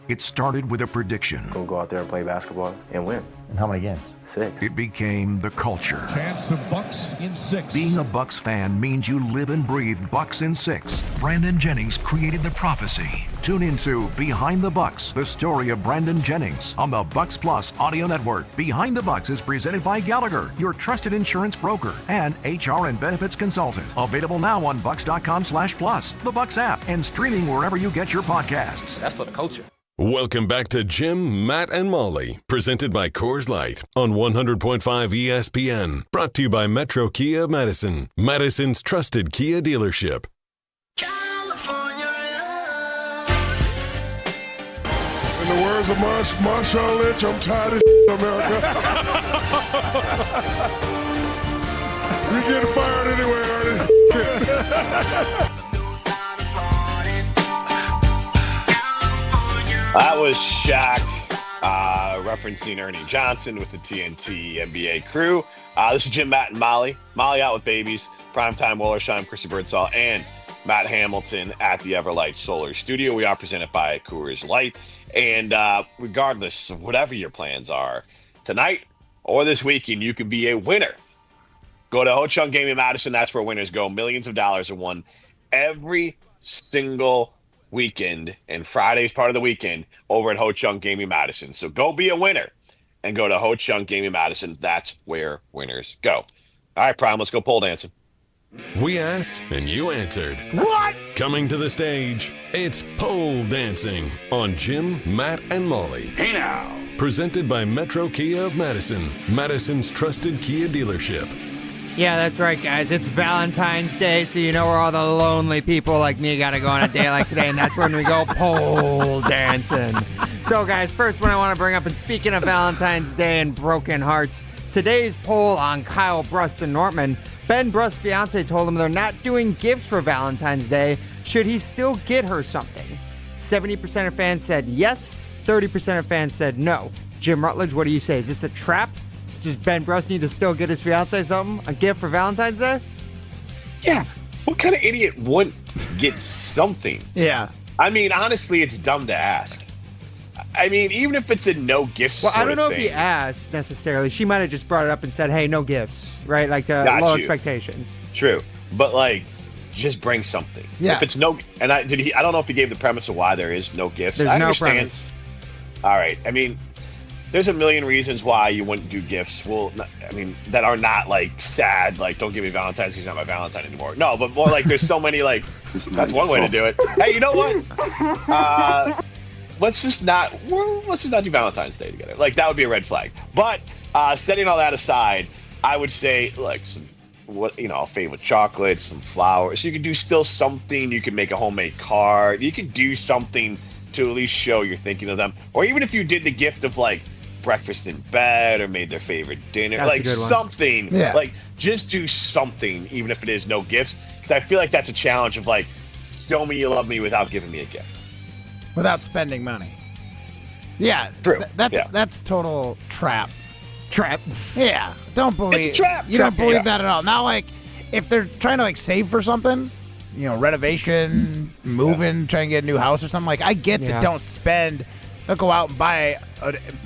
It started with a prediction. Go out there and play basketball and win. And how many games? 6. It became the culture. Chance of Bucks in 6. Being a Bucks fan means you live and breathe Bucks in 6. Brandon Jennings created the prophecy. Tune into Behind the Bucks, the story of Brandon Jennings on the Bucks Plus audio network. Behind the Bucks is presented by Gallagher, your trusted insurance broker and HR and benefits consultant. Available now on bucks.com/plus, the Bucks app, and streaming wherever you get your podcasts. That's for the culture. Welcome back to Jim, Matt, and Molly, presented by Coors Light on 100.5 ESPN. Brought to you by Metro Kia of Madison, Madison's trusted Kia dealership. In the words of Marshawn Lynch, I'm tired of America. We get fired anyway, Ernie. That was Shaq referencing Ernie Johnson with the TNT NBA crew. This is Jim, Matt, and Molly. Molly out with babies. Primetime Wollersheim, Chrissy Birdsall, and Matt Hamilton at the Everlight Solar Studio. We are presented by Coors Light. And regardless of whatever your plans are, tonight or this weekend, you could be a winner. Go to Ho Chunk Gaming Madison. That's where winners go. Millions of dollars are won every single weekend, and Friday's part of the weekend over at Ho Chunk Gaming Madison. So go be a winner and go to Ho Chunk Gaming Madison. That's where winners go. All right, Prime, let's go pole dancing. We asked and you answered. What? Coming to the stage, it's pole dancing on Jim, Matt, and Molly. Hey now. Presented by Metro Kia of Madison, Madison's trusted Kia dealership. Yeah, that's right, guys. It's Valentine's Day, so you know where all the lonely people like me got to go on a day like today, and that's when we go pole dancing. So, guys, first one I want to bring up, and speaking of Valentine's Day and broken hearts, today's poll on Kyle Brust and Nortman. Ben Brust's fiance told him they're not doing gifts for Valentine's Day. Should he still get her something? 70% of fans said yes, 30% of fans said no. Jim Rutledge, what do you say? Is this a trap? Does Ben Brust need to still get his fiance something? A gift for Valentine's Day? Yeah. What kind of idiot wouldn't get something? Yeah. I mean, honestly, it's dumb to ask. I mean, even if it's a no gifts. Well, I don't know thing, if he asked necessarily. She might have just brought it up and said, hey, no gifts, right? Like the low expectations. True. But, like, just bring something. Yeah. If it's no, and I don't know if he gave the premise of why there is no gifts. There's I no understand. premise. All right. I mean, there's a million reasons why you wouldn't do gifts. Well, I mean, that are not like sad, like don't give me Valentine's because you're not my Valentine anymore. No, but more like there's so many like that's one way to do it. Hey, you know what? Let's just not do Valentine's Day together. Like that would be a red flag. But setting all that aside, I would say like a favorite chocolates, some flowers. You could do still something. You could make a homemade card. You could do something to at least show you're thinking of them. Or even if you did the gift of like breakfast in bed or made their favorite dinner, that's like something. Yeah. Like just do something, even if it is no gifts. Because I feel like that's a challenge of like, show me you love me without giving me a gift. Without spending money. Yeah. True. That's total trap. Trap. Yeah. Don't believe. It's a trap. You Trap, don't believe yeah. that at all. Now, like, if they're trying to like save for something, renovation, moving, trying to get a new house or something, like I get that don't go out and buy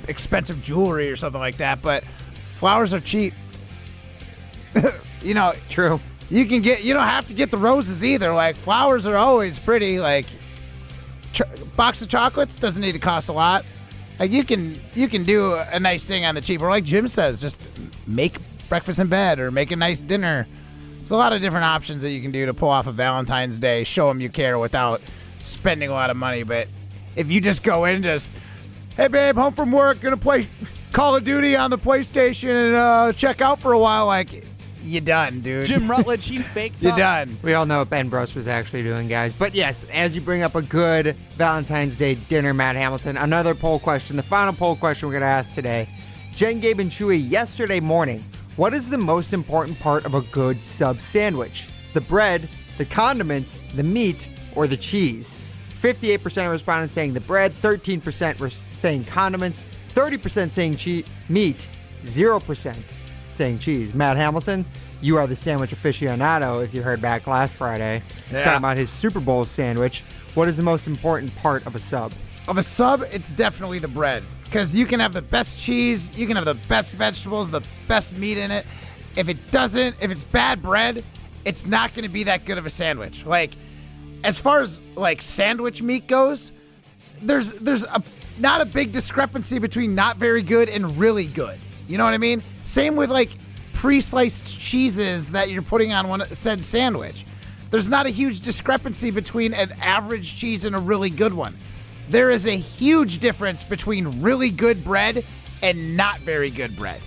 expensive jewelry or something like that, but flowers are cheap. True. You don't have to get the roses either. Like flowers are always pretty. Like box of chocolates doesn't need to cost a lot. Like you can do a nice thing on the cheap, or like Jim says, just make breakfast in bed or make a nice dinner. There's a lot of different options that you can do to pull off a Valentine's Day, show them you care without spending a lot of money. But if you just go in hey babe, home from work, gonna play Call of Duty on the PlayStation and check out for a while, like you done, dude. Jim Rutledge, he's fake You tough. done. We all know what Ben Brust was actually doing, guys. But yes, as you bring up a good Valentine's Day dinner, Matt Hamilton, another poll question, the final poll question we're going to ask today. Jen, Gabe, and Chewy, yesterday morning, what is the most important part of a good sub sandwich? The bread, the condiments, the meat, or the cheese? 58% of respondents saying the bread, 13% were saying condiments, 30% saying meat, 0% saying cheese. Matt Hamilton, you are the sandwich aficionado, if you heard back last Friday, talking about his Super Bowl sandwich. What is the most important part of a sub? Of a sub, it's definitely the bread. Because you can have the best cheese, you can have the best vegetables, the best meat in it. If it's bad bread, it's not going to be that good of a sandwich. Like, as far as like sandwich meat goes, there's not a big discrepancy between not very good and really good. You know what I mean? Same with like pre-sliced cheeses that you're putting on said sandwich. There's not a huge discrepancy between an average cheese and a really good one. There is a huge difference between really good bread and not very good bread.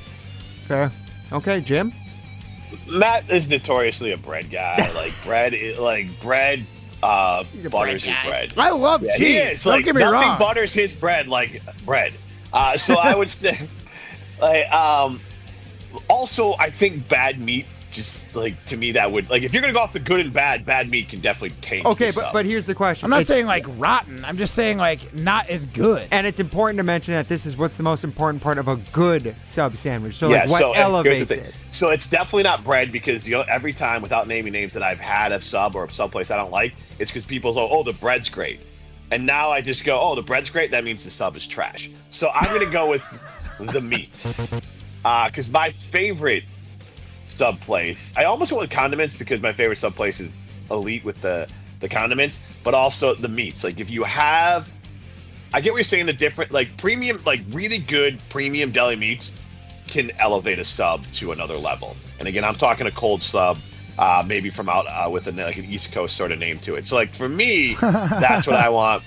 Fair. Okay, Jim? Matt is notoriously a bread guy. Bread butters his bread. I love cheese. He is. Don't get me nothing wrong. butters his bread like bread. So I would say, also I think bad meat. Just like to me, that would like if you're gonna go off the good and bad meat can definitely taint. Okay, yourself. but here's the question. I'm not saying like rotten. I'm just saying like not as good. And it's important to mention that this is what's the most important part of a good sub sandwich. So yeah, like what elevates it? So it's definitely not bread because every time, without naming names that I've had a sub or a sub place I don't like, it's because people say, oh, the bread's great. And now I just go, oh, the bread's great. That means the sub is trash. So I'm gonna go with the meats because my favorite sub place. I almost went with condiments because my favorite sub place is elite with the condiments, but also the meats. Like if you have, I get what you're saying. The different like premium, like really good premium deli meats can elevate a sub to another level. And again, I'm talking a cold sub, maybe from out with an East Coast sort of name to it. So like for me, that's what I want.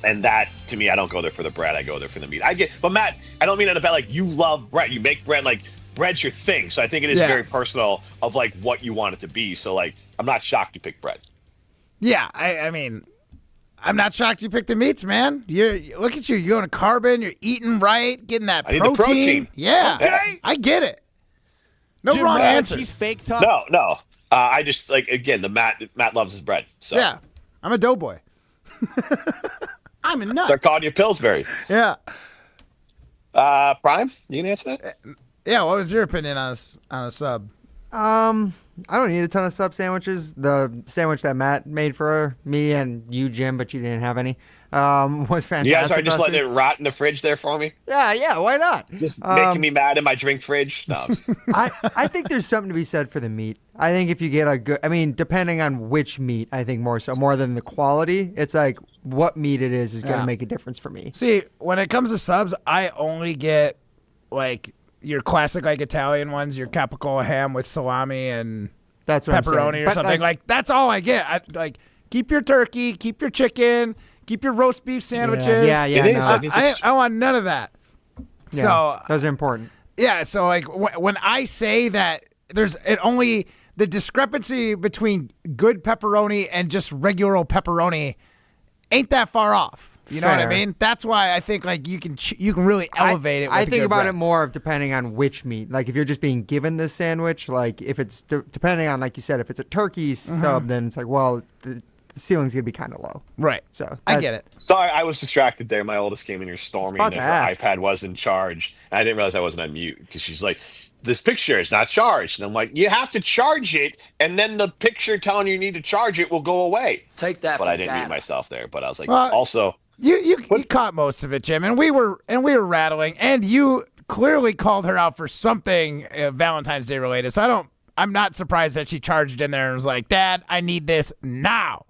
And that, to me, I don't go there for the bread. I go there for the meat. But Matt, I don't mean that about like you love bread. You make bread like bread's your thing. So I think it is very personal of like what you want it to be. So like, I'm not shocked you picked bread. Yeah, I mean, I'm not shocked you picked the meats, man. Look at you. You're going to carbon. You're eating right, getting that I need protein. the protein. Yeah, Okay. I get it. No wrong answers. Fake tough. No. I just like again the Matt loves his bread. So Yeah, I'm a doughboy. I'm a nut. start calling you Pillsbury. Yeah. Prime, you can answer that. Yeah, what was your opinion on a sub? I don't eat a ton of sub sandwiches. The sandwich that Matt made for me and you, Jim, but you didn't have any, was fantastic. You guys are just last letting week. it rot in the fridge there for me. Yeah, why not? Just making me mad in my drink fridge. No, I think there's something to be said for the meat. I think if you get a good, I mean, depending on which meat, I think more than the quality, it's like what meat it is going to make a difference for me. See, when it comes to subs, I only get like your classic like Italian ones, your capicola ham with salami and that's what pepperoni or something. Like that's all I get. I like keep your turkey, keep your chicken, keep your roast beaf sandwiches. Yeah. I want none of that. Yeah, So those are important. yeah, so like when I say that the discrepancy between good pepperoni and just regular pepperoni ain't that far off. You know what I mean? That's why I think like you can really elevate it. With I the think good about bread. it more of depending on which meat. Like if you're just being given this sandwich, like if it's depending on, like you said, if it's a turkey sub, then it's like, well, the ceiling's gonna be kind of low. Right. So I get it. sorry, I was distracted there. My oldest came in here storming about that to her ask. iPad was in charge. I didn't realize I wasn't on mute because she's like, "This picture is not charged," and I'm like, "You have to charge it, and then the picture telling you need to charge it will go away." Take that. But for I didn't data. mute myself there. But I was like, Well, also. You caught most of it, Jim, and we were rattling, and you clearly called her out for something Valentine's Day related. So I'm not surprised that she charged in there and was like, "Dad, I need this now."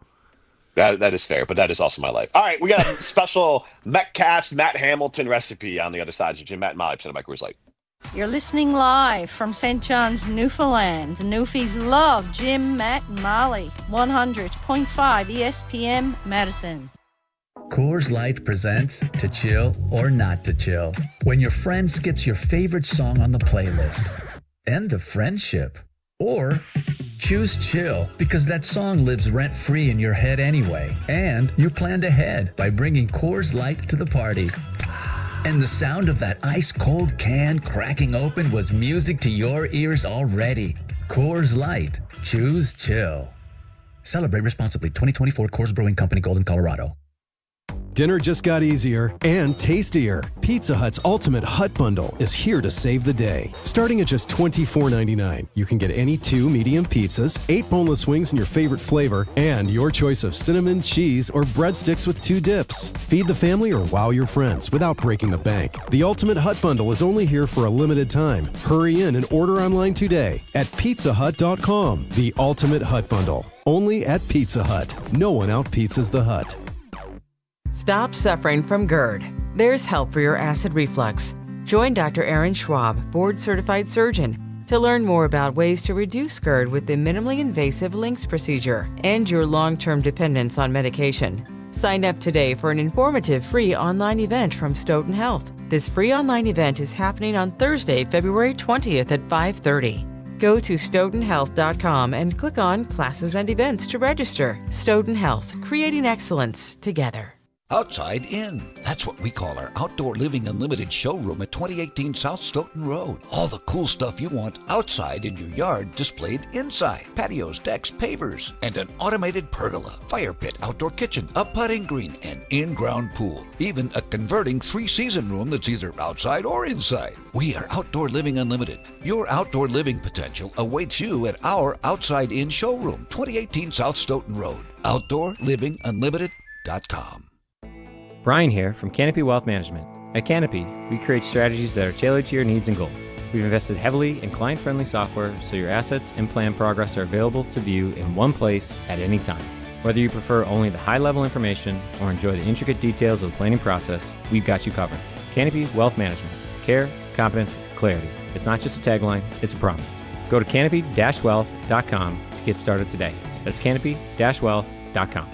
That is fair, but that is also my life. All right, we got a special Metcalf's Matt Hamilton recipe on the other side. So Jim, Matt, and Molly, presented by Coors Light. You're listening live from St. John's, Newfoundland. The Newfies love Jim, Matt, and Molly. 100.5 ESPN Madison. Coors Light presents To Chill or Not to Chill. When your friend skips your favorite song on the playlist. End the friendship. Or choose chill because that song lives rent-free in your head anyway. And you planned ahead by bringing Coors Light to the party. And the sound of that ice-cold can cracking open was music to your ears already. Coors Light. Choose chill. Celebrate responsibly. 2024 Coors Brewing Company, Golden, Colorado. Dinner just got easier and tastier. Pizza Hut's Ultimate Hut Bundle is here to save the day. Starting at just $24.99, you can get any 2 medium pizzas, 8 boneless wings in your favorite flavor, and your choice of cinnamon, cheese, or breadsticks with 2 dips. Feed the family or wow your friends without breaking the bank. The Ultimate Hut Bundle is only here for a limited time. Hurry in and order online today at pizzahut.com. The Ultimate Hut Bundle. Only at Pizza Hut. No one out-pizzas the Hut. Stop suffering from GERD. There's help for your acid reflux. Join Dr. Aaron Schwab, board-certified surgeon, to learn more about ways to reduce GERD with the minimally invasive LINX procedure and your long-term dependence on medication. Sign up today for an informative free online event from Stoughton Health. This free online event is happening on Thursday, February 20th at 5:30. Go to stoughtonhealth.com and click on Classes and Events to register. Stoughton Health, creating excellence together. Outside In. That's what we call our Outdoor Living Unlimited showroom at 2018 South Stoughton Road. All the cool stuff you want outside in your yard displayed inside. Patios, decks, pavers, and an automated pergola, fire pit, outdoor kitchen, a putting green, and in-ground pool. Even a converting 3-season room that's either outside or inside. We are Outdoor Living Unlimited. Your outdoor living potential awaits you at our Outside In showroom, 2018 South Stoughton Road. OutdoorLivingUnlimited.com. Brian here from Canopy Wealth Management. At Canopy, we create strategies that are tailored to your needs and goals. We've invested heavily in client-friendly software so your assets and plan progress are available to view in one place at any time. Whether you prefer only the high-level information or enjoy the intricate details of the planning process, we've got you covered. Canopy Wealth Management. Care, competence, clarity. It's not just a tagline, it's a promise. Go to canopy-wealth.com to get started today. That's canopy-wealth.com.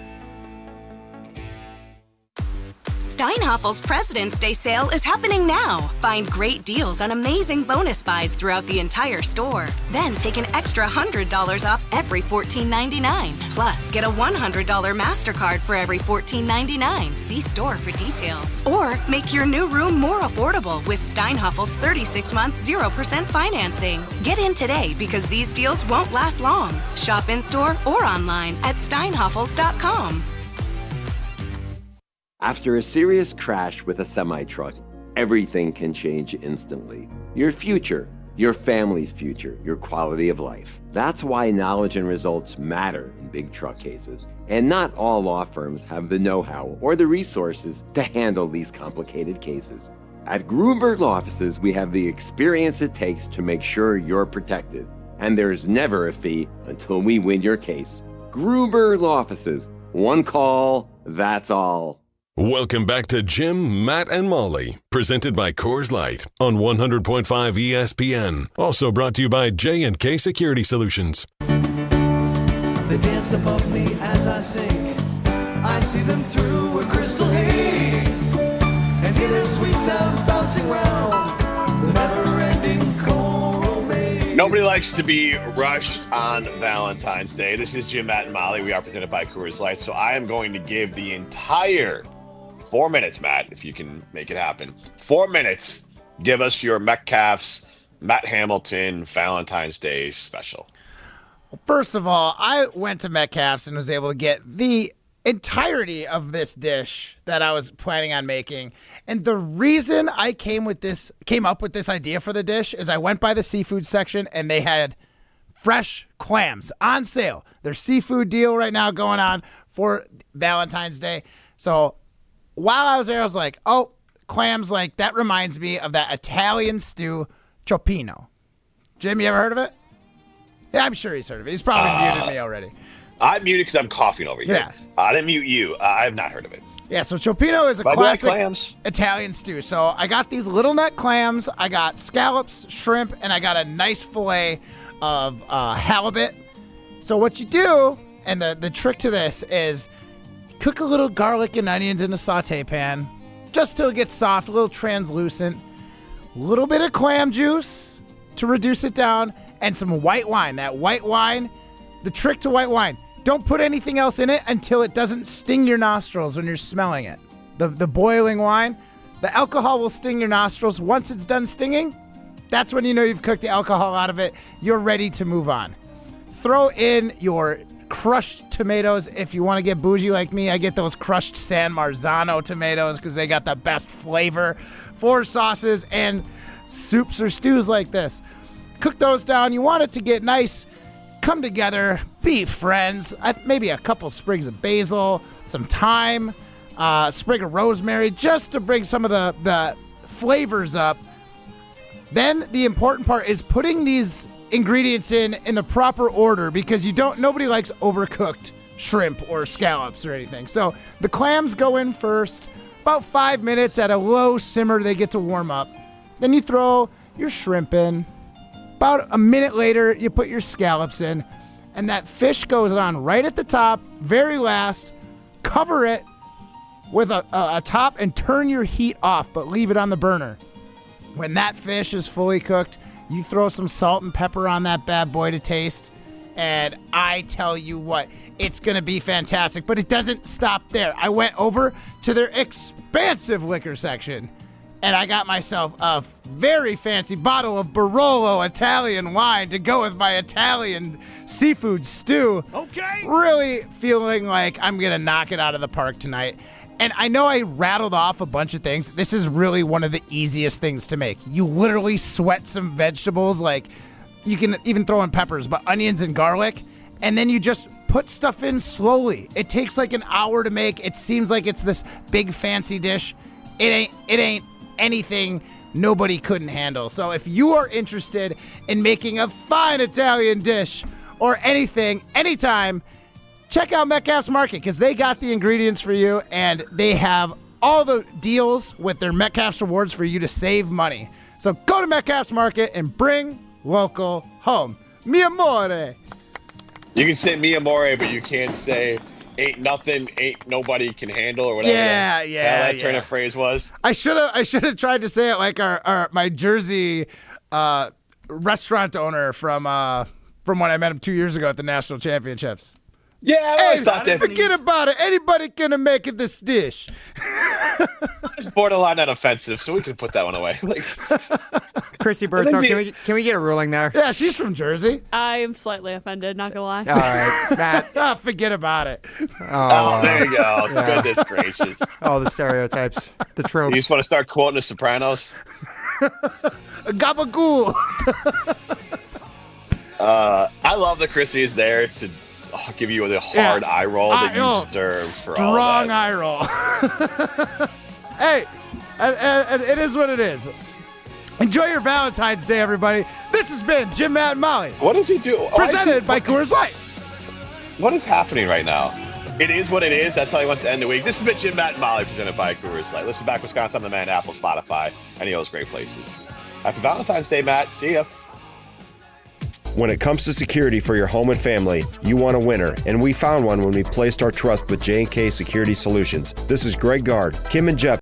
Steinhaffel's President's Day sale is happening now. Find great deals on amazing bonus buys throughout the entire store. Then take an extra $100 off every $14.99. Plus, get a $100 MasterCard for every $14.99. See store for details. Or make your new room more affordable with Steinhaffel's 36-month 0% financing. Get in today because these deals won't last long. Shop in-store or online at steinhaffels.com. After a serious crash with a semi-truck, everything can change instantly. Your future, your family's future, your quality of life. That's why knowledge and results matter in big truck cases. And not all law firms have the know-how or the resources to handle these complicated cases. At Gruberg Law Offices, we have the experience it takes to make sure you're protected. And there's never a fee until we win your case. Gruberg Law Offices. One call, that's all. Welcome back to Jim, Matt, and Molly, presented by Coors Light on 100.5 ESPN. Also brought to you by J&K Security Solutions. They dance above me as I sing. I see them through a crystal haze and hear their sweet sound bouncing round the never-ending choral maze. Nobody likes to be rushed on Valentine's Day. This is Jim, Matt, and Molly. We are presented by Coors Light, so I am going to give the entire 4 minutes, Matt, if you can make it happen. 4 minutes. Give us your Metcalf's Matt Hamilton Valentine's Day special. Well, first of all, I went to Metcalf's and was able to get the entirety of this dish that I was planning on making. And the reason I came up with this idea for the dish is I went by the seafood section and they had fresh clams on sale. There's seafood deal right now going on for Valentine's Day. So while I was there, I was like, oh, clams, like, that reminds me of that Italian stew, Cioppino. Jim, you ever heard of it? Yeah, I'm sure he's heard of it. He's probably muted me already. I'm muted because I'm coughing over here. Yeah. I didn't mute you. I have not heard of it. Yeah, so Cioppino is a But classic clams. Italian stew. So I got these little neck clams, I got scallops, shrimp, and I got a nice fillet of halibut. So what you do, and the trick to this is cook a little garlic and onions in a saute pan just till it gets soft, a little translucent. A little bit of clam juice to reduce it down, and some white wine. That white wine, the trick to white wine, don't put anything else in it until it doesn't sting your nostrils when you're smelling it. The boiling wine, the alcohol will sting your nostrils. Once it's done stinging, that's when you know you've cooked the alcohol out of it. You're ready to move on. Throw in your crushed tomatoes. If you want to get bougie like me, I get those crushed San Marzano tomatoes because they got the best flavor for sauces and soups or stews like this. Cook those down. You want it to get nice, come together, be friends. Maybe a couple sprigs of basil, some thyme, a sprig of rosemary, just to bring some of the flavors up. Then the important part is putting these ingredients in the proper order, because nobody likes overcooked shrimp or scallops or anything. So the clams go in first, about 5 minutes at a low simmer. They get to warm up. Then you throw your shrimp in. About a minute later, you put your scallops in, and that fish goes on right at the top, very last. Cover it with a top and turn your heat off, but leave it on the burner. When that fish is fully cooked, you throw some salt and pepper on that bad boy to taste, and I tell you what, it's going to be fantastic. But it doesn't stop there. I went over to their expansive liquor section, and I got myself a very fancy bottle of Barolo Italian wine to go with my Italian seafood stew. Okay. Really feeling like I'm going to knock it out of the park tonight. And I know I rattled off a bunch of things. This is really one of the easiest things to make. You literally sweat some vegetables, like you can even throw in peppers, but onions and garlic, and then you just put stuff in slowly. It takes like an hour to make. It seems like it's this big fancy dish. It ain't anything nobody couldn't handle. So if you are interested in making a fine Italian dish or anything, anytime, check out Metcalf's Market, because they got the ingredients for you, and they have all the deals with their Metcalf's Rewards for you to save money. So go to Metcalf's Market and bring local home. Mi amore. You can say mi amore, but you can't say ain't nobody can handle or whatever. That turn of phrase was. I should have tried to say it like my Jersey restaurant owner from when I met him 2 years ago at the national championships. Yeah, I always thought that. Forget about it. Anybody gonna make it this dish? It's borderline not offensive, so we can put that one away. Chrissy Birdsall, can we get a ruling there? Yeah, she's from Jersey. I am slightly offended, not gonna lie. All right, Matt. Forget about it. Oh, there you go. Yeah. Goodness gracious. Oh, the stereotypes, the tropes. You just want to start quoting The Sopranos? Gabagool. I love that Chrissy is there to give you the hard eye roll that you deserve for all that. Strong eye roll. Hey, and it is what it is. Enjoy your Valentine's Day, everybody. This has been Jim, Matt, and Molly. What does he do? Presented by Coors Light. What is happening right now? It is what it is. That's how he wants to end the week. This has been Jim, Matt, and Molly, presented by Coors Light. Listen back, Wisconsin on the Man, Apple, Spotify, any of those great places. Happy Valentine's Day, Matt. See ya. When it comes to security for your home and family, you want a winner, and we found one when we placed our trust with J&K Security Solutions. This is Greg Gard, Kim and Jeff